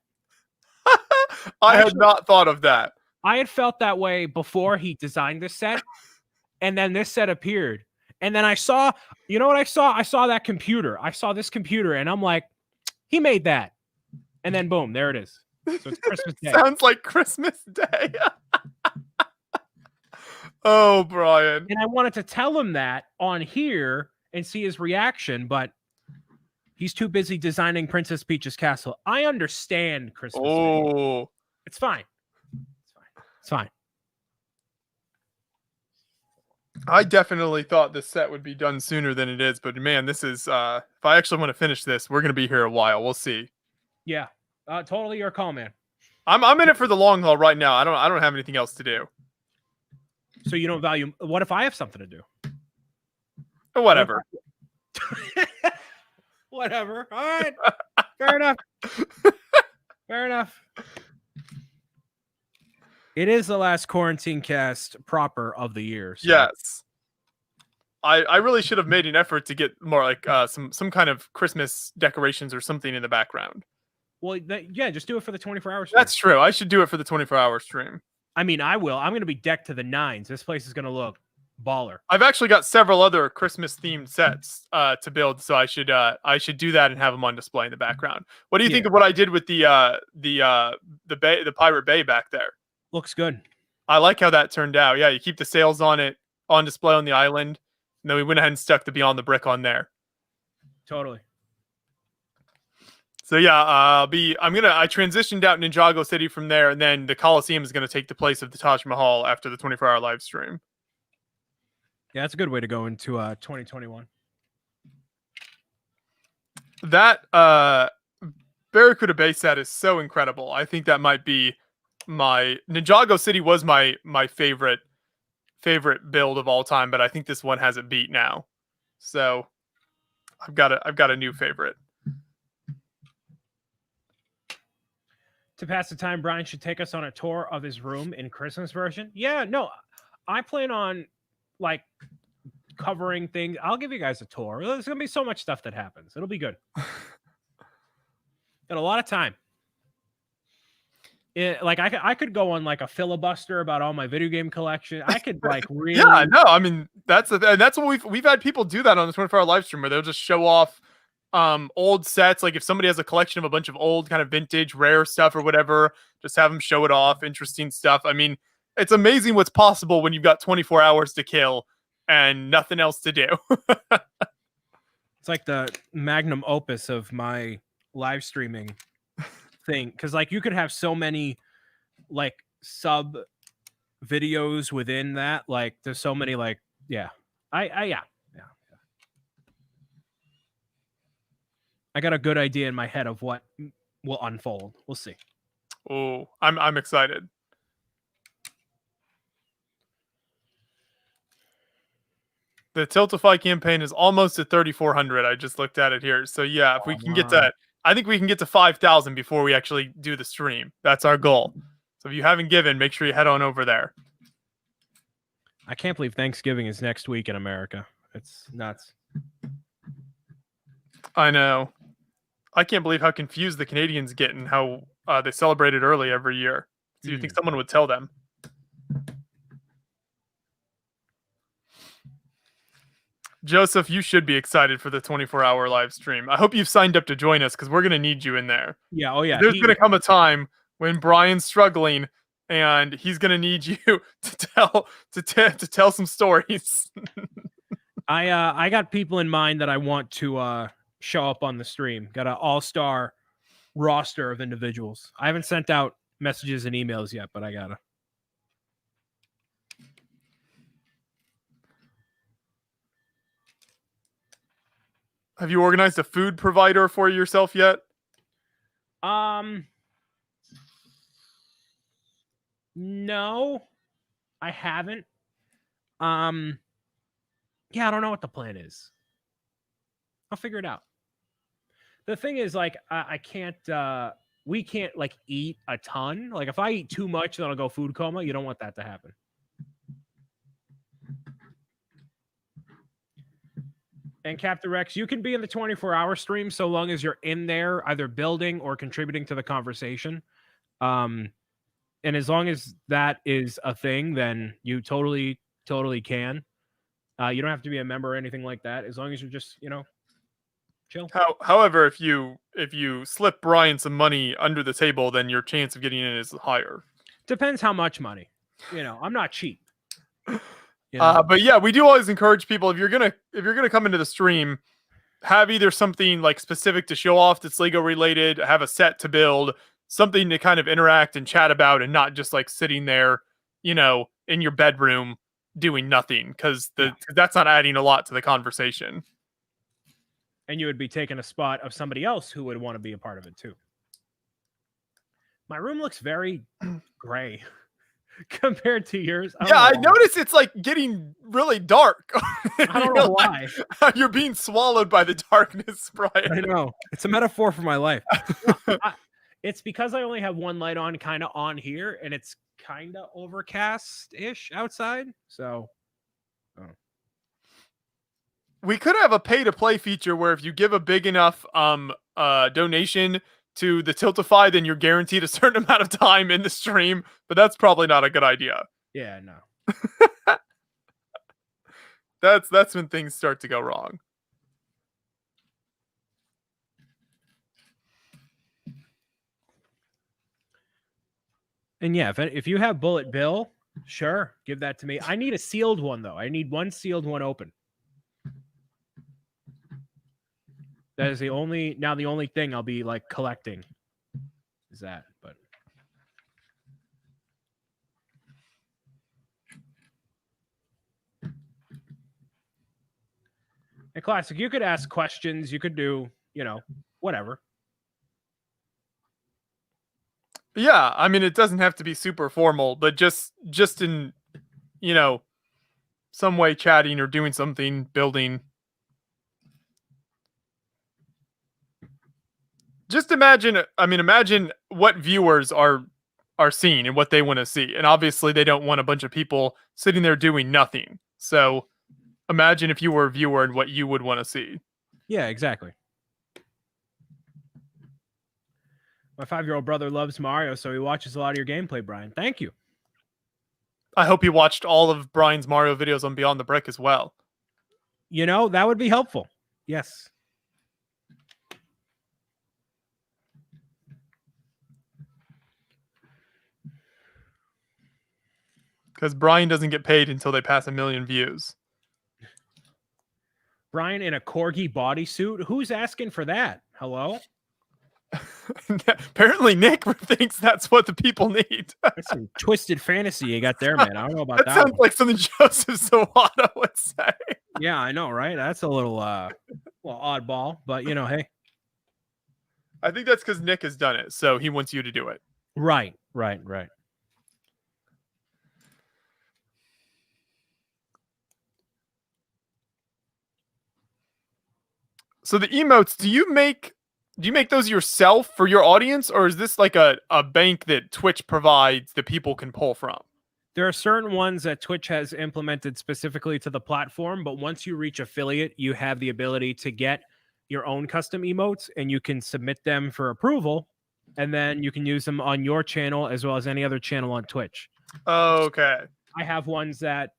S1: I had not thought of that.
S2: I had felt that way before he designed this set, and then this set appeared. And then I saw, you know what I saw? I saw that computer. I saw this computer, and I'm like, he made that. And then boom, there it is. So it's Christmas Day.
S1: Sounds like Christmas Day. Oh, Brian.
S2: And I wanted to tell him that on here and see his reaction, but he's too busy designing Princess Peach's castle. I understand Christmas Day.
S1: Oh.
S2: It's fine. It's fine.
S1: I definitely thought this set would be done sooner than it is, but man, this is if I actually want to finish this, we're gonna be here a while. We'll see.
S2: Yeah. Totally your call, man.
S1: I'm in it for the long haul right now. I don't have anything else to do.
S2: So you don't value. What if I have something to do?
S1: Whatever.
S2: Whatever. All right. Fair enough. Fair enough. It is the last quarantine cast proper of the year. So.
S1: Yes. I really should have made an effort to get more like some kind of Christmas decorations or something in the background.
S2: Well, yeah, just do it for the 24-hour stream.
S1: That's true. I should do it for the 24-hour stream.
S2: I mean, I will. I'm going to be decked to the nines. This place is going to look baller.
S1: I've actually got several other Christmas themed sets to build, so I should do that and have them on display in the background. What do you think of what I did with the Pirate Bay back there?
S2: Looks good.
S1: I like how that turned out. Yeah, you keep the sails on it on display on the island, and then we went ahead and stuck the Beyond the Brick on there.
S2: Totally.
S1: So yeah, I transitioned out Ninjago City from there, and then the Coliseum is gonna take the place of the Taj Mahal after the 24-hour live stream.
S2: Yeah, that's a good way to go into 2021.
S1: That Barracuda Bay set is so incredible. I think that might be my Ninjago City was my favorite build of all time, but I think this one has it beat now. So I've got a new favorite.
S2: To pass the time, Brian should take us on a tour of his room in Christmas version. Yeah, no, I plan on like covering things. I'll give you guys a tour. There's gonna be so much stuff that happens. It'll be good. Got a lot of time. Like I could go on like a filibuster about all my video game collection. I could like really.
S1: Yeah, no, I mean that's what we've had people do that on the 24-hour live stream where they'll just show off old sets. Like if somebody has a collection of a bunch of old kind of vintage rare stuff or whatever, just have them show it off. Interesting stuff. I mean, it's amazing what's possible when you've got 24 hours to kill and nothing else to do.
S2: It's like the magnum opus of my live streaming thing, because like you could have so many like sub videos within that. Like there's so many like yeah. I got a good idea in my head of what will unfold. We'll see.
S1: Oh, I'm excited. The Tiltify campaign is almost at 3,400. I just looked at it here. So yeah, if we can get that, I think we can get to 5,000 before we actually do the stream. That's our goal. So if you haven't given, make sure you head on over there.
S2: I can't believe Thanksgiving is next week in America. It's nuts.
S1: I know. I can't believe how confused the Canadians get and how they celebrate it early every year. So you think someone would tell them? Joseph, you should be excited for the 24-hour live stream. I hope you've signed up to join us because we're going to need you in there.
S2: Yeah, oh yeah.
S1: There's going to come a time when Brian's struggling and he's going to need you to tell some stories.
S2: I got people in mind that I want to show up on the stream. Got an all-star roster of individuals. I haven't sent out messages and emails yet, but I gotta.
S1: Have you organized a food provider for yourself yet?
S2: No, I haven't. Yeah, I don't know what the plan is. I'll figure it out. The thing is, like, I can't, we can't, like, eat a ton. Like, if I eat too much, then I'll go food coma. You don't want that to happen. And Captain Rex, you can be in the 24-hour stream so long as you're in there either building or contributing to the conversation. and as long as that is a thing, then you totally can. You don't have to be a member or anything like that. As long as you're just, chill.
S1: However, if you slip Brian some money under the table, then your chance of getting in is higher.
S2: Depends how much money. I'm not cheap.
S1: But yeah, we do always encourage people, if you're gonna come into the stream, have either something like specific to show off that's Lego related, have a set to build, something to kind of interact and chat about, and not just like sitting there, in your bedroom doing nothing, because that's not adding a lot to the conversation.
S2: And you would be taking a spot of somebody else who would want to be a part of it too. My room looks very gray compared to yours.
S1: I noticed it's like getting really dark.
S2: I don't know why.
S1: You're being swallowed by the darkness, Brian.
S2: I know. It's a metaphor for my life. It's because I only have one light on kind of on here, and it's kind of overcast-ish outside. So
S1: we could have a pay-to-play feature where if you give a big enough donation to the Tiltify, then you're guaranteed a certain amount of time in the stream, but that's probably not a good idea.
S2: Yeah, no.
S1: That's when things start to go wrong.
S2: And yeah, if you have Bullet Bill, sure, give that to me. I need a sealed one though. I need one sealed, one open. That is the only thing I'll be like collecting is that, but and Classic, you could ask questions, you could do, whatever.
S1: Yeah, I mean, it doesn't have to be super formal, but just in, some way chatting or doing something, building. Just imagine what viewers are seeing and what they want to see. And obviously they don't want a bunch of people sitting there doing nothing. So imagine if you were a viewer and what you would want to see.
S2: Yeah, exactly. My 5-year-old brother loves Mario, so he watches a lot of your gameplay, Brian. Thank you.
S1: I hope he watched all of Brian's Mario videos on Beyond the Brick as well.
S2: That would be helpful. Yes.
S1: Because Brian doesn't get paid until they pass 1 million views.
S2: Brian in a corgi bodysuit? Who's asking for that? Hello?
S1: Apparently Nick thinks that's what the people need.
S2: That's some twisted fantasy you got there, man. I don't know about that.
S1: That sounds like something Joseph Sawada would say.
S2: Yeah, I know, right? That's a little oddball, but hey.
S1: I think that's because Nick has done it, so he wants you to do it.
S2: Right.
S1: So the emotes, do you make those yourself for your audience, or is this like a bank that Twitch provides that people can pull from?
S2: There are certain ones that Twitch has implemented specifically to the platform, but once you reach affiliate, you have the ability to get your own custom emotes, and you can submit them for approval, and then you can use them on your channel as well as any other channel on Twitch.
S1: Okay.
S2: I have ones that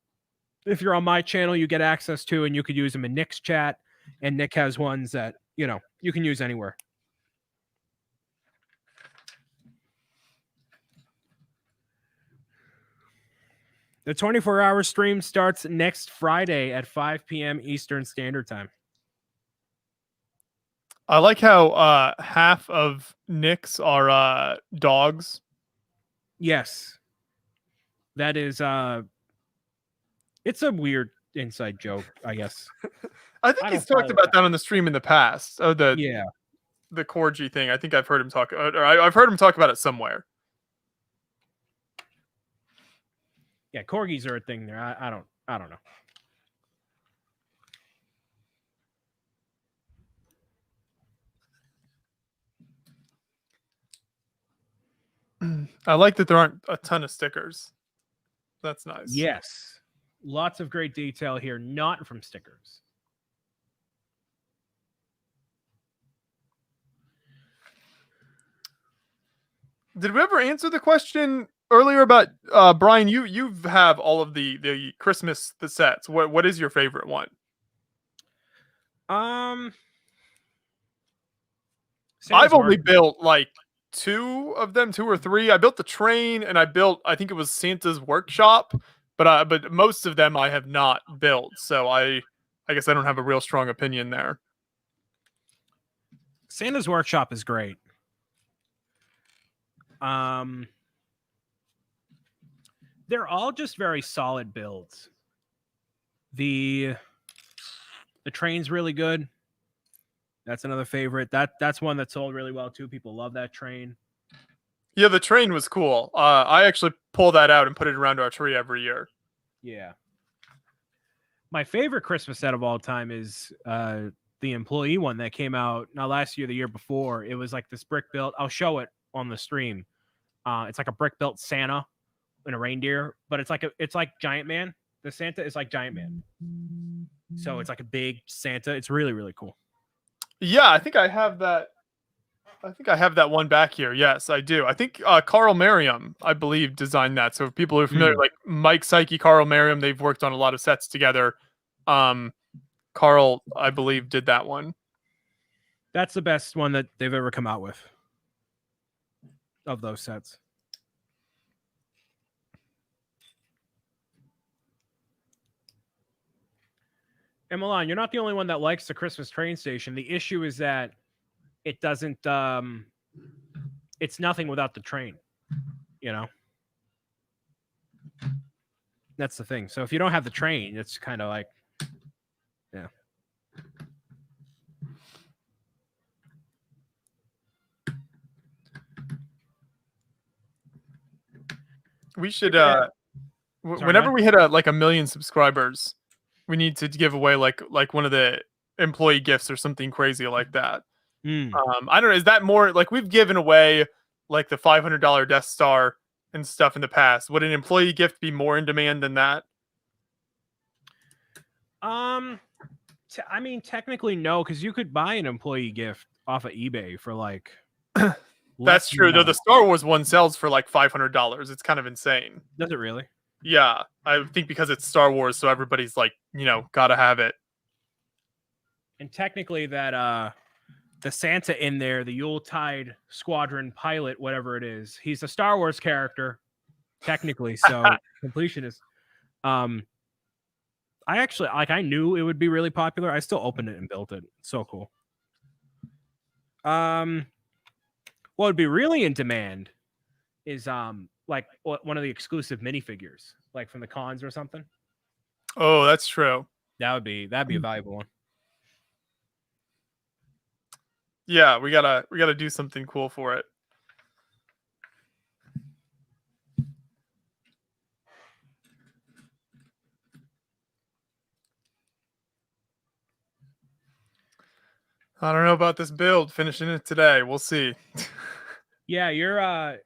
S2: if you're on my channel, you get access to, and you could use them in Nick's chat, and Nick has ones that, you can use anywhere. The 24-hour stream starts next Friday at 5 p.m. Eastern Standard Time.
S1: I like how half of Nick's are dogs.
S2: Yes. That is it's a weird inside joke, I guess.
S1: I think he's talked about that on the stream in the past. Oh, the corgi thing. I think I've heard him talk, or I've heard him talk about it somewhere.
S2: Yeah, corgis are a thing there. I don't
S1: know. I like that there aren't a ton of stickers. That's nice.
S2: Yes. Lots of great detail here, not from stickers.
S1: Did we ever answer the question earlier about Brian. You have all of the Christmas sets. What is your favorite one?
S2: Santa's
S1: I've only
S2: Workshop.
S1: built like 2 of them, 2 or 3. I built the train, and I think it was Santa's Workshop, but most of them I have not built. So I guess I don't have a real strong opinion there.
S2: Santa's Workshop is great. They're all just very solid builds. The train's really good. That's another favorite. That's one that sold really well too. People love that train.
S1: Yeah, the train was cool. I actually pull that out and put it around our tree every year.
S2: Yeah. My favorite Christmas set of all time is the employee one that came out not last year, the year before. It was like this brick built. I'll show it on the stream. It's like a brick built Santa and a reindeer, but it's like Giant Man. The Santa is like Giant Man. So it's like a big Santa. It's really, really cool.
S1: Yeah, I think I have that. I think I have that one back here. Yes, I do. I think Carl Merriam, I believe, designed that. So if people are familiar, like Mike Psyche, Carl Merriam, they've worked on a lot of sets together. Carl, I believe, did that one.
S2: That's the best one that they've ever come out with of those sets. And Milan, you're not the only one that likes the Christmas train station. The issue is that it doesn't it's nothing without the train, you know. That's the thing. So if you don't have the train, it's kind of like, yeah.
S1: We should
S2: Sorry,
S1: whenever
S2: man.
S1: we hit like 1 million subscribers, we need to give away like one of the employee gifts or something crazy like that. I don't know. Is that more like we've given away like the $500 Death Star and stuff in the past? Would an employee gift be more in demand than that?
S2: I mean, technically no, because you could buy an employee gift off of eBay for like.
S1: That's true. Though the Star Wars one sells for like $500. It's kind of insane.
S2: Does it really?
S1: Yeah, I think because it's Star Wars, so everybody's like, gotta have it.
S2: And technically, that the Santa in there, the Yuletide Squadron pilot, whatever it is, he's a Star Wars character, technically. So completionist. I actually I knew it would be really popular. I still opened it and built it. So cool. What would be really in demand is like one of the exclusive minifigures, like from the cons or something.
S1: Oh, that's true.
S2: That'd be a valuable one.
S1: Yeah, we gotta do something cool for it. I don't know about this build. Finishing it today. We'll see.
S2: Yeah, you're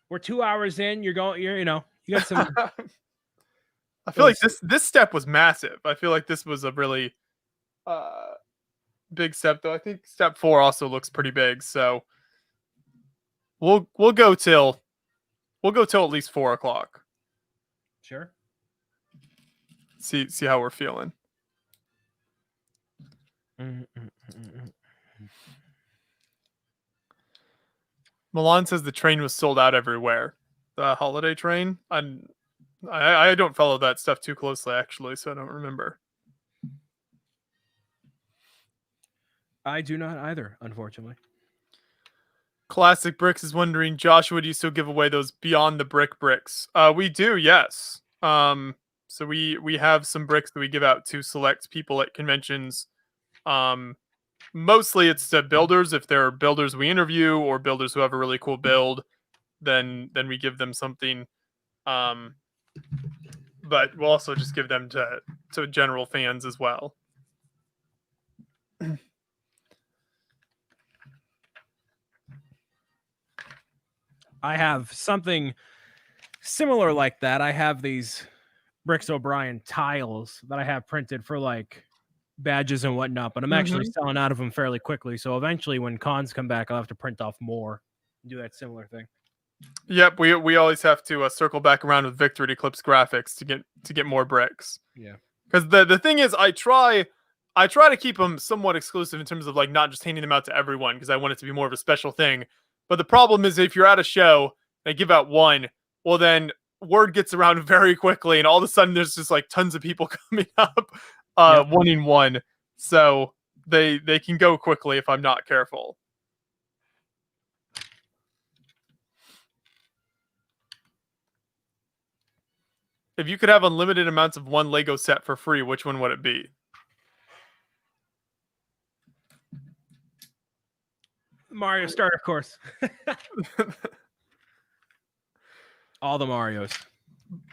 S2: we're 2 hours in. You got some.
S1: I feel like this step was massive. I feel like this was a really big step, though. I think step 4 also looks pretty big. So we'll go till at least 4 o'clock.
S2: Sure.
S1: See how we're feeling. Milan says the train was sold out everywhere. The holiday train. I don't follow that stuff too closely, actually, so I don't remember.
S2: I do not either, unfortunately.
S1: Classic Bricks is wondering, Joshua, do you still give away those Beyond the Brick bricks? We do, yes. So we have some bricks that we give out to select people at conventions. Mostly it's to builders. If there are builders we interview or builders who have a really cool build, then we give them something. But we'll also just give them to general fans as well.
S2: I have something similar like that. I have these Bricks O'Brien tiles that I have printed for like badges and whatnot, but I'm actually selling out of them fairly quickly. So eventually when cons come back, I'll have to print off more and do that similar thing.
S1: Yep, we always have to circle back around with Victory to Eclipse graphics to get more bricks.
S2: Yeah.
S1: Because the thing is, I try to keep them somewhat exclusive in terms of like not just handing them out to everyone because I want it to be more of a special thing. But the problem is if you're at a show and they give out one, well then word gets around very quickly, and all of a sudden there's just like tons of people coming up wanting one. So they can go quickly if I'm not careful. If you could have unlimited amounts of one Lego set for free, which one would it be?
S2: Mario starter course. All the Marios.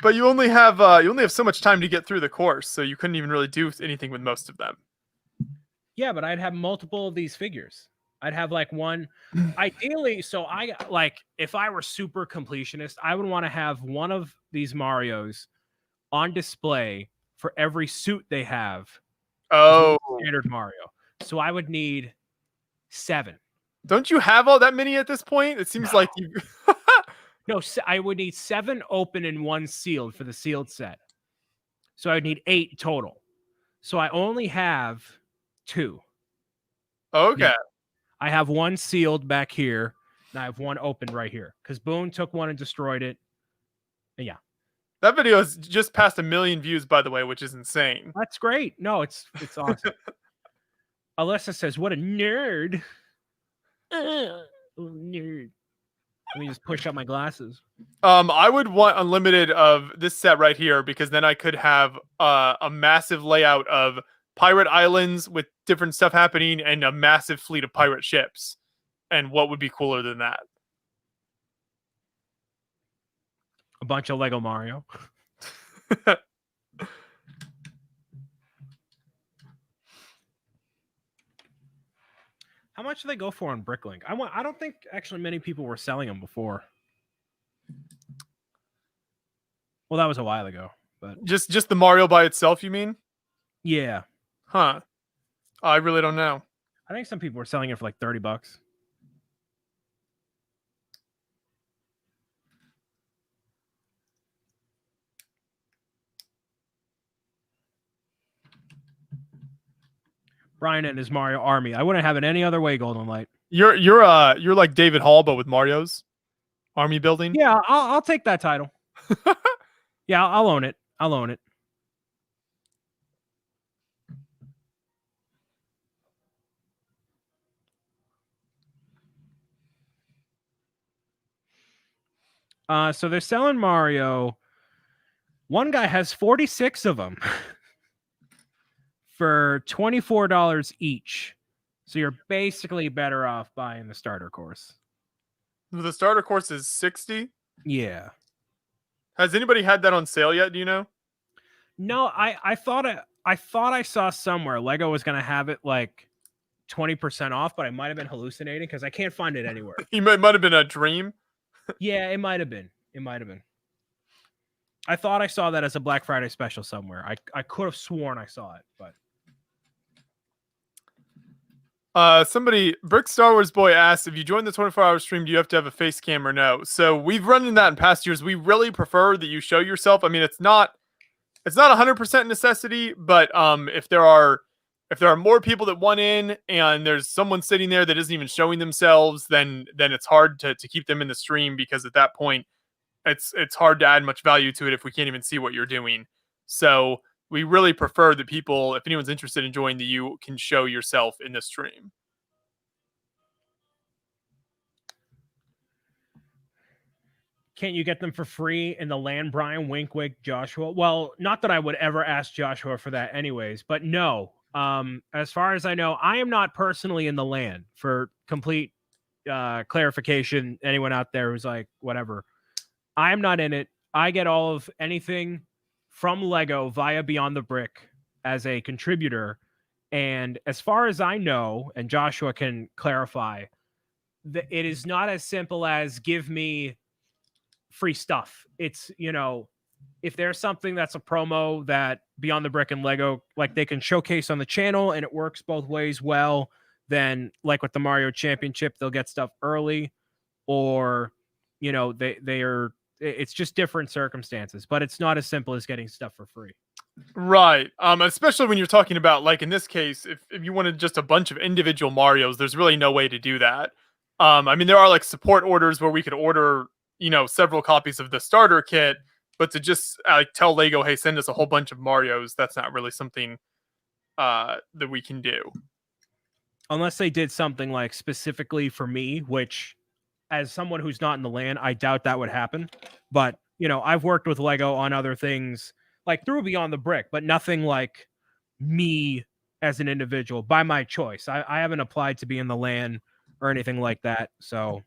S1: But you only have so much time to get through the course, so you couldn't even really do anything with most of them.
S2: Yeah, but I'd have multiple of these figures. I'd have like one, ideally. So I like if I were super completionist, I would want to have one of these Marios on display for every suit they have.
S1: Oh,
S2: Standard Mario. So I would need 7.
S1: Don't you have all that many at this point? It seems like you.
S2: No, I would need 7 open and 1 sealed for the sealed set. So I would need 8 total. So I only have 2.
S1: Okay.
S2: Yeah. I have 1 sealed back here, and I have 1 open right here because Boone took 1 and destroyed it. And yeah.
S1: That video has just passed 1 million views, by the way, which is insane.
S2: That's great. No, it's awesome. Alyssa says, "What a nerd." Nerd. Let me just push up my glasses.
S1: I would want unlimited of this set right here because then I could have a massive layout of pirate islands with different stuff happening and a massive fleet of pirate ships. And what would be cooler than that?
S2: A bunch of Lego Mario. How much do they go for on Bricklink? I don't think actually many people were selling them before. Well, that was a while ago, but
S1: just the Mario by itself, you mean?
S2: yeah.
S1: Huh. I really don't know.
S2: I think some people were selling it for like $30. Brian and his Mario army. I wouldn't have it any other way, Golden Light.
S1: You're like David Hall, but with Mario's army building.
S2: Yeah, I'll take that title. Yeah, I'll own it. I'll own it. So they're selling Mario. One guy has 46 of them for $24 each. So you're basically better off buying the starter course.
S1: The starter course is 60.
S2: Yeah.
S1: Has anybody had that on sale yet? Do you know?
S2: No, I thought I saw somewhere Lego was gonna have it like 20% off, but I might have been hallucinating because I can't find it anywhere.
S1: It might have been a dream.
S2: Yeah, it might have been. It might have been. I thought I saw that as a Black Friday special somewhere. I could have sworn I saw it, but
S1: somebody, Brick Star Wars Boy asked, if you join the 24-hour stream, do you have to have a face cam or no? So we've run into that in past years. We really prefer that you show yourself. I mean, it's not 100% necessity, but if there are more people that want in and there's someone sitting there that isn't even showing themselves, then it's hard to keep them in the stream because at that point it's hard to add much value to it if we can't even see what you're doing. So we really prefer that people, if anyone's interested in joining, that you can show yourself in the stream.
S2: can't you get them for free in the land, Brian? Wink, wink, Joshua. Well, not that I would ever ask Joshua for that anyways, but no. As far as I know, I am not personally in the land. For complete clarification, anyone out there who's like, whatever, I am not in it. I get all of anything from Lego via Beyond the Brick as a contributor. And as far as I know, and Joshua can clarify, it is not as simple as give me free stuff. It's, you know, if there's something that's a promo that Beyond the Brick and Lego, like they can showcase on the channel and it works both ways well, then like with the Mario Championship, they'll get stuff early. Or you know, it's just different circumstances, but it's not as simple as getting stuff for free.
S1: Right. Especially when you're talking about, like in this case, if you wanted just a bunch of individual Marios, there's really no way to do that. I mean, there are like support orders where we could order, several copies of the starter kit, but to just like tell Lego, hey, send us a whole bunch of Marios, that's not really something that we can do.
S2: Unless they did something like specifically for me, which as someone who's not in the LAN, I doubt that would happen. But, I've worked with Lego on other things like through Beyond the Brick, but nothing like me as an individual by my choice. I haven't applied to be in the LAN or anything like that. So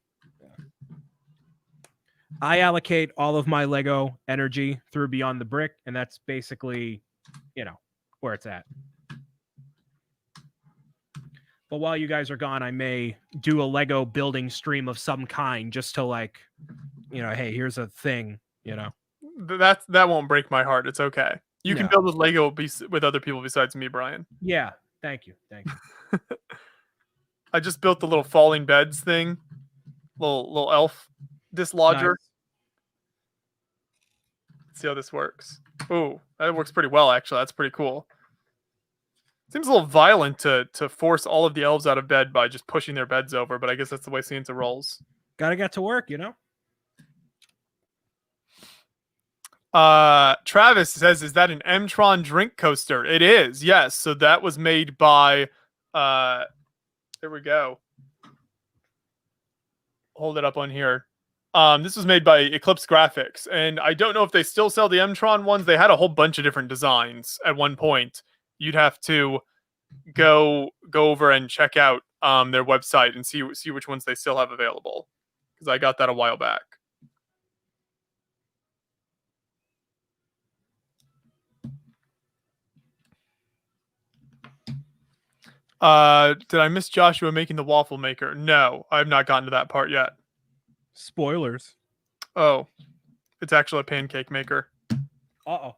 S2: I allocate all of my Lego energy through Beyond the Brick, and that's basically, where it's at. But while you guys are gone, I may do a Lego building stream of some kind just to like, hey, here's a thing,
S1: That won't break my heart. It's okay. You can build with Lego with other people besides me, Brian.
S2: Yeah. Thank you.
S1: I just built the little falling beds thing. Little elf dislodger.
S2: Nice.
S1: Let's see how this works. Ooh, that works pretty well, actually. That's pretty cool. Seems a little violent to force all of the elves out of bed by just pushing their beds over, but I guess that's the way Santa rolls.
S2: Gotta get to work,
S1: Travis says, is that an M-Tron drink coaster? It is, yes. So that was made by there we go. Hold it up on here. This was made by Eclipse Graphics, and I don't know if they still sell the M-Tron ones. They had a whole bunch of different designs at one point. You'd have to go over and check out their website and see which ones they still have available, because I got that a while back. Did I miss Joshua making the waffle maker? No, I've not gotten to that part yet.
S2: Spoilers.
S1: Oh, it's actually a pancake maker.
S2: Uh-oh.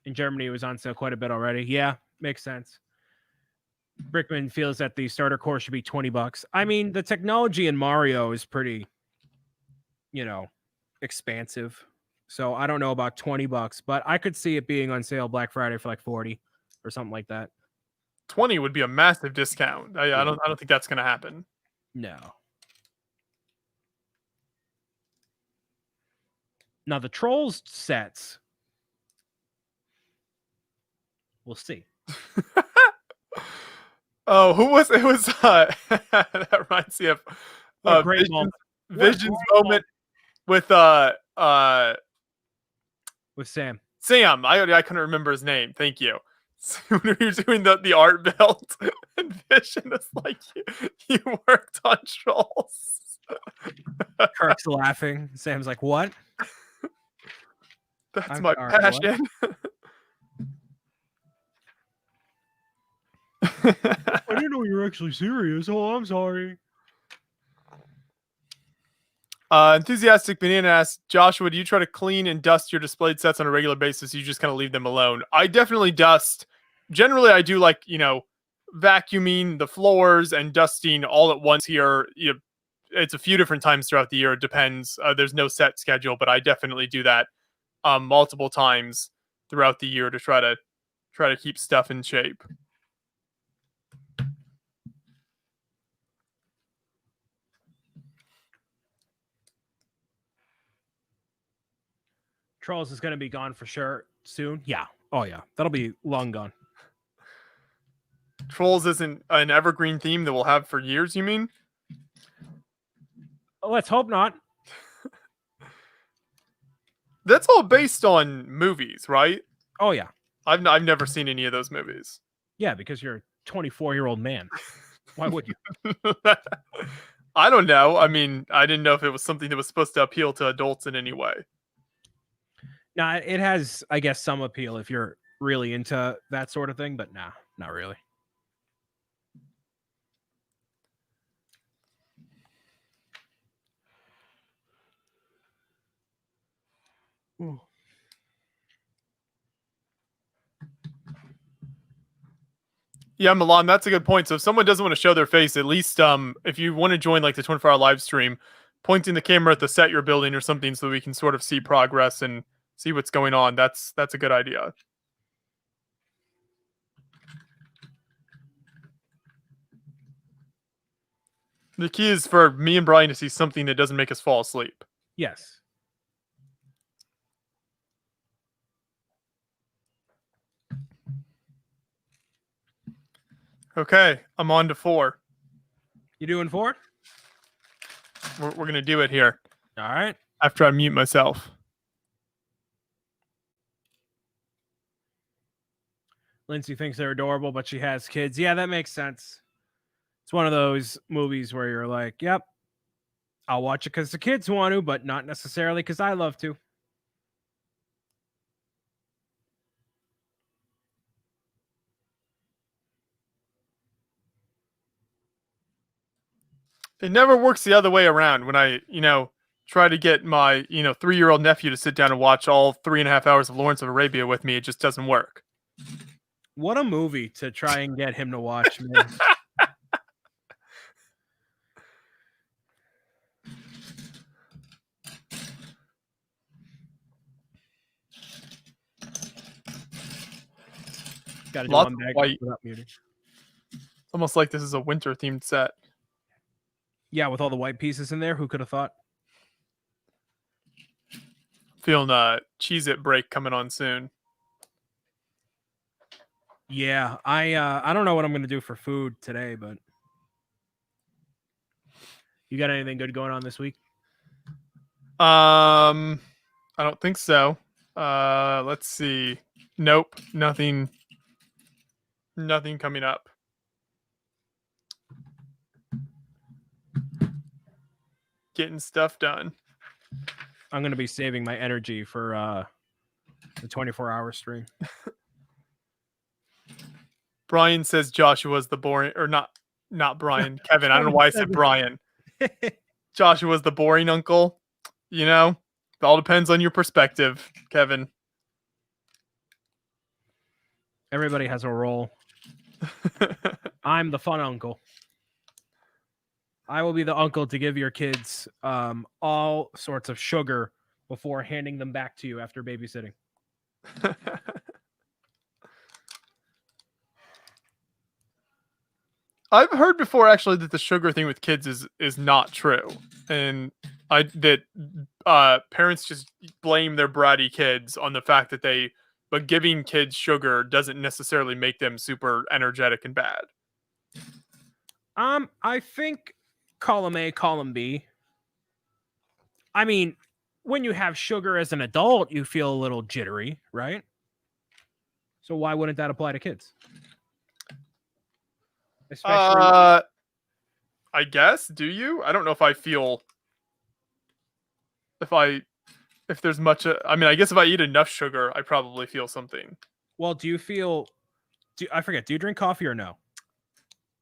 S2: In Germany, it was on sale quite a bit already. Yeah, makes sense. Brickman feels that the starter core should be $20. I mean, the technology in Mario is pretty, expansive. So I don't know about $20, but I could see it being on sale Black Friday for like 40 or something like that.
S1: 20 would be a massive discount. I don't think that's going to happen.
S2: No. Now the Trolls sets, we'll see.
S1: Oh, who was it? Was that reminds me of Vision's moment with
S2: Sam.
S1: Sam. I couldn't remember his name. Thank you. So when we were doing the art build, and Vision was like, "You worked on Trolls."
S2: Kirk's laughing. Sam's like, "What?"
S1: That's my passion.
S3: I didn't know you were actually serious. Oh, I'm sorry.
S1: Enthusiastic Banana asks, Joshua, do you try to clean and dust your displayed sets on a regular basis? You just kind of leave them alone? I definitely dust. Generally, I do like, vacuuming the floors and dusting all at once here. It's a few different times throughout the year. It depends. There's no set schedule, but I definitely do that multiple times throughout the year to try to keep stuff in shape.
S2: Trolls is going to be gone for sure soon. Yeah. Oh, yeah. That'll be long gone.
S1: Trolls isn't an evergreen theme that we'll have for years, you mean?
S2: Let's hope not.
S1: That's all based on movies, right?
S2: Oh, yeah.
S1: I've never seen any of those movies.
S2: Yeah, because you're a 24-year-old man. Why would you?
S1: I don't know. I mean, I didn't know if it was something that was supposed to appeal to adults in any way.
S2: Nah, it has, I guess, some appeal if you're really into that sort of thing, but nah, not really.
S1: Yeah, Milan, that's a good point. So if someone doesn't want to show their face, at least if you want to join like the 24-hour live stream, pointing the camera at the set you're building or something so we can sort of see progress and see what's going on. That's a good idea. The key is for me and Brian to see something that doesn't make us fall asleep.
S2: Yes.
S1: Okay, I'm on to 4.
S2: You doing 4?
S1: We're going to do it here.
S2: All right.
S1: After I mute myself.
S2: Lindsay thinks they're adorable, but she has kids. Yeah, that makes sense. It's one of those movies where you're like, yep, I'll watch it because the kids want to, but not necessarily because I love to.
S1: It never works the other way around when I, try to get my, 3-year-old nephew to sit down and watch all 3.5 hours of Lawrence of Arabia with me. It just doesn't work.
S2: What a movie to try and get him to watch, man. Got to do
S1: Lots
S2: one
S1: of
S2: bag
S1: white.
S2: without muting.
S1: It's almost like this is a winter themed set.
S2: Yeah, with all the white pieces in there, who could have thought?
S1: Feeling a Cheez-It break coming on soon.
S2: Yeah, I don't know what I'm gonna do for food today, but you got anything good going on this week?
S1: I don't think so. Let's see. Nope, nothing coming up. Getting stuff done.
S2: I'm gonna be saving my energy for the 24-hour stream.
S1: Brian says Joshua's the boring, or not Brian. Kevin. I don't know why I said Brian. Joshua's the boring uncle. It all depends on your perspective, Kevin.
S2: Everybody has a role. I'm the fun uncle. I will be the uncle to give your kids all sorts of sugar before handing them back to you after babysitting.
S1: I've heard before actually that the sugar thing with kids is not true, and parents just blame their bratty kids on the fact that but giving kids sugar doesn't necessarily make them super energetic and bad.
S2: I think column A, column B. I mean, when you have sugar as an adult, you feel a little jittery, right? So why wouldn't that apply to kids?
S1: Especially, I guess. Do you? I don't know if I feel if there's much. I guess if I eat enough sugar, I probably feel something.
S2: Well, do you drink coffee or no?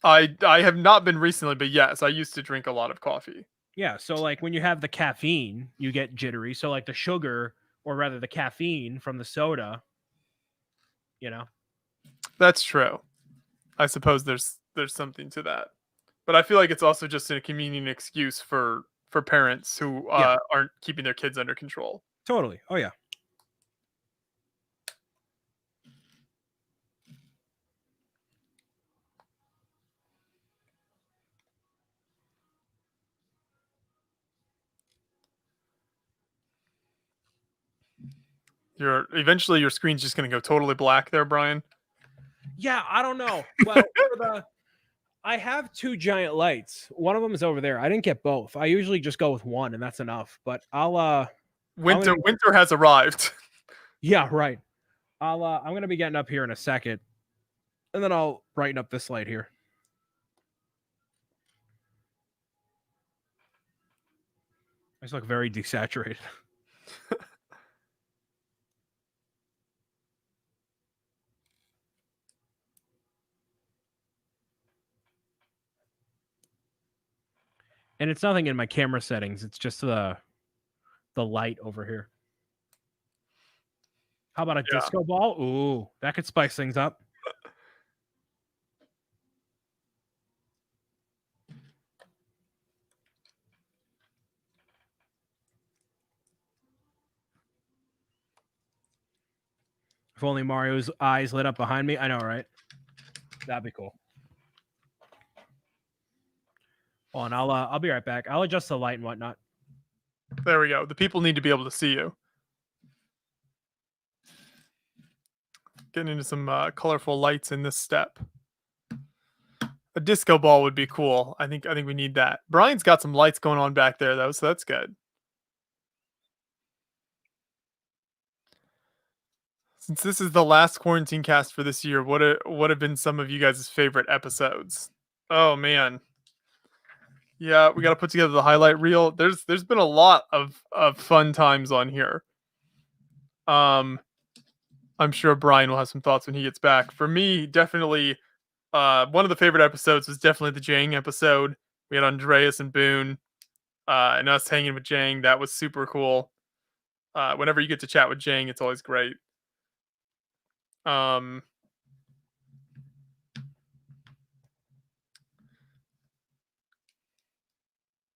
S1: I have not been recently, but yes, I used to drink a lot of coffee.
S2: Yeah, so like when you have the caffeine, you get jittery. So like the sugar, or rather the caffeine from the soda,
S1: That's true. I suppose there's something to that, but I feel like it's also just a convenient excuse for parents who aren't keeping their kids under control.
S2: Totally. Oh yeah.
S1: Eventually your screen's just going to go totally black there, Brian.
S2: Yeah, I don't know. Well, I have 2 giant lights. One of them is over there. I didn't get both. I usually just go with one, and that's enough. But I'll
S1: winter has arrived.
S2: Yeah, right. I'm gonna be getting up here in a second, and then I'll brighten up this light here. I just look very desaturated. And it's nothing in my camera settings. It's just the light over here. How about a disco ball? Ooh, that could spice things up. If only Mario's eyes lit up behind me. I know, right? That'd be cool. Hold on, I'll be right back. I'll adjust the light and whatnot.
S1: There we go. The people need to be able to see you. Getting into some colorful lights in this step. A disco ball would be cool. I think we need that. Brian's got some lights going on back there though, so that's good. Since this is the last quarantine cast for this year, what have been some of you guys' favorite episodes? Oh man. Yeah, we got to put together the highlight reel. There's been a lot of fun times on here. I'm sure Brian will have some thoughts when he gets back. For me, definitely one of the favorite episodes was definitely the Jang episode. We had Andreas and Boone and us hanging with Jang. That was super cool. Whenever you get to chat with Jang, it's always great.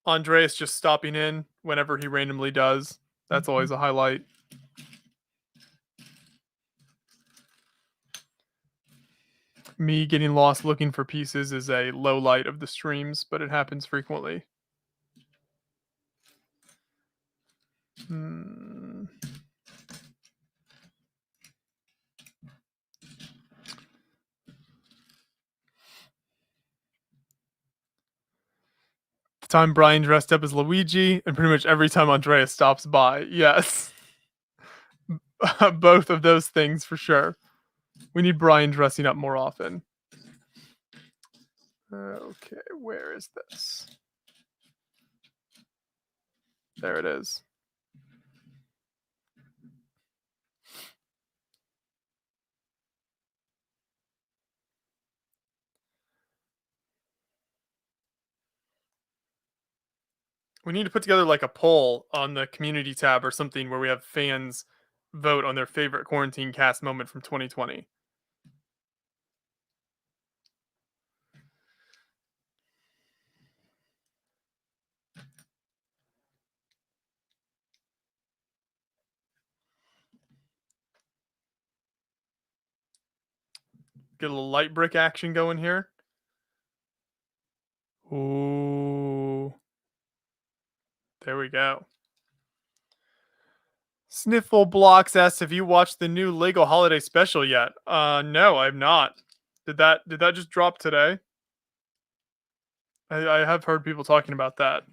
S1: Andreas just stopping in whenever he randomly does. That's always a highlight. Me getting lost looking for pieces is a low light of the streams, but it happens frequently. The time Brian dressed up as Luigi, and pretty much every time Andreas stops by. Yes. Both of those things for sure. We need Brian dressing up more often. Okay, where is this? There it is. We need to put together like a poll on the community tab or something where we have fans vote on their favorite quarantine cast moment from 2020. Get a little light brick action going here. Ooh. There we go. Sniffle Blocks asks, have you watched the new Lego Holiday Special yet? No, I've not. Did that just drop today? I have heard people talking about that.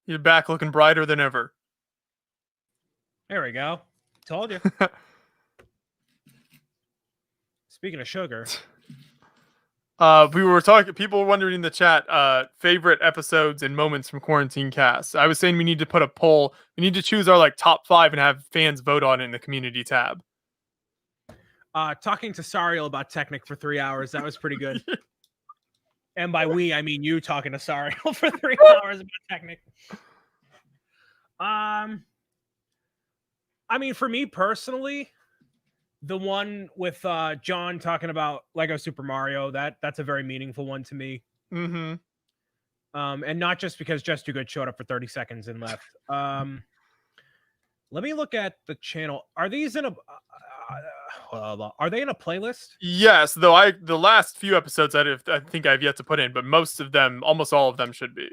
S1: You're back looking brighter than ever.
S2: There we go. Told you. Speaking of sugar.
S1: We were talking, people were wondering in the chat, favorite episodes and moments from quarantine cast. I was saying we need to put a poll. We need to choose our like top 5 and have fans vote on it in the community tab.
S2: Talking to Sariel about Technic for 3 hours. That was pretty good. And by we, I mean you talking to Sariel for 3 hours about Technic. I mean, for me personally, the one with John talking about Lego Super Mario, that's a very meaningful one to me.
S1: Mm-hmm.
S2: And not just because Just Too Good showed up for 30 seconds and left. Let me look at the channel. Are these in a are they in a playlist?
S1: Yes, though the last few episodes I think I've yet to put in, but most of them, almost all of them should be.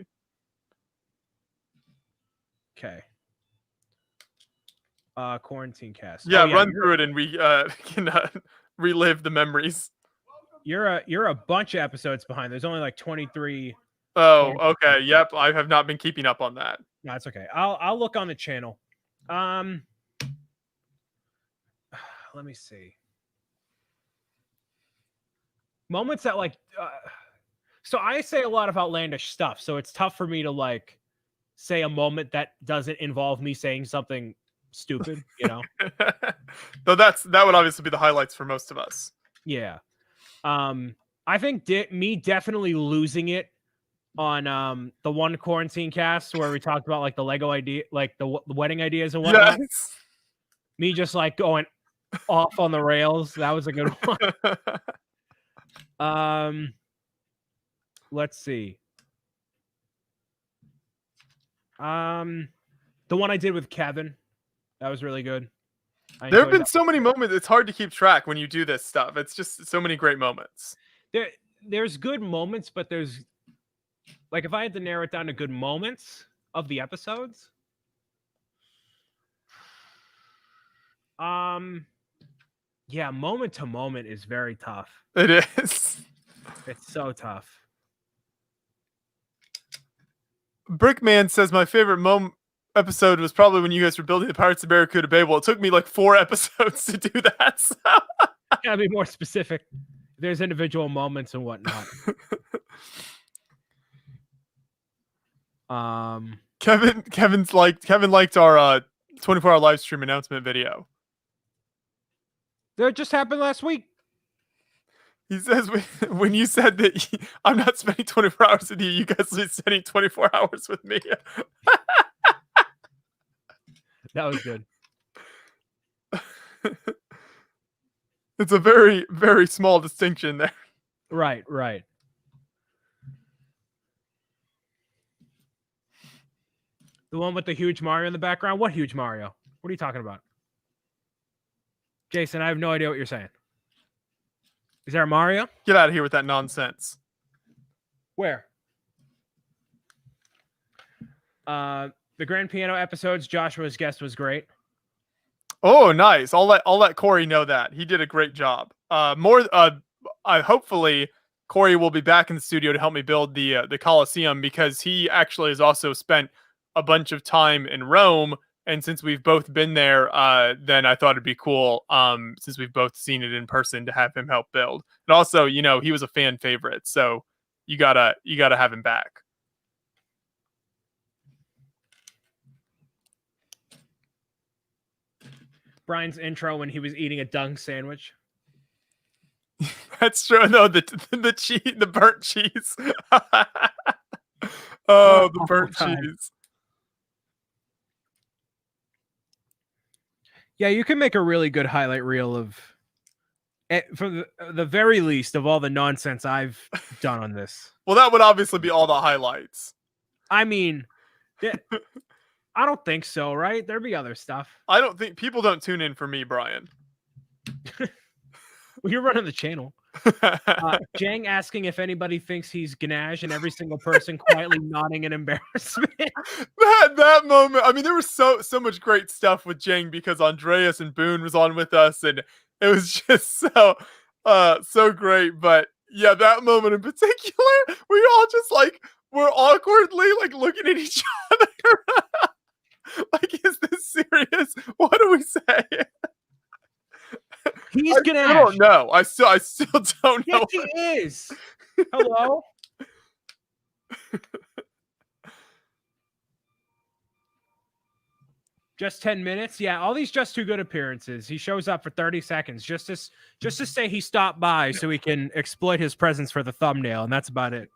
S2: Okay. Quarantine cast.
S1: Yeah, run through it and we can relive the memories.
S2: You're a bunch of episodes behind. There's only like 23.
S1: Oh, okay. Yep, I have not been keeping up on that.
S2: No, that's okay. I'll look on the channel. Let me see. Moments that like so I say a lot of outlandish stuff, so it's tough for me to like say a moment that doesn't involve me saying something stupid, you know.
S1: Though that would obviously be the highlights for most of us.
S2: Yeah. I think me definitely losing it on the one quarantine cast where we talked about like the Lego idea, like the wedding ideas and whatnot.
S1: Yes.
S2: Me just like going off on the rails. That was a good one. Let's see. The one I did with Kevin, that was really good.
S1: There have been so many moments. It's hard to keep track when you do this stuff. It's just so many great moments.
S2: There's good moments, but there's like if I had to narrow it down to good moments of the episodes, yeah, moment to moment is very tough.
S1: It is.
S2: It's so tough.
S1: Brickman says my favorite episode was probably when you guys were building the Pirates of Barracuda Bay. Well, it took me like 4 episodes to do that. So.
S2: Gotta be more specific. There's individual moments and whatnot.
S1: Kevin liked our 24-hour live stream announcement video.
S2: That just happened last week.
S1: He says when you said that I'm not spending 24 hours with you, you guys are spending 24 hours with me.
S2: That was good.
S1: It's a very, very small distinction there.
S2: Right. The one with the huge Mario in the background? What huge Mario? What are you talking about? Jason, I have no idea what you're saying. Is there a Mario?
S1: Get out of here with that nonsense.
S2: Where? The Grand Piano episodes, Joshua's guest was great.
S1: Oh, nice. I'll let Corey know that. He did a great job. Hopefully Corey will be back in the studio to help me build the Colosseum, because he actually has also spent a bunch of time in Rome, and since we've both been there, then I thought it'd be cool, since we've both seen it in person, to have him help build. And also, he was a fan favorite, so you gotta have him back.
S2: Brian's intro when he was eating a dunk sandwich.
S1: That's true. No, the cheese, the burnt cheese. Oh, the burnt cheese.
S2: Yeah, you can make a really good highlight reel of, for the very least, of all the nonsense I've done on this.
S1: Well, that would obviously be all the highlights.
S2: I mean, I don't think so, right? There'd be other stuff.
S1: I don't think people don't tune in for me, Brian.
S2: Well, you're running the channel. Jang asking if anybody thinks he's Ganache, and every single person quietly nodding in embarrassment.
S1: that moment. I mean, there was so much great stuff with Jang, because Andreas and Boone was on with us, and it was just so great. But yeah, that moment in particular, we all just we're awkwardly looking at each other. Is this serious? What do we say?
S2: He's Ganache.
S1: I don't know. I still don't know.
S2: Yes, he is. Hello. Just 10 minutes. Yeah, all these Just Too Good appearances. He shows up for 30 seconds just to say he stopped by so he can exploit his presence for the thumbnail, and that's about it.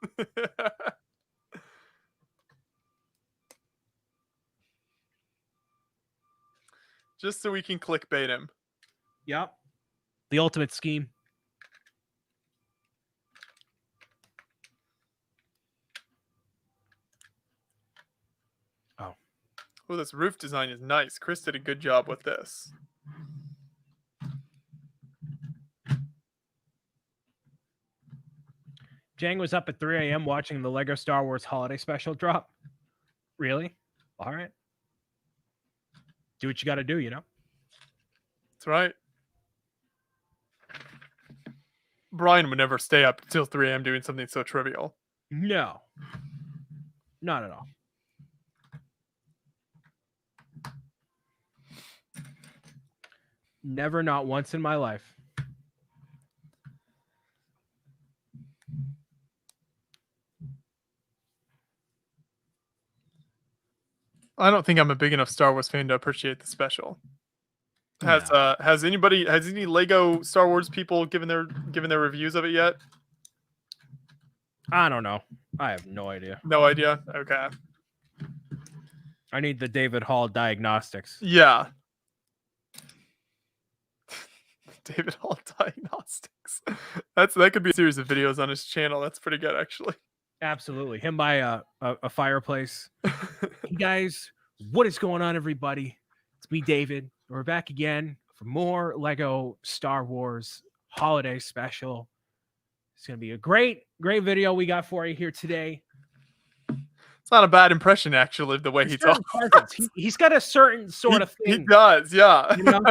S1: Just so we can clickbait him.
S2: Yep. The ultimate scheme.
S1: Oh, this roof design is nice. Chris did a good job with this.
S2: Jang was up at 3 a.m. watching the Lego Star Wars holiday special drop. Really? All right. Do what you got to do,
S1: That's right. Brian would never stay up until 3 a.m. doing something so trivial.
S2: No. Not at all. Never, not once in my life.
S1: I don't think I'm a big enough Star Wars fan to appreciate the special. Has any Lego Star Wars people given their reviews of it yet?
S2: I don't know. I have no idea.
S1: No idea. Okay.
S2: I need the David Hall diagnostics.
S1: Yeah. David Hall Diagnostics. That could be a series of videos on his channel. That's pretty good, actually.
S2: Absolutely. Him by a fireplace. Hey guys, what is going on, everybody? It's me, David. We're back again for more Lego Star Wars holiday special. It's going to be a great video we got for you here today.
S1: It's not a bad impression, actually, of the way he talks.
S2: He's got a certain sort of thing.
S1: He does, yeah.
S2: You know?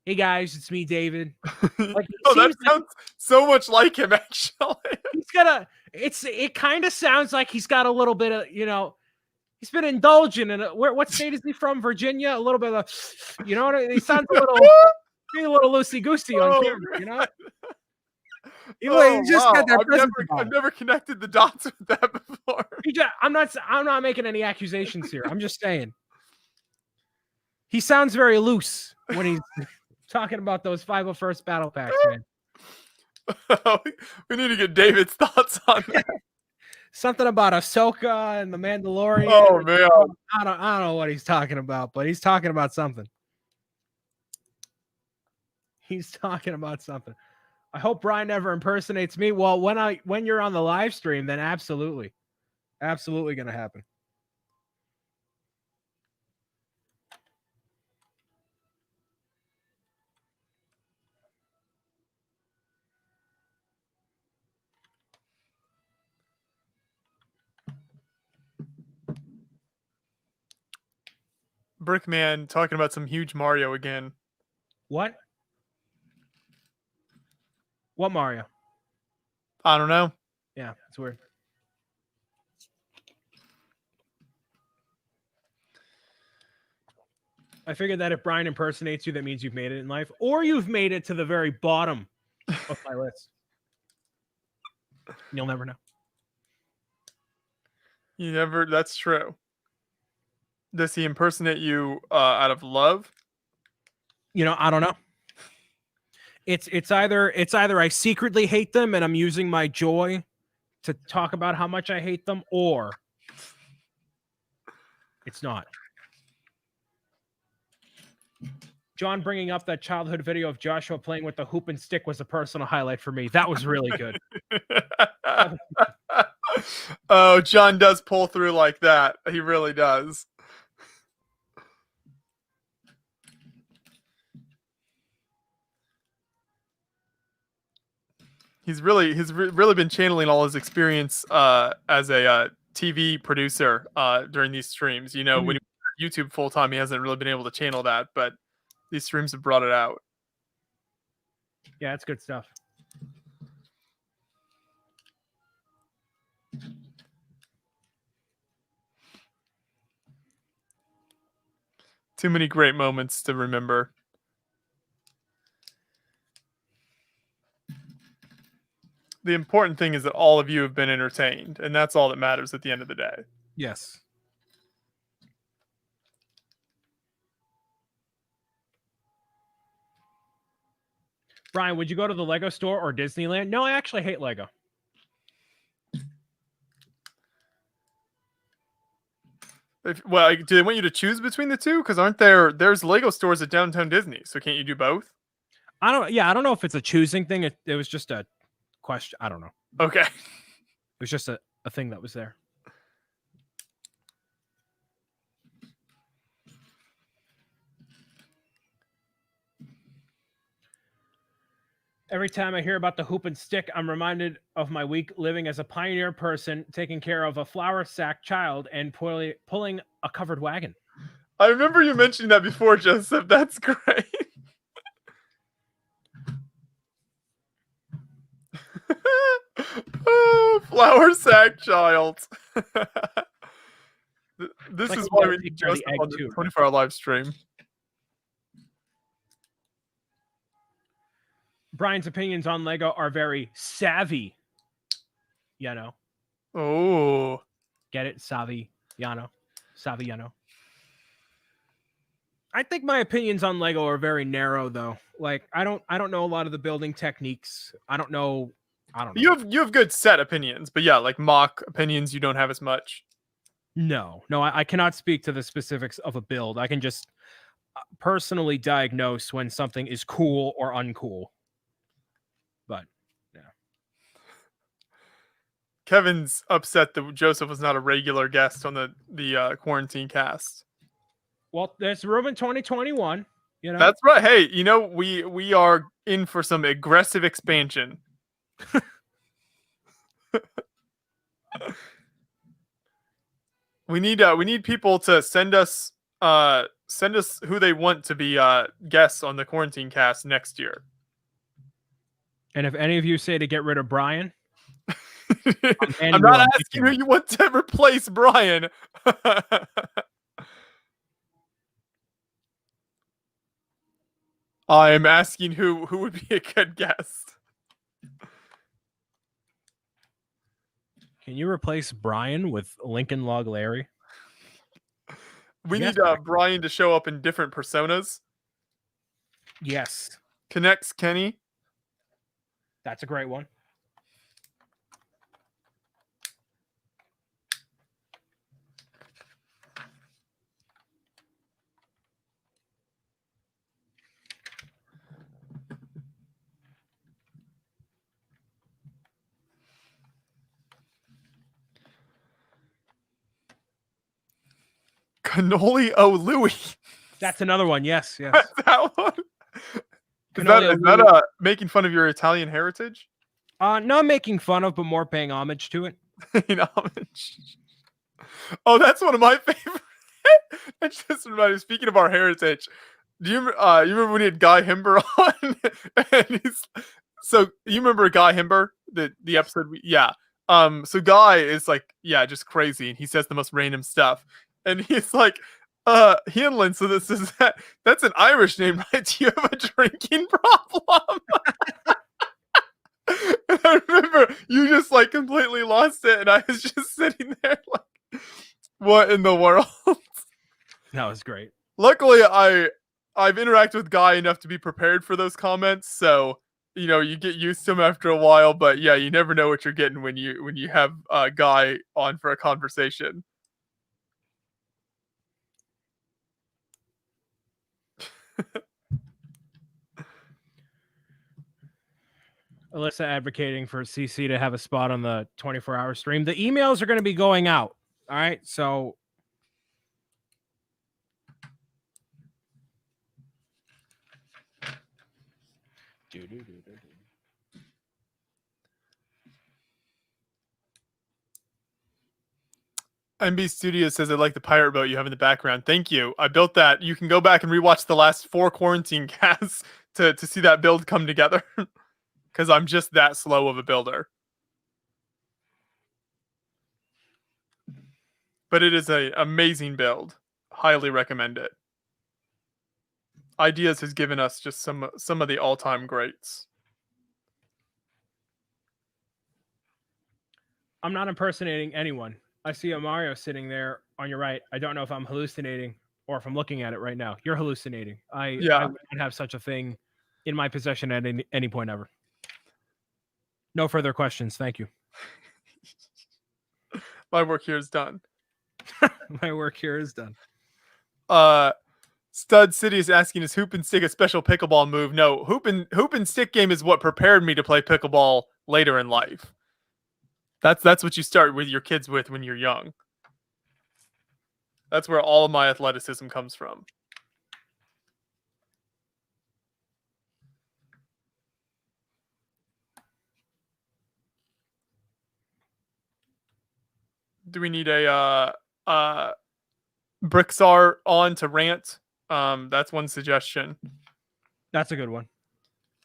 S2: Hey guys, it's me, David. Like,
S1: that sounds so much like him, actually.
S2: He's got it kind of sounds like he's got a little bit of, he's been indulging in what state is he from? Virginia? A little bit of, he sounds a little loosey-goosey on camera, you know?
S1: I've never connected the dots with that before.
S2: I'm not making any accusations here. I'm just saying. He sounds very loose when he's talking about those 501st battle packs, man.
S1: We need to get David's thoughts on that.
S2: Something about Ahsoka and the Mandalorian.
S1: Oh man,
S2: I don't know what he's talking about, but he's talking about something. He's talking about something. I hope Brian never impersonates me. Well, when you're on the live stream, then absolutely gonna happen.
S1: Brickman talking about some huge Mario again.
S2: What? What Mario?
S1: I don't know.
S2: Yeah, it's weird. I figured that if Brian impersonates you, that means you've made it in life, or you've made it to the very bottom of my list. You'll never know.
S1: That's true. Does he impersonate you out of love?
S2: I don't know. It's either I secretly hate them and I'm using my joy to talk about how much I hate them, or it's not. John bringing up that childhood video of Joshua playing with the hoop and stick was a personal highlight for me. That was really good.
S1: Oh, John does pull through like that. He really does. He's really been channeling all his experience as a TV producer during these streams. When he YouTube full time, he hasn't really been able to channel that, but these streams have brought it out.
S2: Yeah, it's good stuff.
S1: Too many great moments to remember. The important thing is that all of you have been entertained, and that's all that matters at the end of the day.
S2: Yes. Brian, would you go to the Lego store or Disneyland? No, I actually hate Lego.
S1: Do they want you to choose between the two? Because there's Lego stores at Downtown Disney, so can't you do both?
S2: I don't know if it's a choosing thing. It was just a question. I don't know.
S1: Okay.
S2: It was just a thing that was there. Every time I hear about the hoop and stick, I'm reminded of my week living as a pioneer person, taking care of a flour sack child and pulling a covered wagon.
S1: I remember you mentioning that before, Joseph. That's great. Oh, flour sack child. This is why we need Joseph on the 24-hour live stream.
S2: Brian's opinions on Lego are very savvy.
S1: Oh.
S2: Get it? Savvy. Savvy. I think my opinions on Lego are very narrow, though. Like, I don't know a lot of the building techniques. I don't know.
S1: You have good set opinions, but yeah, like mock opinions, you don't have as much.
S2: No, I cannot speak to the specifics of a build. I can just personally diagnose when something is cool or uncool. But yeah.
S1: Kevin's upset that Joseph was not a regular guest on the quarantine cast.
S2: Well, there's room in 2021. You know,
S1: That's right. Hey, we are in for some aggressive expansion. We need people to send us who they want to be guests on the quarantine cast next year.
S2: and if any of you say to get rid of Brian,
S1: I'm not asking who you want to replace Brian. I'm asking who would be a good guest.
S2: Can you replace Brian with Lincoln Log Larry?
S1: We
S2: Yes,
S1: need Brian to show up in different personas.
S2: Yes,
S1: Connects Kenny.
S2: that's a great one.
S1: Cannoli O Louie.
S2: That's another one. Yes, yes.
S1: That one. Is
S2: Cannoli
S1: that making fun of your Italian heritage?
S2: Not making fun of, but more paying homage to it.
S1: Paying homage. Oh, that's one of my favorite. That's just reminded me. Speaking of our heritage, do you remember when he had Guy Himber on? And so you remember Guy Himber, the episode? Yeah. So Guy is like, yeah, just crazy, and he says the most random stuff, and he's like, Hinlin. So that's an Irish name, right? Do you have a drinking problem? And I remember you just like completely lost it, and I was just sitting there like, what in the world?
S2: That was great.
S1: Luckily, I've interacted with Guy enough to be prepared for those comments, so you get used to them after a while. But yeah, you never know what you're getting when you have Guy on for a conversation.
S2: Alyssa advocating for CC to have a spot on the 24-hour stream. The emails are going to be going out. All right, so
S1: MB Studios says they like the pirate boat you have in the background. Thank you. I built that. You can go back and rewatch the last 4 quarantine casts to see that build come together. Because I'm just that slow of a builder. But it is an amazing build. Highly recommend it. Ideas has given us just some of the all-time greats.
S2: I'm not impersonating anyone. I see a Mario sitting there on your right. I don't know if I'm hallucinating or if I'm looking at it right now. You're hallucinating. I would not have such a thing in my possession at any point ever. No further questions. Thank you.
S1: My work here is done.
S2: My work here is done.
S1: Stud City is asking, is hoop and stick a special pickleball move? No, hoop and stick game is what prepared me to play pickleball later in life. That's what you start with your kids with when you're young. That's where all of my athleticism comes from. Do we need a Brixar on to rant? That's one suggestion.
S2: That's a good one.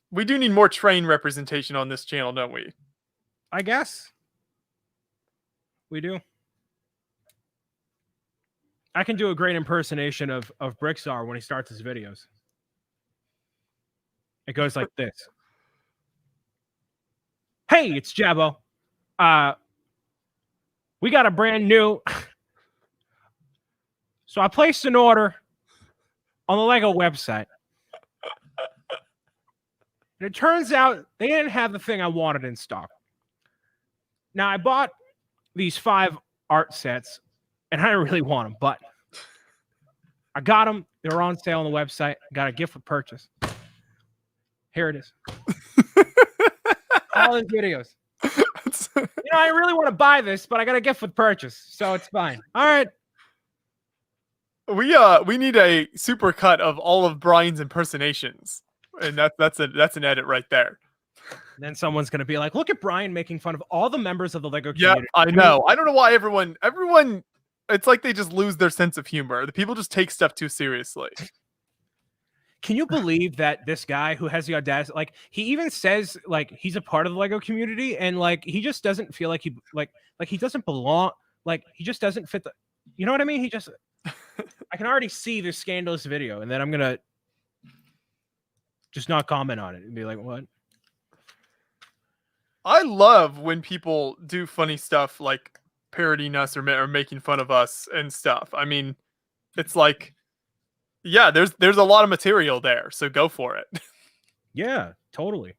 S1: We do need more train representation on this channel, don't we?
S2: I guess. We do. I can do a great impersonation of Brixar when he starts his videos. It goes like this. Hey, it's Jabbo. We got a brand new. So I placed an order on the Lego website. And it turns out they didn't have the thing I wanted in stock. Now, I bought these 5 art sets, and I don't really want them, but I got them. They were on sale on the website. Got a gift with purchase. Here it is. All his videos. I really want to buy this, but I got a gift with purchase, so it's fine. All right.
S1: We need a super cut of all of Brian's impersonations, and that's an edit right there.
S2: Then someone's gonna be like, "Look at Brian making fun of all the members of the Lego
S1: Yeah,
S2: community."
S1: I know. I don't know why everyone. It's like they just lose their sense of humor. The people just take stuff too seriously.
S2: Can you believe that this guy who has the audacity, like he even says like he's a part of the Lego community, and like he just doesn't feel like he like he doesn't belong, like he just doesn't fit the, you know what I mean? He just, I can already see this scandalous video, and then I'm gonna just not comment on it and be like, what?
S1: I love when people do funny stuff like parodying us or making fun of us and stuff. I mean, it's like, yeah, there's a lot of material there, so go for it.
S2: Yeah, totally.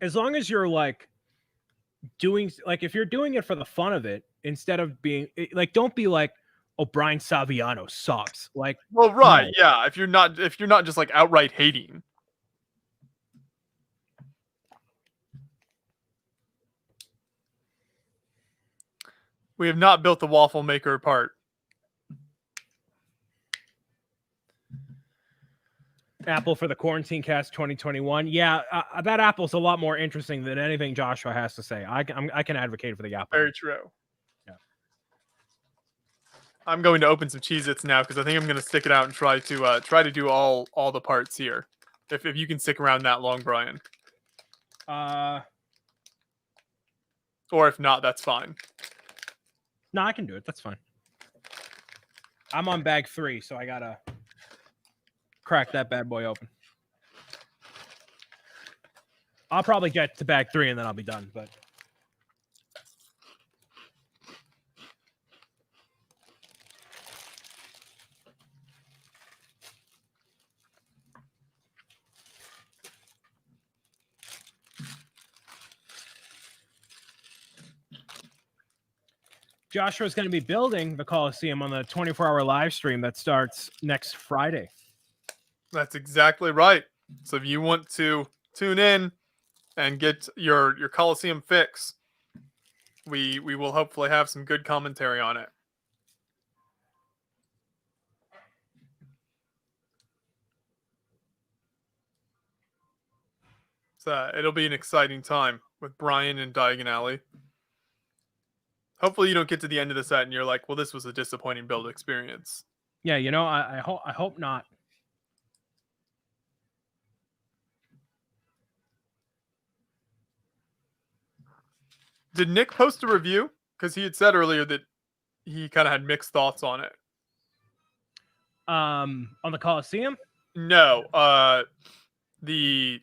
S2: As long as you're like doing, like if you're doing it for the fun of it, instead of being like, don't be like, oh, Brian Saviano sucks. Like,
S1: well, right,
S2: no.
S1: yeah. If you're not just like outright hating. We have not built the waffle maker part.
S2: Apple for the Quarantine Cast 2021. Yeah, that Apple's a lot more interesting than anything Joshua has to say. I can advocate for the Apple.
S1: Very true.
S2: Yeah.
S1: I'm going to open some Cheez-Its now because I think I'm going to stick it out and try to do all the parts here. If you can stick around that long, Brian. Or if not, that's fine.
S2: No, I can do it. That's fine. I'm on bag 3, so I gotta crack that bad boy open. I'll probably get to bag 3 and then I'll be done, but Joshua's going to be building the Coliseum on the 24-hour live stream that starts next Friday.
S1: That's exactly right. So if you want to tune in and get your Coliseum fix, we will hopefully have some good commentary on it. So it'll be an exciting time with Brian and Diagon Alley. Hopefully you don't get to the end of the set and you're like, well, this was a disappointing build experience.
S2: Yeah, I hope not.
S1: Did Nick post a review? Because he had said earlier that he kind of had mixed thoughts on it.
S2: On the Coliseum?
S1: No, the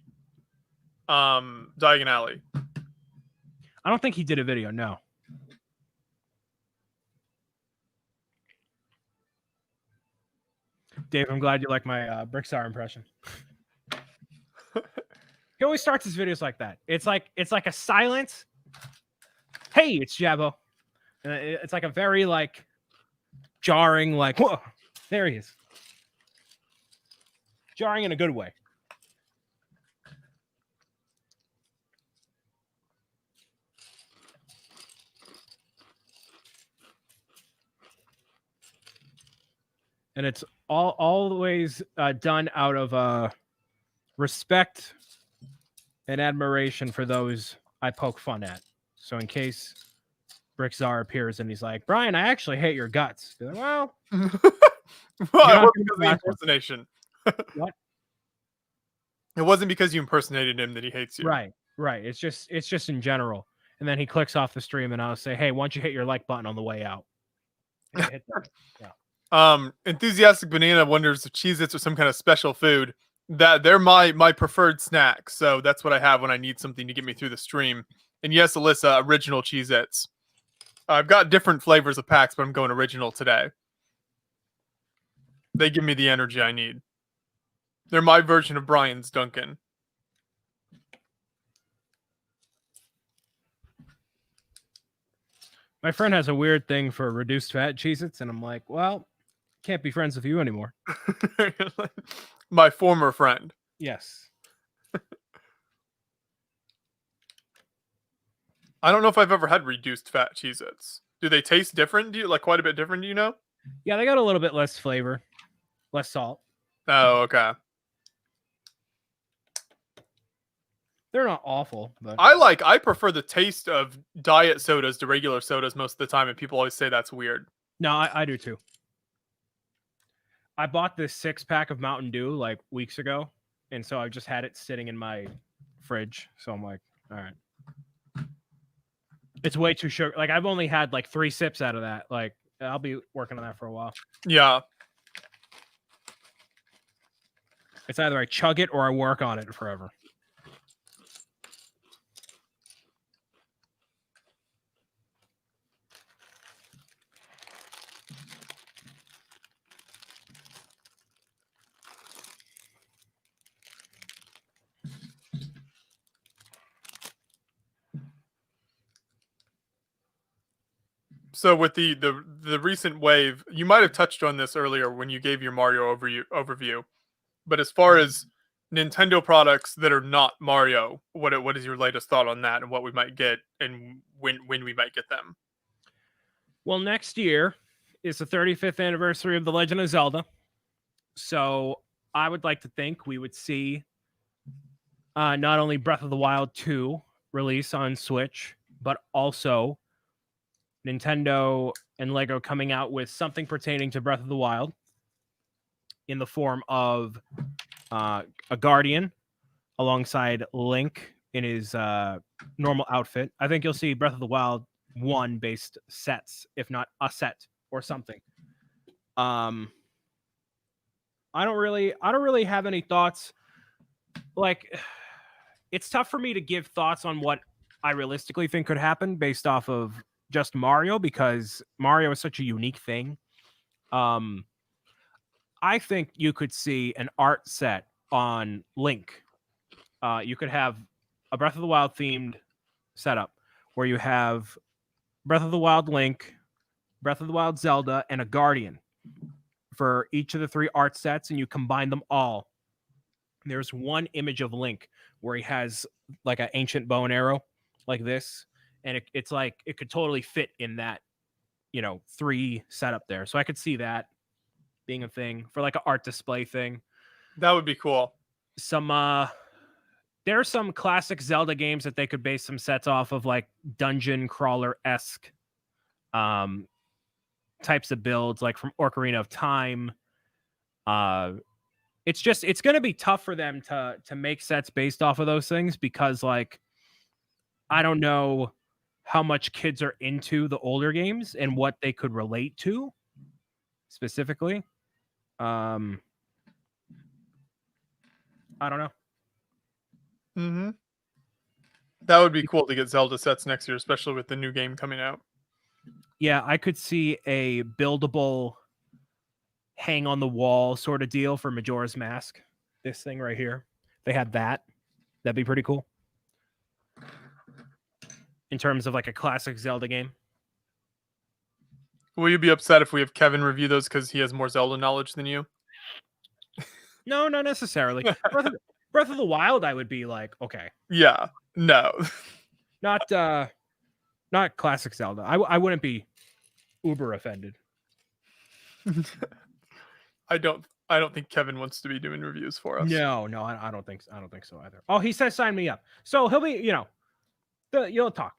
S1: Diagon Alley.
S2: I don't think he did a video, no. Dave, I'm glad you like my Brickstar impression. He always starts his videos like that. It's like a silence. Hey, it's Jabbo. And it's like a very like jarring, like, whoa, there he is. Jarring in a good way. And it's always done out of respect and admiration for those I poke fun at. So in case Brickzar appears and he's like, Brian, I actually hate your guts. Be like, well,
S1: Well, it wasn't because of the impersonation.
S2: What?
S1: It wasn't because you impersonated him that he hates you.
S2: Right. It's just in general. And then he clicks off the stream and I'll say, hey, why don't you hit your like button on the way out? Hit that. Yeah.
S1: Enthusiastic Banana wonders if Cheez-Its are some kind of special food. That they're my preferred snack, so that's what I have when I need something to get me through the stream. And yes, Alyssa, original Cheez-Its. I've got different flavors of packs, but I'm going original today. They give me the energy I need. They're my version of Brian's Dunkin'.
S2: My friend has a weird thing for reduced fat Cheez-Its, and I'm like, well, can't be friends with you anymore.
S1: My former friend.
S2: Yes.
S1: I don't know if I've ever had reduced fat Cheez-Its. Do they taste different? Do you like quite a bit different? Do you know?
S2: Yeah, they got a little bit less flavor, less salt.
S1: Oh, okay.
S2: They're not awful, but
S1: I prefer the taste of diet sodas to regular sodas most of the time, and people always say that's weird.
S2: no, I do too. I bought this 6-pack of Mountain Dew like weeks ago, and so I've just had it sitting in my fridge. So I'm like, all right. It's way too sugar. Like I've only had like 3 sips out of that. Like I'll be working on that for a while.
S1: Yeah.
S2: It's either I chug it or I work on it forever.
S1: So with the recent wave, you might have touched on this earlier when you gave your Mario overview. But as far as Nintendo products that are not Mario, what is your latest thought on that and what we might get and when we might get them?
S2: Well, next year is the 35th anniversary of The Legend of Zelda. So I would like to think we would see not only Breath of the Wild 2 release on Switch, but also Nintendo and Lego coming out with something pertaining to Breath of the Wild in the form of a Guardian alongside Link in his normal outfit. I think you'll see Breath of the Wild 1 based sets, if not a set or something. I don't really have any thoughts. Like, it's tough for me to give thoughts on what I realistically think could happen based off of just Mario, because Mario is such a unique thing. I think you could see an art set on Link. You could have a Breath of the Wild themed setup where you have Breath of the Wild Link, Breath of the Wild Zelda, and a Guardian for each of the 3 art sets, and you combine them all. There's one image of Link where he has like an ancient bow and arrow like this, and it's like it could totally fit in that 3 setup there. So I could see that being a thing for like an art display thing.
S1: That would be cool.
S2: There are some classic Zelda games that they could base some sets off of, like dungeon crawler-esque types of builds, like from Ocarina of Time. It's going to be tough for them to make sets based off of those things, because like I don't know how much kids are into the older games and what they could relate to specifically. I don't know.
S1: Mm-hmm. That would be cool to get Zelda sets next year, especially with the new game coming out.
S2: Yeah, I could see a buildable hang on the wall sort of deal for Majora's Mask. This thing right here. They had that. That'd be pretty cool. In terms of like a classic Zelda game.
S1: Will you be upset if we have Kevin review those because he has more Zelda knowledge than you?
S2: No, not necessarily. Breath of the Wild, I would be like, okay.
S1: Yeah. No.
S2: Not classic Zelda. I wouldn't be uber offended.
S1: I don't think Kevin wants to be doing reviews for us.
S2: No, I don't think so. I don't think so either. Oh, he says sign me up. So he'll be, you'll talk.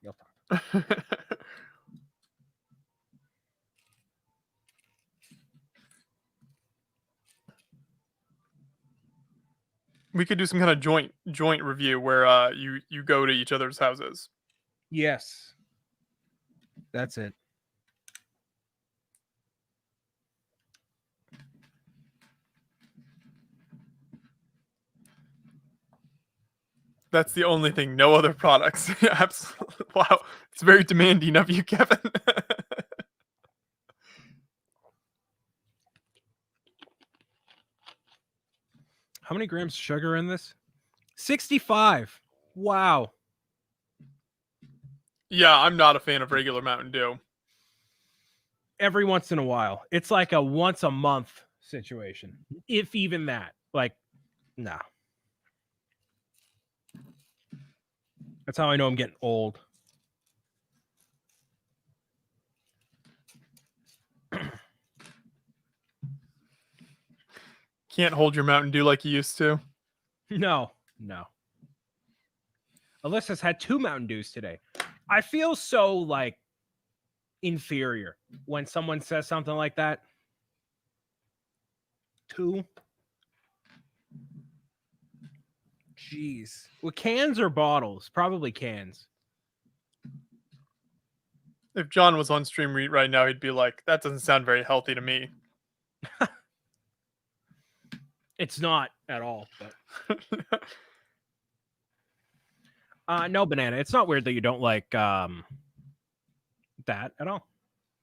S1: We could do some kind of joint review where you go to each other's houses.
S2: Yes. That's it.
S1: That's the only thing. No other products. Absolutely. Wow. It's very demanding of you, Kevin.
S2: How many grams of sugar in this? 65. Wow.
S1: Yeah, I'm not a fan of regular Mountain Dew.
S2: every once in a while. It's like a once a month situation, if even that. Like, nah. That's how I know I'm getting old.
S1: Can't hold your Mountain Dew like you used to.
S2: No. Alyssa's had 2 Mountain Dews today. I feel so like inferior when someone says something like that. 2. Jeez. Well, cans or bottles? Probably cans.
S1: If John was on stream right now, he'd be like, that doesn't sound very healthy to me.
S2: It's not at all, but no, Banana. It's not weird that you don't like that at all.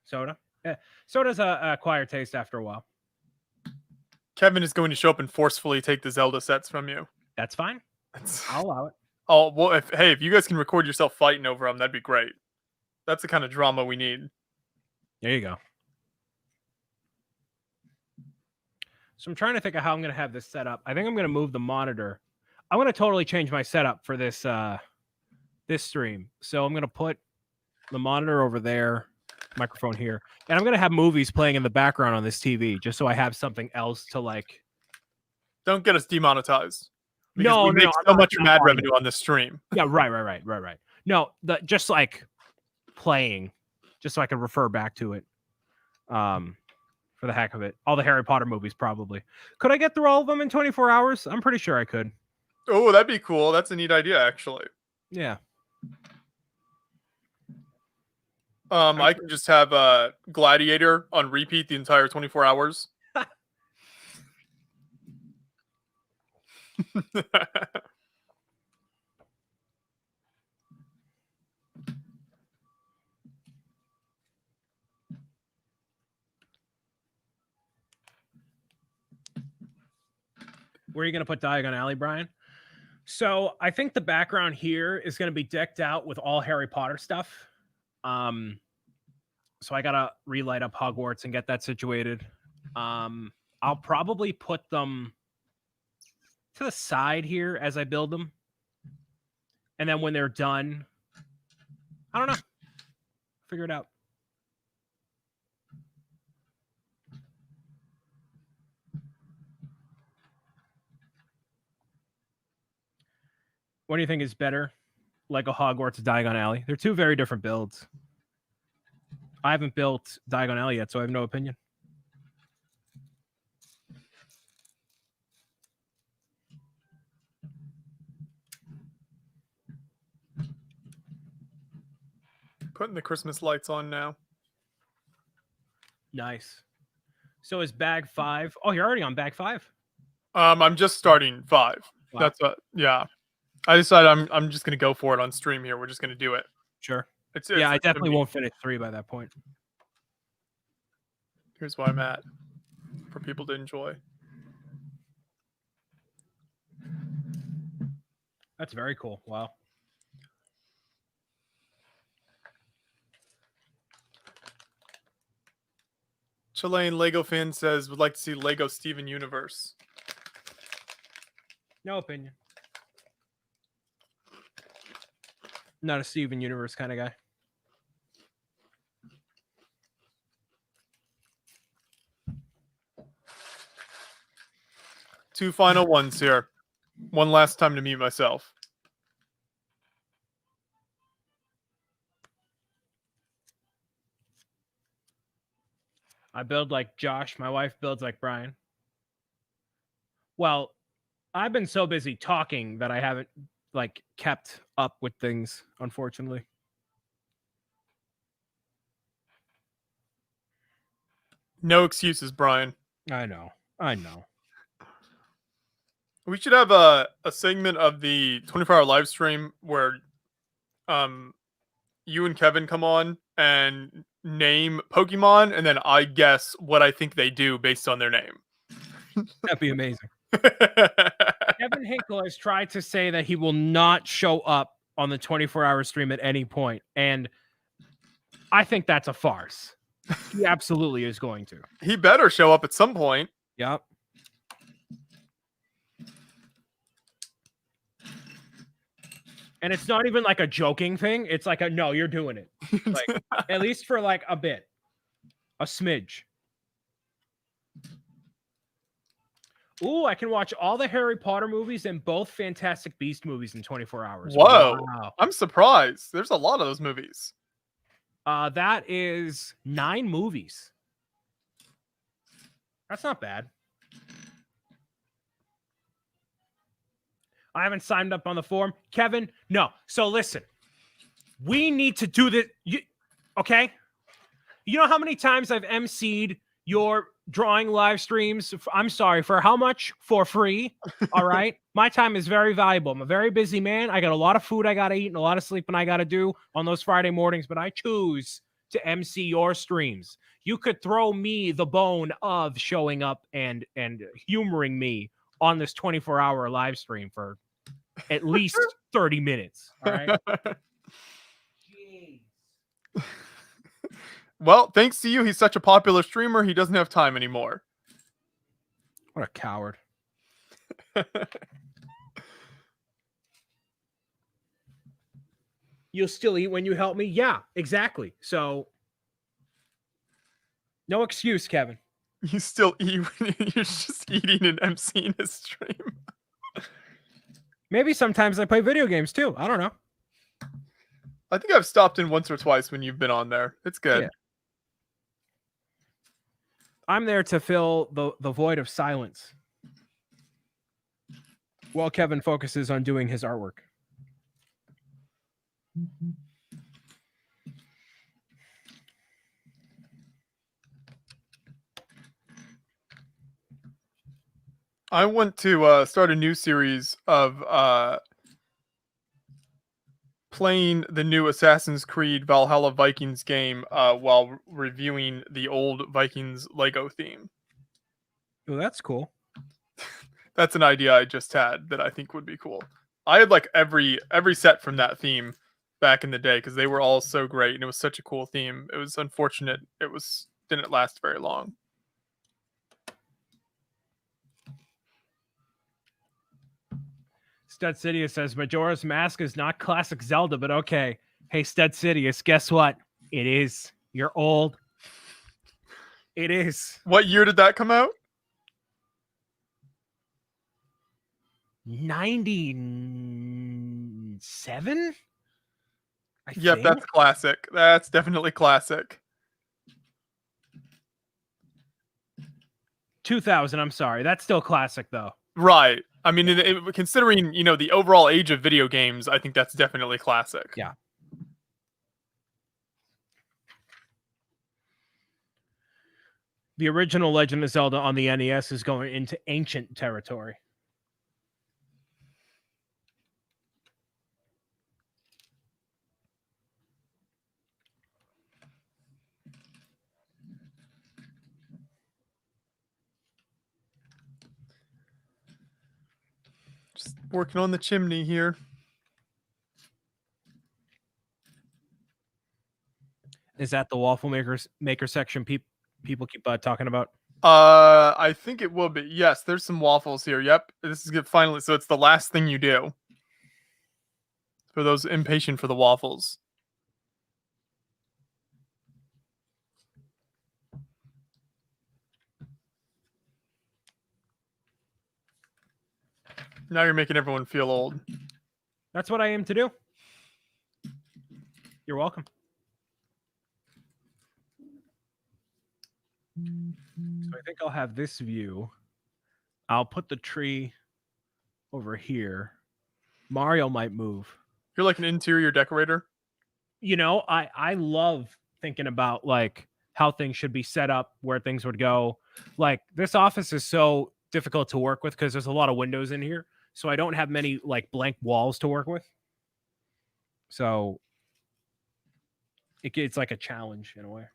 S2: Soda. Yeah. Soda's a acquired taste after a while.
S1: Kevin is going to show up and forcefully take the Zelda sets from you.
S2: That's fine. I'll allow it.
S1: Oh, well, if you guys can record yourself fighting over them, that'd be great. That's the kind of drama we need.
S2: There you go. So I'm trying to think of how I'm going to have this set up. I think I'm going to move the monitor. I'm going to totally change my setup for this this stream. So I'm going to put the monitor over there, microphone here, and I'm going to have movies playing in the background on this TV just so I have something else to like.
S1: Don't get us demonetized.
S2: No,
S1: we make so much mad revenue on this stream.
S2: Yeah, right. No, just like playing, just so I can refer back to it. For the heck of it. All the Harry Potter movies, probably. Could I get through all of them in 24 hours? I'm pretty sure I could.
S1: Oh, that'd be cool. That's a neat idea, actually.
S2: Yeah.
S1: I can just have Gladiator on repeat the entire 24 hours.
S2: Where are you going to put Diagon Alley, Brian? So I think the background here is going to be decked out with all Harry Potter stuff. So I got to relight up Hogwarts and get that situated. I'll probably put them to the side here as I build them. And then when they're done, I don't know. Figure it out. What do you think is better? Lego Hogwarts or Diagon Alley? They're 2 very different builds. I haven't built Diagon Alley yet, so I have no opinion.
S1: Putting the Christmas lights on now.
S2: Nice. So is bag 5? Oh, you're already on bag 5?
S1: I'm just starting 5.
S2: Wow.
S1: That's what. Yeah, I decided I'm just gonna go for it on stream here. We're just gonna do it.
S2: Sure.
S1: It's
S2: I definitely won't finish 3 by that point.
S1: Here's where I'm at for people to enjoy.
S2: That's very cool. Wow.
S1: Chilean Lego fan says would like to see Lego Steven Universe.
S2: No opinion. Not a Steven Universe kind of guy.
S1: Two final ones here. One last time to mute myself.
S2: I build like Josh. My wife builds like Brian. Well, I've been so busy talking that I haven't like kept up with things, unfortunately.
S1: No excuses, Brian.
S2: I know.
S1: We should have a segment of the 24-hour live stream where you and Kevin come on and name Pokemon, and then I guess what I think they do based on their name.
S2: That'd be amazing. Kevin Hinkle has tried to say that he will not show up on the 24-hour stream at any point, and I think that's a farce. He absolutely is going to.
S1: He better show up at some point.
S2: Yep. And it's not even like a joking thing. It's like no, you're doing it. Like at least for like a bit. A smidge. Ooh, I can watch all the Harry Potter movies and both Fantastic Beast movies in 24 hours.
S1: Whoa.
S2: Wow.
S1: I'm surprised. There's a lot of those movies.
S2: That is 9 movies. That's not bad. I haven't signed up on the forum. Kevin, no. So listen, we need to do this. Okay? You know how many times I've emceed your drawing live streams? I'm sorry, for how much? For free. All right. My time is very valuable. I'm a very busy man. I got a lot of food I got to eat and a lot of sleeping I got to do on those Friday mornings, but I choose to MC your streams. You could throw me the bone of showing up and humoring me on this 24-hour live stream for at least 30 minutes. All right. Jeez.
S1: Well, thanks to you, he's such a popular streamer, he doesn't have time anymore.
S2: What a coward. You'll still eat when you help me? Yeah, exactly. So, no excuse, Kevin.
S1: You still eat when you're just eating and emceeing his stream.
S2: Maybe sometimes I play video games too. I don't know.
S1: I think I've stopped in once or twice when you've been on there. It's good.
S2: Yeah. I'm there to fill the void of silence while Kevin focuses on doing his artwork.
S1: I want to start a new series of playing the new Assassin's Creed Valhalla Vikings game while reviewing the old Vikings Lego theme.
S2: Oh, that's cool.
S1: That's an idea I just had that I think would be cool. I had like every set from that theme back in the day because they were all so great and it was such a cool theme. It was unfortunate didn't last very long.
S2: Stud Sidious says Majora's Mask is not classic Zelda, but okay. Hey, Stud Sidious, guess what? It is. You're old. It is.
S1: What year did that come out?
S2: 97?
S1: Yep, that's classic. That's definitely classic.
S2: 2000, I'm sorry. That's still classic, though.
S1: Right. I mean, considering, the overall age of video games, I think that's definitely classic.
S2: Yeah. The original Legend of Zelda on the NES is going into ancient territory.
S1: Just working on the chimney here.
S2: Is that the waffle maker section people keep talking about?
S1: I think it will be. Yes, there's some waffles here. Yep. This is good. Finally. So it's the last thing you do. For those impatient for the waffles. Now you're making everyone feel old.
S2: That's what I aim to do. You're welcome. So I think I'll have this view. I'll put the tree over here. Mario might move.
S1: You're like an interior decorator.
S2: I love thinking about like how things should be set up, where things would go. Like this office is so difficult to work with because there's a lot of windows in here. So I don't have many like blank walls to work with. So it's like a challenge in a way.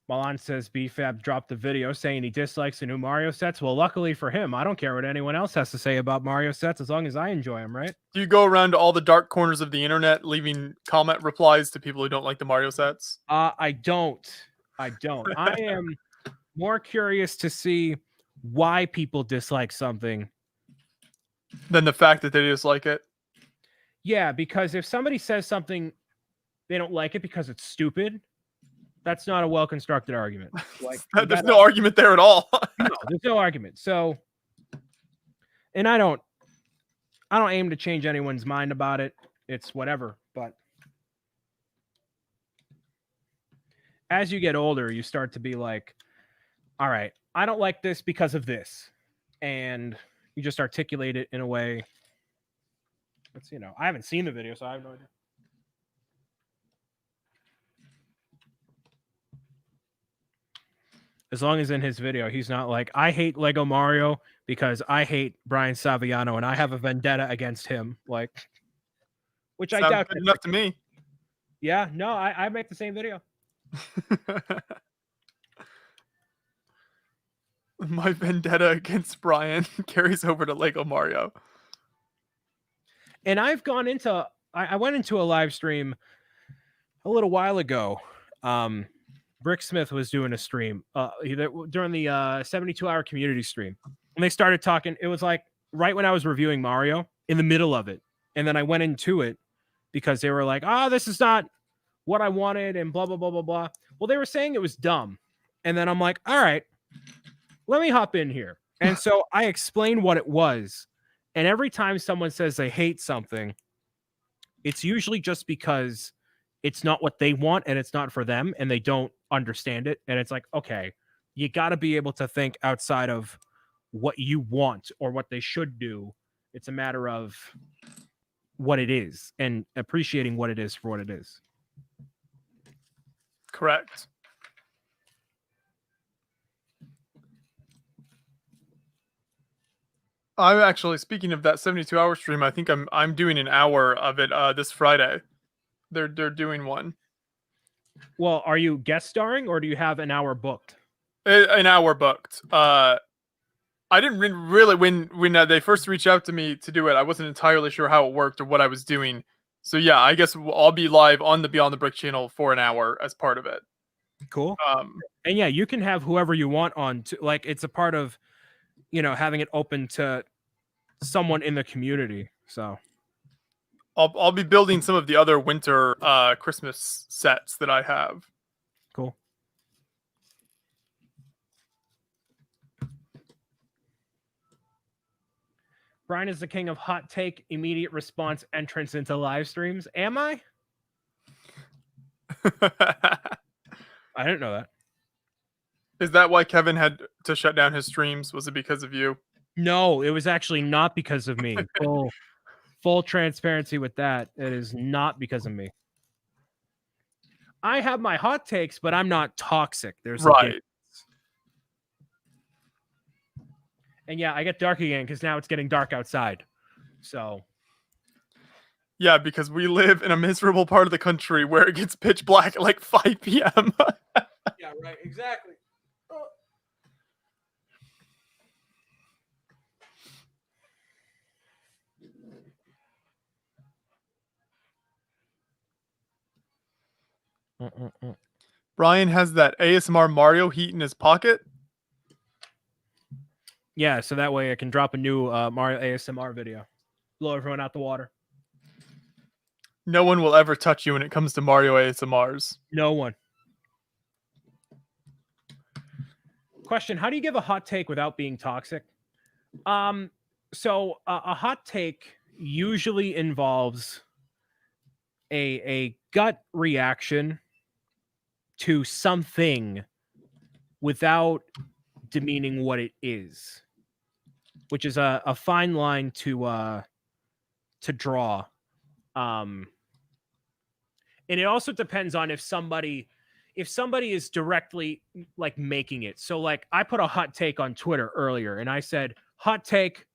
S2: Milan says BFAB dropped the video saying he dislikes the new Mario sets. Well, luckily for him, I don't care what anyone else has to say about Mario sets as long as I enjoy them, right?
S1: Do you go around to all the dark corners of the internet leaving comment replies to people who don't like the Mario sets?
S2: I don't. I am more curious to see why people dislike something
S1: than the fact that they dislike it.
S2: Yeah, because if somebody says something, they don't like it because it's stupid, that's not a well-constructed argument. Like,
S1: there's no argument there at all.
S2: No, there's no argument. So, and I don't aim to change anyone's mind about it. It's whatever. But as you get older, you start to be like, all right, I don't like this because of this. And you just articulate it in a way. That's, I haven't seen the video, so I have no idea. As long as in his video, he's not like, I hate Lego Mario because I hate Brian Saviano and I have a vendetta against him. Like, which I doubt.
S1: Good enough to me.
S2: Yeah, no, I make the same video.
S1: My vendetta against Brian carries over to Lego Mario.
S2: And I've gone into, I went into a live stream a little while ago. Brick Smith was doing a stream during the 72-hour community stream. And they started talking. It was like right when I was reviewing Mario, in the middle of it. And then I went into it because they were like, this is not what I wanted and blah, blah, blah, blah, blah. Well, they were saying it was dumb. And then I'm like, all right, let me hop in here. And so I explained what it was. And every time someone says they hate something, it's usually just because it's not what they want and it's not for them and they don't understand it. And it's like, okay, you got to be able to think outside of what you want or what they should do. It's a matter of what it is and appreciating what it is for what it is.
S1: Correct. I'm actually, speaking of that 72-hour stream, I think I'm doing an hour of it this Friday. They're doing one.
S2: Well, are you guest starring or do you have an hour booked?
S1: An hour booked. I didn't really when they first reached out to me to do it, I wasn't entirely sure how it worked or what I was doing. So yeah, I guess I'll be live on the Beyond the Brick channel for an hour as part of it.
S2: Cool. And yeah, you can have whoever you want on. Like, it's a part of, having it open to someone in the community. So
S1: I'll be building some of the other winter Christmas sets that I have.
S2: Cool. Brian is the king of hot take, immediate response, entrance into live streams. Am I? I didn't know that.
S1: Is that why Kevin had to shut down his streams? Was it because of you?
S2: No, it was actually not because of me. Full transparency with that. It is not because of me. I have my hot takes, but I'm not toxic. There's
S1: right.
S2: And yeah, I get dark again because now it's getting dark outside. So.
S1: Yeah, because we live in a miserable part of the country where it gets pitch black at like 5 p.m.
S2: Yeah, right. Exactly.
S1: Brian has that ASMR Mario heat in his pocket.
S2: Yeah, so that way I can drop a new Mario ASMR video. Blow everyone out the water.
S1: No one will ever touch you when it comes to Mario ASMRs.
S2: No one. Question, how do you give a hot take without being toxic? So a hot take usually involves a gut reaction to something without demeaning what it is, which is a fine line to draw. And it also depends on if somebody is directly like making it. So like I put a hot take on Twitter earlier and I said, hot take,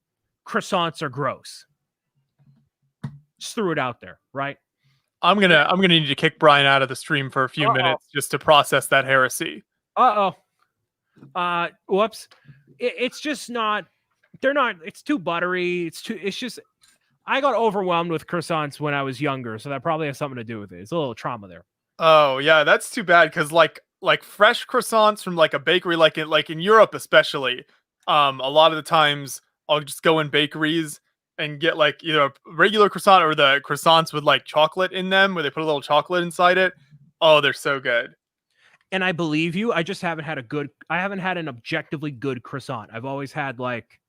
S2: croissants are gross. Just threw it out there, right?
S1: I'm gonna need to kick Brian out of the stream for a few minutes just to process that heresy.
S2: Whoops. It's just not. They're not. It's too buttery. It's just. I got overwhelmed with croissants when I was younger, so that probably has something to do with it. It's a little trauma there.
S1: Oh yeah, that's too bad because like fresh croissants from like a bakery, like in Europe especially, a lot of the times I'll just go in bakeries and get like either a regular croissant or the croissants with like chocolate in them, where they put a little chocolate inside it. Oh, they're so good.
S2: And I believe you. I just haven't had I haven't had an objectively good croissant. I've always had like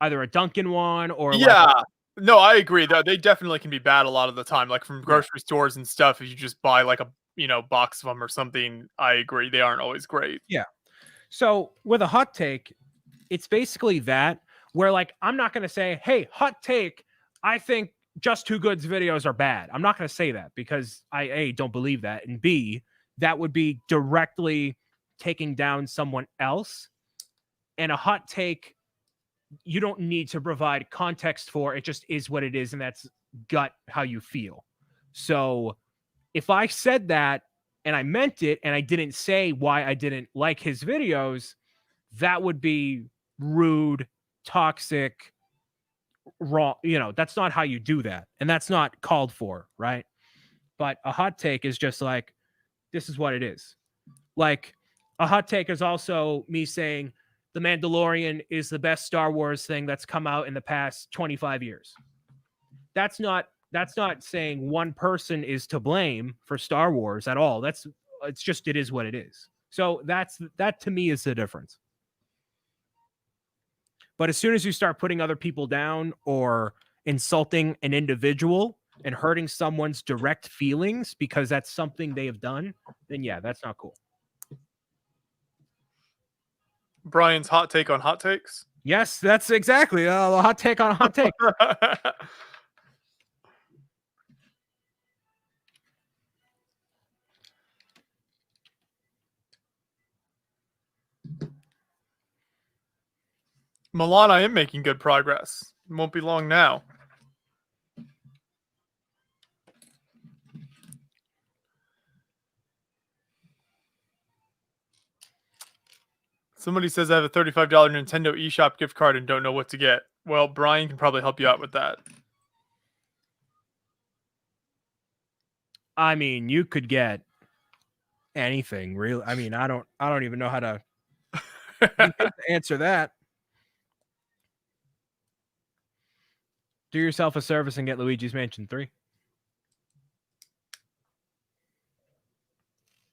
S2: either a Dunkin' one or
S1: Yeah. No, I agree. They definitely can be bad a lot of the time, like from grocery stores and stuff. If you just buy like a box of them or something, I agree they aren't always great.
S2: Yeah. So with a hot take, it's basically that where like I'm not going to say, hey, hot take, I think Just Too Good's videos are bad. I'm not going to say that because I A, don't believe that, and B, that would be directly taking down someone else. And a hot take, you don't need to provide context for. It just is what it is, and that's gut how you feel. So if I said that and I meant it and I didn't say why I didn't like his videos, that would be rude, toxic, wrong. That's not how you do that. And that's not called for, right? But a hot take is just like, this is what it is. Like, a hot take is also me saying The Mandalorian is the best Star Wars thing that's come out in the past 25 years. That's not saying one person is to blame for Star Wars at all. It is what it is. So that to me is the difference. But as soon as you start putting other people down or insulting an individual and hurting someone's direct feelings because that's something they have done, then yeah, that's not cool.
S1: Brian's hot take on hot takes.
S2: Yes, that's exactly a hot take on a hot take.
S1: Milan, I am making good progress. It won't be long now. Somebody says I have a $35 Nintendo eShop gift card and don't know what to get. Well, Brian can probably help you out with that.
S2: I mean, you could get anything, really. I mean, I don't even know how to answer that. Do yourself a service and get Luigi's Mansion 3.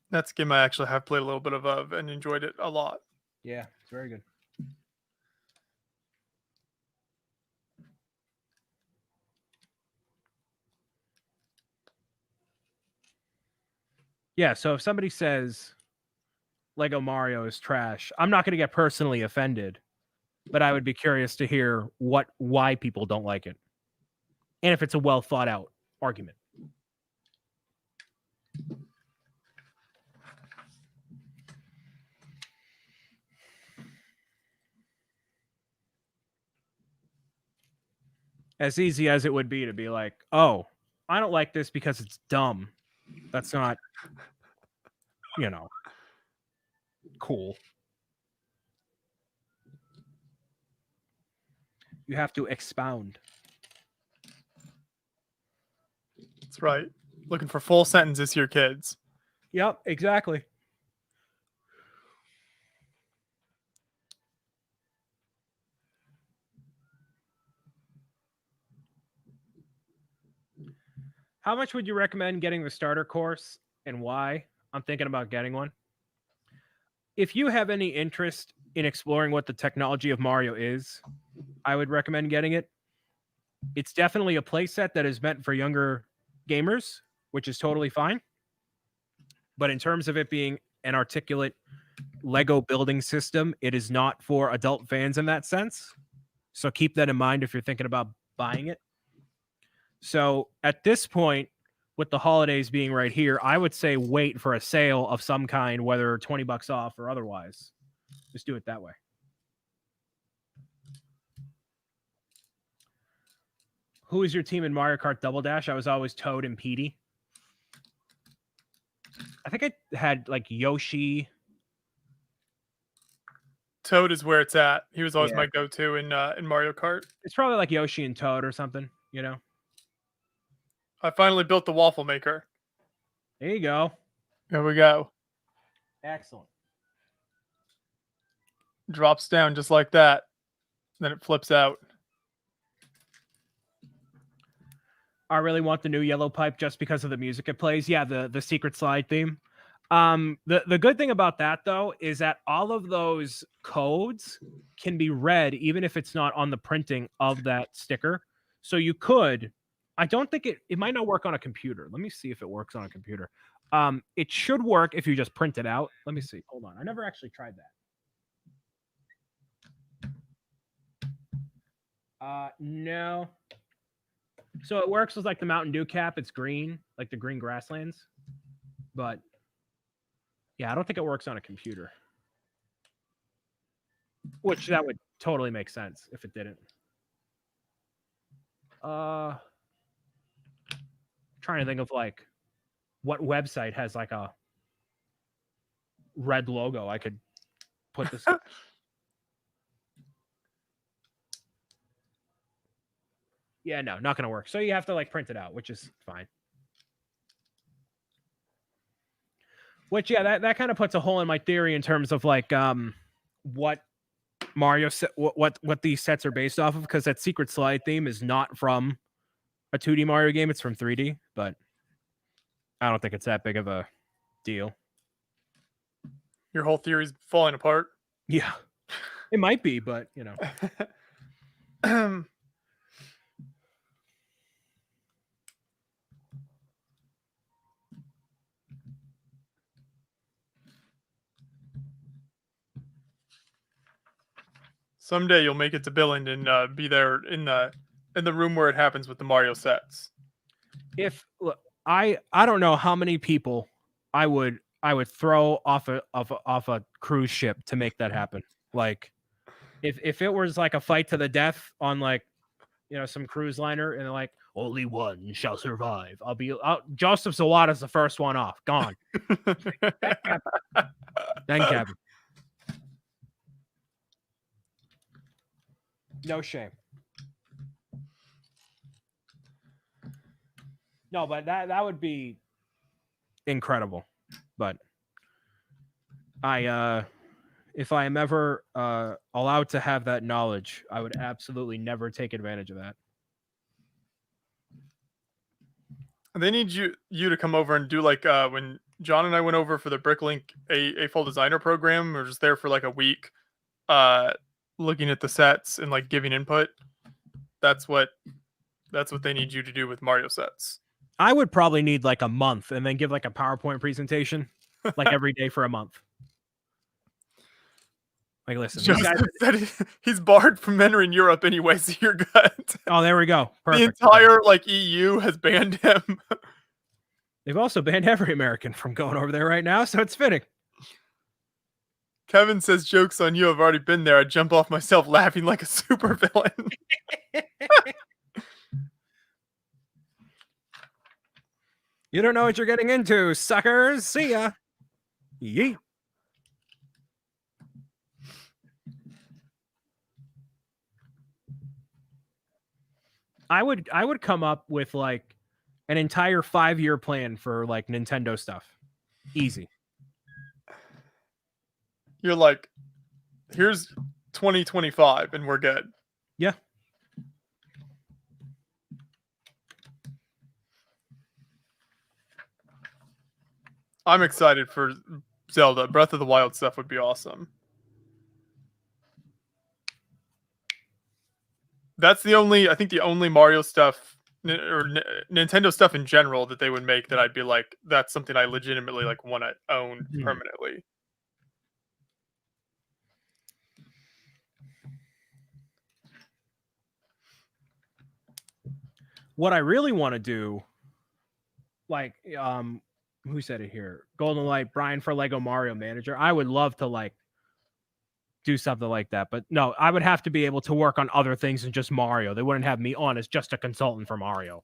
S1: That's a game I actually have played a little bit of and enjoyed it a lot.
S2: Yeah, it's very good. Yeah, so if somebody says Lego Mario is trash, I'm not going to get personally offended, but I would be curious to hear why people don't like it. And if it's a well thought out argument. As easy as it would be to be like, oh, I don't like this because it's dumb. That's not, cool. You have to expound.
S1: That's right. Looking for full sentences here, kids.
S2: Yep, exactly. How much would you recommend getting the starter course and why? I'm thinking about getting one. If you have any interest in exploring what the technology of Mario is, I would recommend getting it. It's definitely a playset that is meant for younger gamers, which is totally fine. But in terms of it being an articulate Lego building system, it is not for adult fans in that sense. So keep that in mind if you're thinking about buying it. So at this point, with the holidays being right here, I would say wait for a sale of some kind, whether $20 off or otherwise. Just do it that way. Who is your team in Mario Kart Double Dash? I was always Toad and Petey. I think I had like Yoshi,
S1: Toad is where it's at. He was always
S2: Yeah.
S1: my go-to in Mario Kart.
S2: It's probably like Yoshi and Toad or something, you know?
S1: I finally built the waffle maker.
S2: There you go.
S1: There we go.
S2: Excellent.
S1: Drops down just like that. Then it flips out.
S2: I really want the new Yellow Pipe just because of the music it plays. Yeah, the secret slide theme. The good thing about that though is that all of those codes can be read even if it's not on the printing of that sticker. So you could, I don't think it might not work on a computer. Let me see if it works on a computer. It should work if you just print it out. Let me see. Hold on. I never actually tried that. No. So it works with like the Mountain Dew cap. It's green, like the green grasslands. But yeah, I don't think it works on a computer. Which that would totally make sense if it didn't. Trying to think of like what website has like a red logo I could put this. Yeah, no, not gonna work. So you have to like print it out, which is fine. Which yeah, that kind of puts a hole in my theory in terms of like what Mario what these sets are based off of, because that secret slide theme is not from a 2D Mario game, it's from 3D, but I don't think it's that big of a deal.
S1: Your whole theory's falling apart.
S2: Yeah. It might be, but you know.
S1: Someday you'll make it to Billund and be there in the room where it happens with the Mario sets.
S2: If look, I don't know how many people I would throw off a cruise ship to make that happen. Like if it was like a fight to the death on like, you know, some cruise liner and like only one shall survive. Joseph Zawada's the first one off. Gone. Then Kevin. No shame. No, but that would be incredible. But if I am ever allowed to have that knowledge, I would absolutely never take advantage of that.
S1: They need you to come over and do like when John and I went over for the Bricklink a full designer program. We were just there for like a week, looking at the sets and like giving input. That's what they need you to do with Mario sets.
S2: I would probably need like a month and then give like a PowerPoint presentation like every day for a month. Like, listen, these guys...
S1: he's barred from entering Europe anyway, so you're good.
S2: Oh, there we go. Perfect.
S1: The entire like EU has banned him.
S2: They've also banned every American from going over there right now, so it's fitting.
S1: Kevin says, "Joke's on you. I've already been there. I jump off myself laughing like a supervillain."
S2: You don't know what you're getting into, suckers. See ya. Yeet. I would come up with like an entire 5-year plan for like Nintendo stuff. Easy.
S1: You're like, here's 2025 and we're good.
S2: Yeah.
S1: I'm excited for Zelda. Breath of the Wild stuff would be awesome. That's the only Mario stuff or Nintendo stuff in general that they would make that I'd be like, that's something I legitimately like want to own permanently.
S2: What I really want to do, like, who said it here? Golden Light, Brian for Lego Mario Manager. I would love to like do something like that, but no, I would have to be able to work on other things than just Mario. They wouldn't have me on as just a consultant for Mario.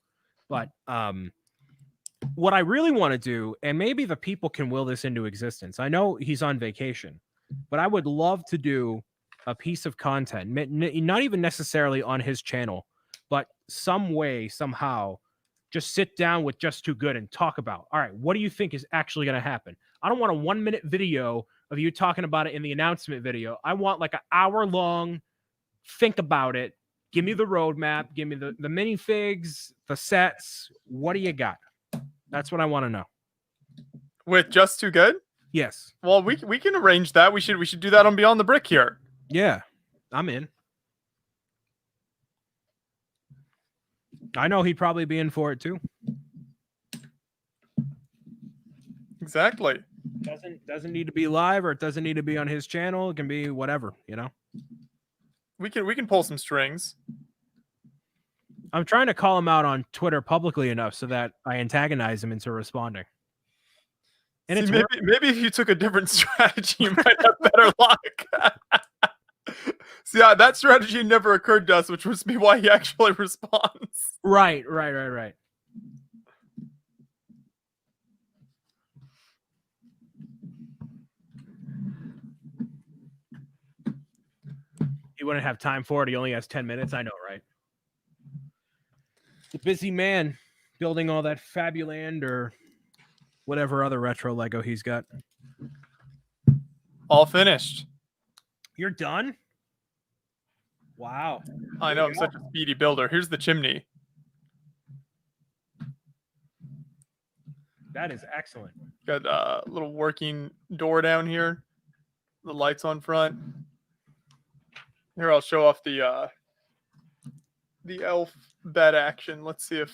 S2: But what I really want to do, and maybe the people can will this into existence. I know he's on vacation, but I would love to do a piece of content, not even necessarily on his channel, but some way, somehow, just sit down with Just Too Good and talk about, all right, what do you think is actually going to happen? I don't want a 1-minute video of you talking about it in the announcement video. I want like an hour-long, think about it. Give me the roadmap. Give me the minifigs, the sets. What do you got? That's what I want to know.
S1: With Just Too Good?
S2: Yes.
S1: Well, we can arrange that. We should do that on Beyond the Brick here.
S2: Yeah, I'm in. I know he'd probably be in for it too.
S1: Exactly.
S2: Doesn't need to be live, or it doesn't need to be on his channel. It can be whatever, you know.
S1: We can pull some strings.
S2: I'm trying to call him out on Twitter publicly enough so that I antagonize him into responding. And
S1: See,
S2: it's
S1: maybe if you took a different strategy, you might have better luck. See, that strategy never occurred to us, which must be why he actually responds.
S2: right. He wouldn't have time for it. He only has 10 minutes. I know, right? The busy man building all that Fabuland or whatever other retro Lego he's got.
S1: All finished.
S2: You're done? Wow.
S1: I know, I'm such a speedy builder. Here's the chimney.
S2: That is excellent.
S1: Got a little working door down here. The lights on front. Here, I'll show off the elf bed action. Let's see if...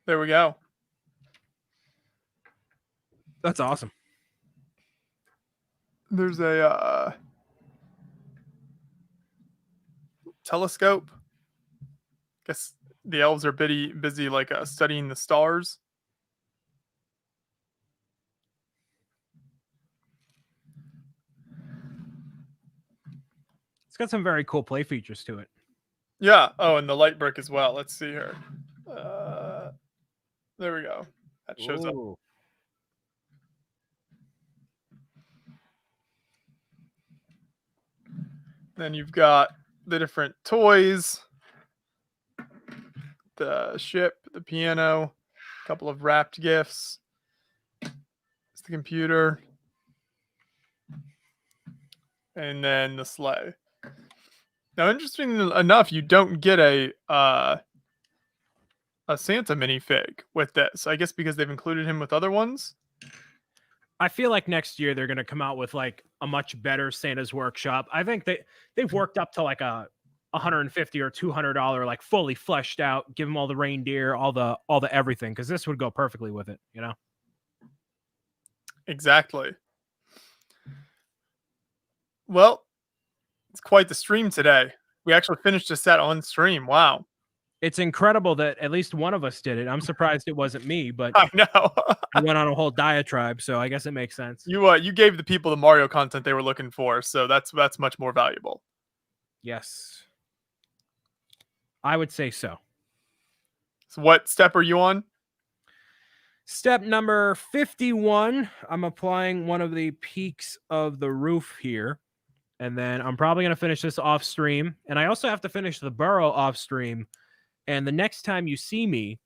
S1: There we go.
S2: That's awesome.
S1: There's a telescope. Guess the elves are busy like studying the stars.
S2: It's got some very cool play features to it.
S1: Yeah. Oh, and the light brick as well. Let's see here. There we go. That shows up. Then you've got the different toys, the ship, the piano, a couple of wrapped gifts. It's the computer. And then the sleigh. Now, interesting enough, you don't get a Santa minifig with this. I guess because they've included him with other ones.
S2: I feel like next year they're going to come out with like a much better Santa's Workshop. I think they've worked up to like a $150 or $200 like fully fleshed out. Give them all the reindeer, all the everything, because this would go perfectly with it. You know.
S1: Exactly. Well, it's quite the stream today. We actually finished a set on stream. Wow.
S2: It's incredible that at least one of us did it. I'm surprised it wasn't me, but
S1: I know.
S2: I went on a whole diatribe, so I guess it makes sense.
S1: You gave the people the Mario content they were looking for, so that's much more valuable.
S2: Yes. I would say so.
S1: So what step are you on?
S2: Step number 51. I'm applying one of the peaks of the roof here. And then I'm probably going to finish this off stream. And I also have to finish the burrow off stream. And the next time you see me,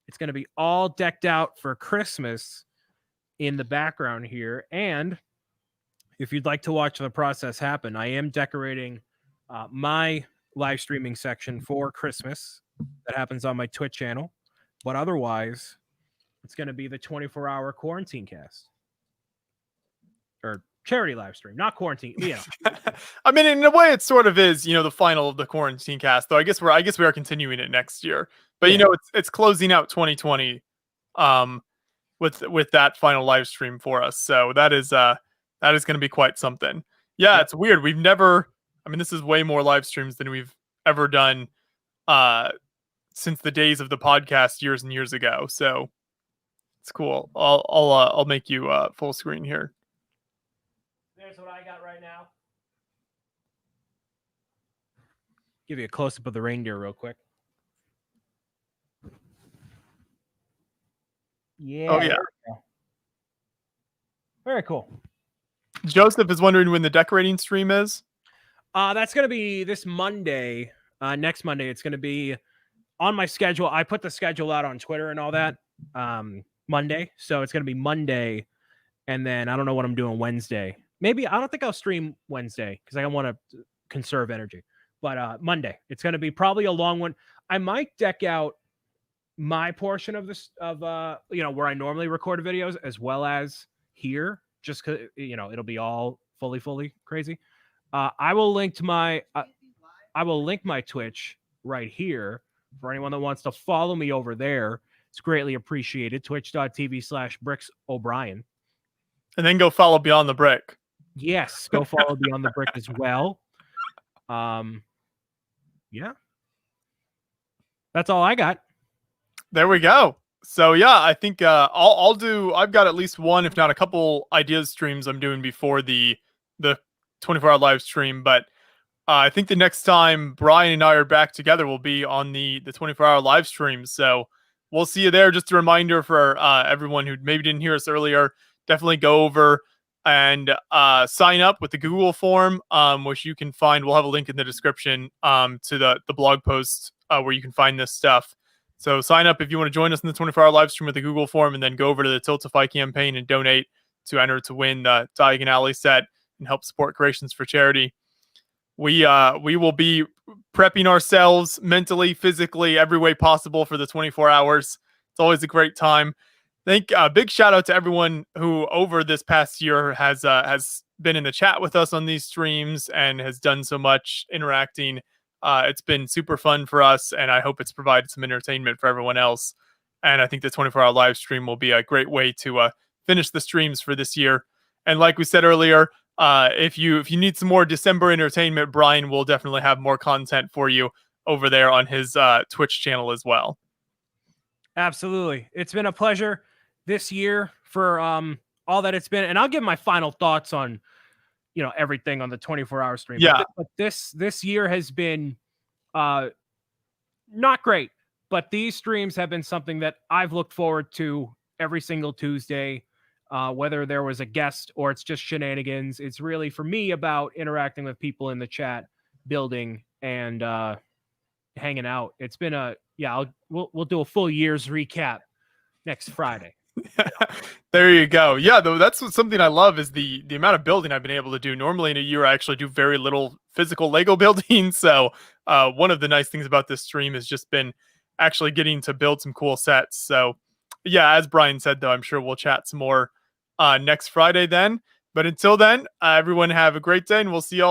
S2: it's going to be all decked out for Christmas in the background here. And if you'd like to watch the process happen, I am decorating my live streaming section for Christmas. That happens on my Twitch channel. But otherwise, it's going to be the 24-hour quarantine cast. Or charity live stream, not quarantine. You know.
S1: I mean, in a way, it sort of is, the final of the quarantine cast. Though I guess we are continuing it next year. But
S2: Yeah.
S1: It's closing out 2020, with that final live stream for us. So that is going to be quite something. Yeah, it's weird. We've never. I mean, this is way more live streams than we've ever done, since the days of the podcast years and years ago. So it's cool. I'll make you full screen here.
S2: There's what I got right now. Give you a close-up of the reindeer real quick. Yeah.
S1: Oh, yeah.
S2: Very cool.
S1: Joseph is wondering when the decorating stream is.
S2: That's gonna be this Monday. Next Monday, it's gonna be on my schedule. I put the schedule out on Twitter and all that. Monday, so it's gonna be Monday, and then I don't know what I'm doing Wednesday. Maybe I don't think I'll stream Wednesday because I want to conserve energy. But Monday, it's gonna be probably a long one. I might deck out my portion of this where I normally record videos as well as here, just because it'll be all fully crazy. I will link my Twitch right here for anyone that wants to follow me over there. It's greatly appreciated. Twitch.tv/BricksO'Brien.
S1: And then go follow Beyond the Brick.
S2: Yes, go follow Beyond the Brick as well. Yeah. That's all I got.
S1: There we go. So yeah, I think I've got at least one, if not a couple ideas streams I'm doing before the 24-hour live stream, but I think the next time Brian and I are back together will be on the 24-hour live stream. So we'll see you there. Just a reminder for everyone who maybe didn't hear us earlier, definitely go over and sign up with the Google form, which you can find. We'll have a link in the description to the blog post where you can find this stuff. So sign up if you want to join us in the 24-hour live stream with the Google form, and then go over to the Tiltify campaign and donate to enter to win the Diagon Alley set and help support Creations for Charity. We will be prepping ourselves mentally, physically, every way possible for the 24 hours. It's always a great time. Big shout out to everyone who over this past year has been in the chat with us on these streams and has done so much interacting. It's been super fun for us, and I hope it's provided some entertainment for everyone else. And I think the 24-hour live stream will be a great way to finish the streams for this year. And like we said earlier, if you need some more December entertainment, Brian will definitely have more content for you over there on his Twitch channel as well.
S2: Absolutely. It's been a pleasure this year for all that it's been. And I'll give my final thoughts on everything on the 24-hour stream.
S1: Yeah.
S2: But this year has been not great, but these streams have been something that I've looked forward to every single Tuesday, whether there was a guest or it's just shenanigans. It's really, for me, about interacting with people in the chat, building, and hanging out. It's been we'll do a full year's recap next Friday.
S1: There you go. Yeah, though, that's something I love is the amount of building I've been able to do. Normally in a year, I actually do very little physical Lego building. So one of the nice things about this stream has just been actually getting to build some cool sets. So yeah, as Brian said, though, I'm sure we'll chat some more next Friday then. But until then, everyone have a great day, and we'll see y'all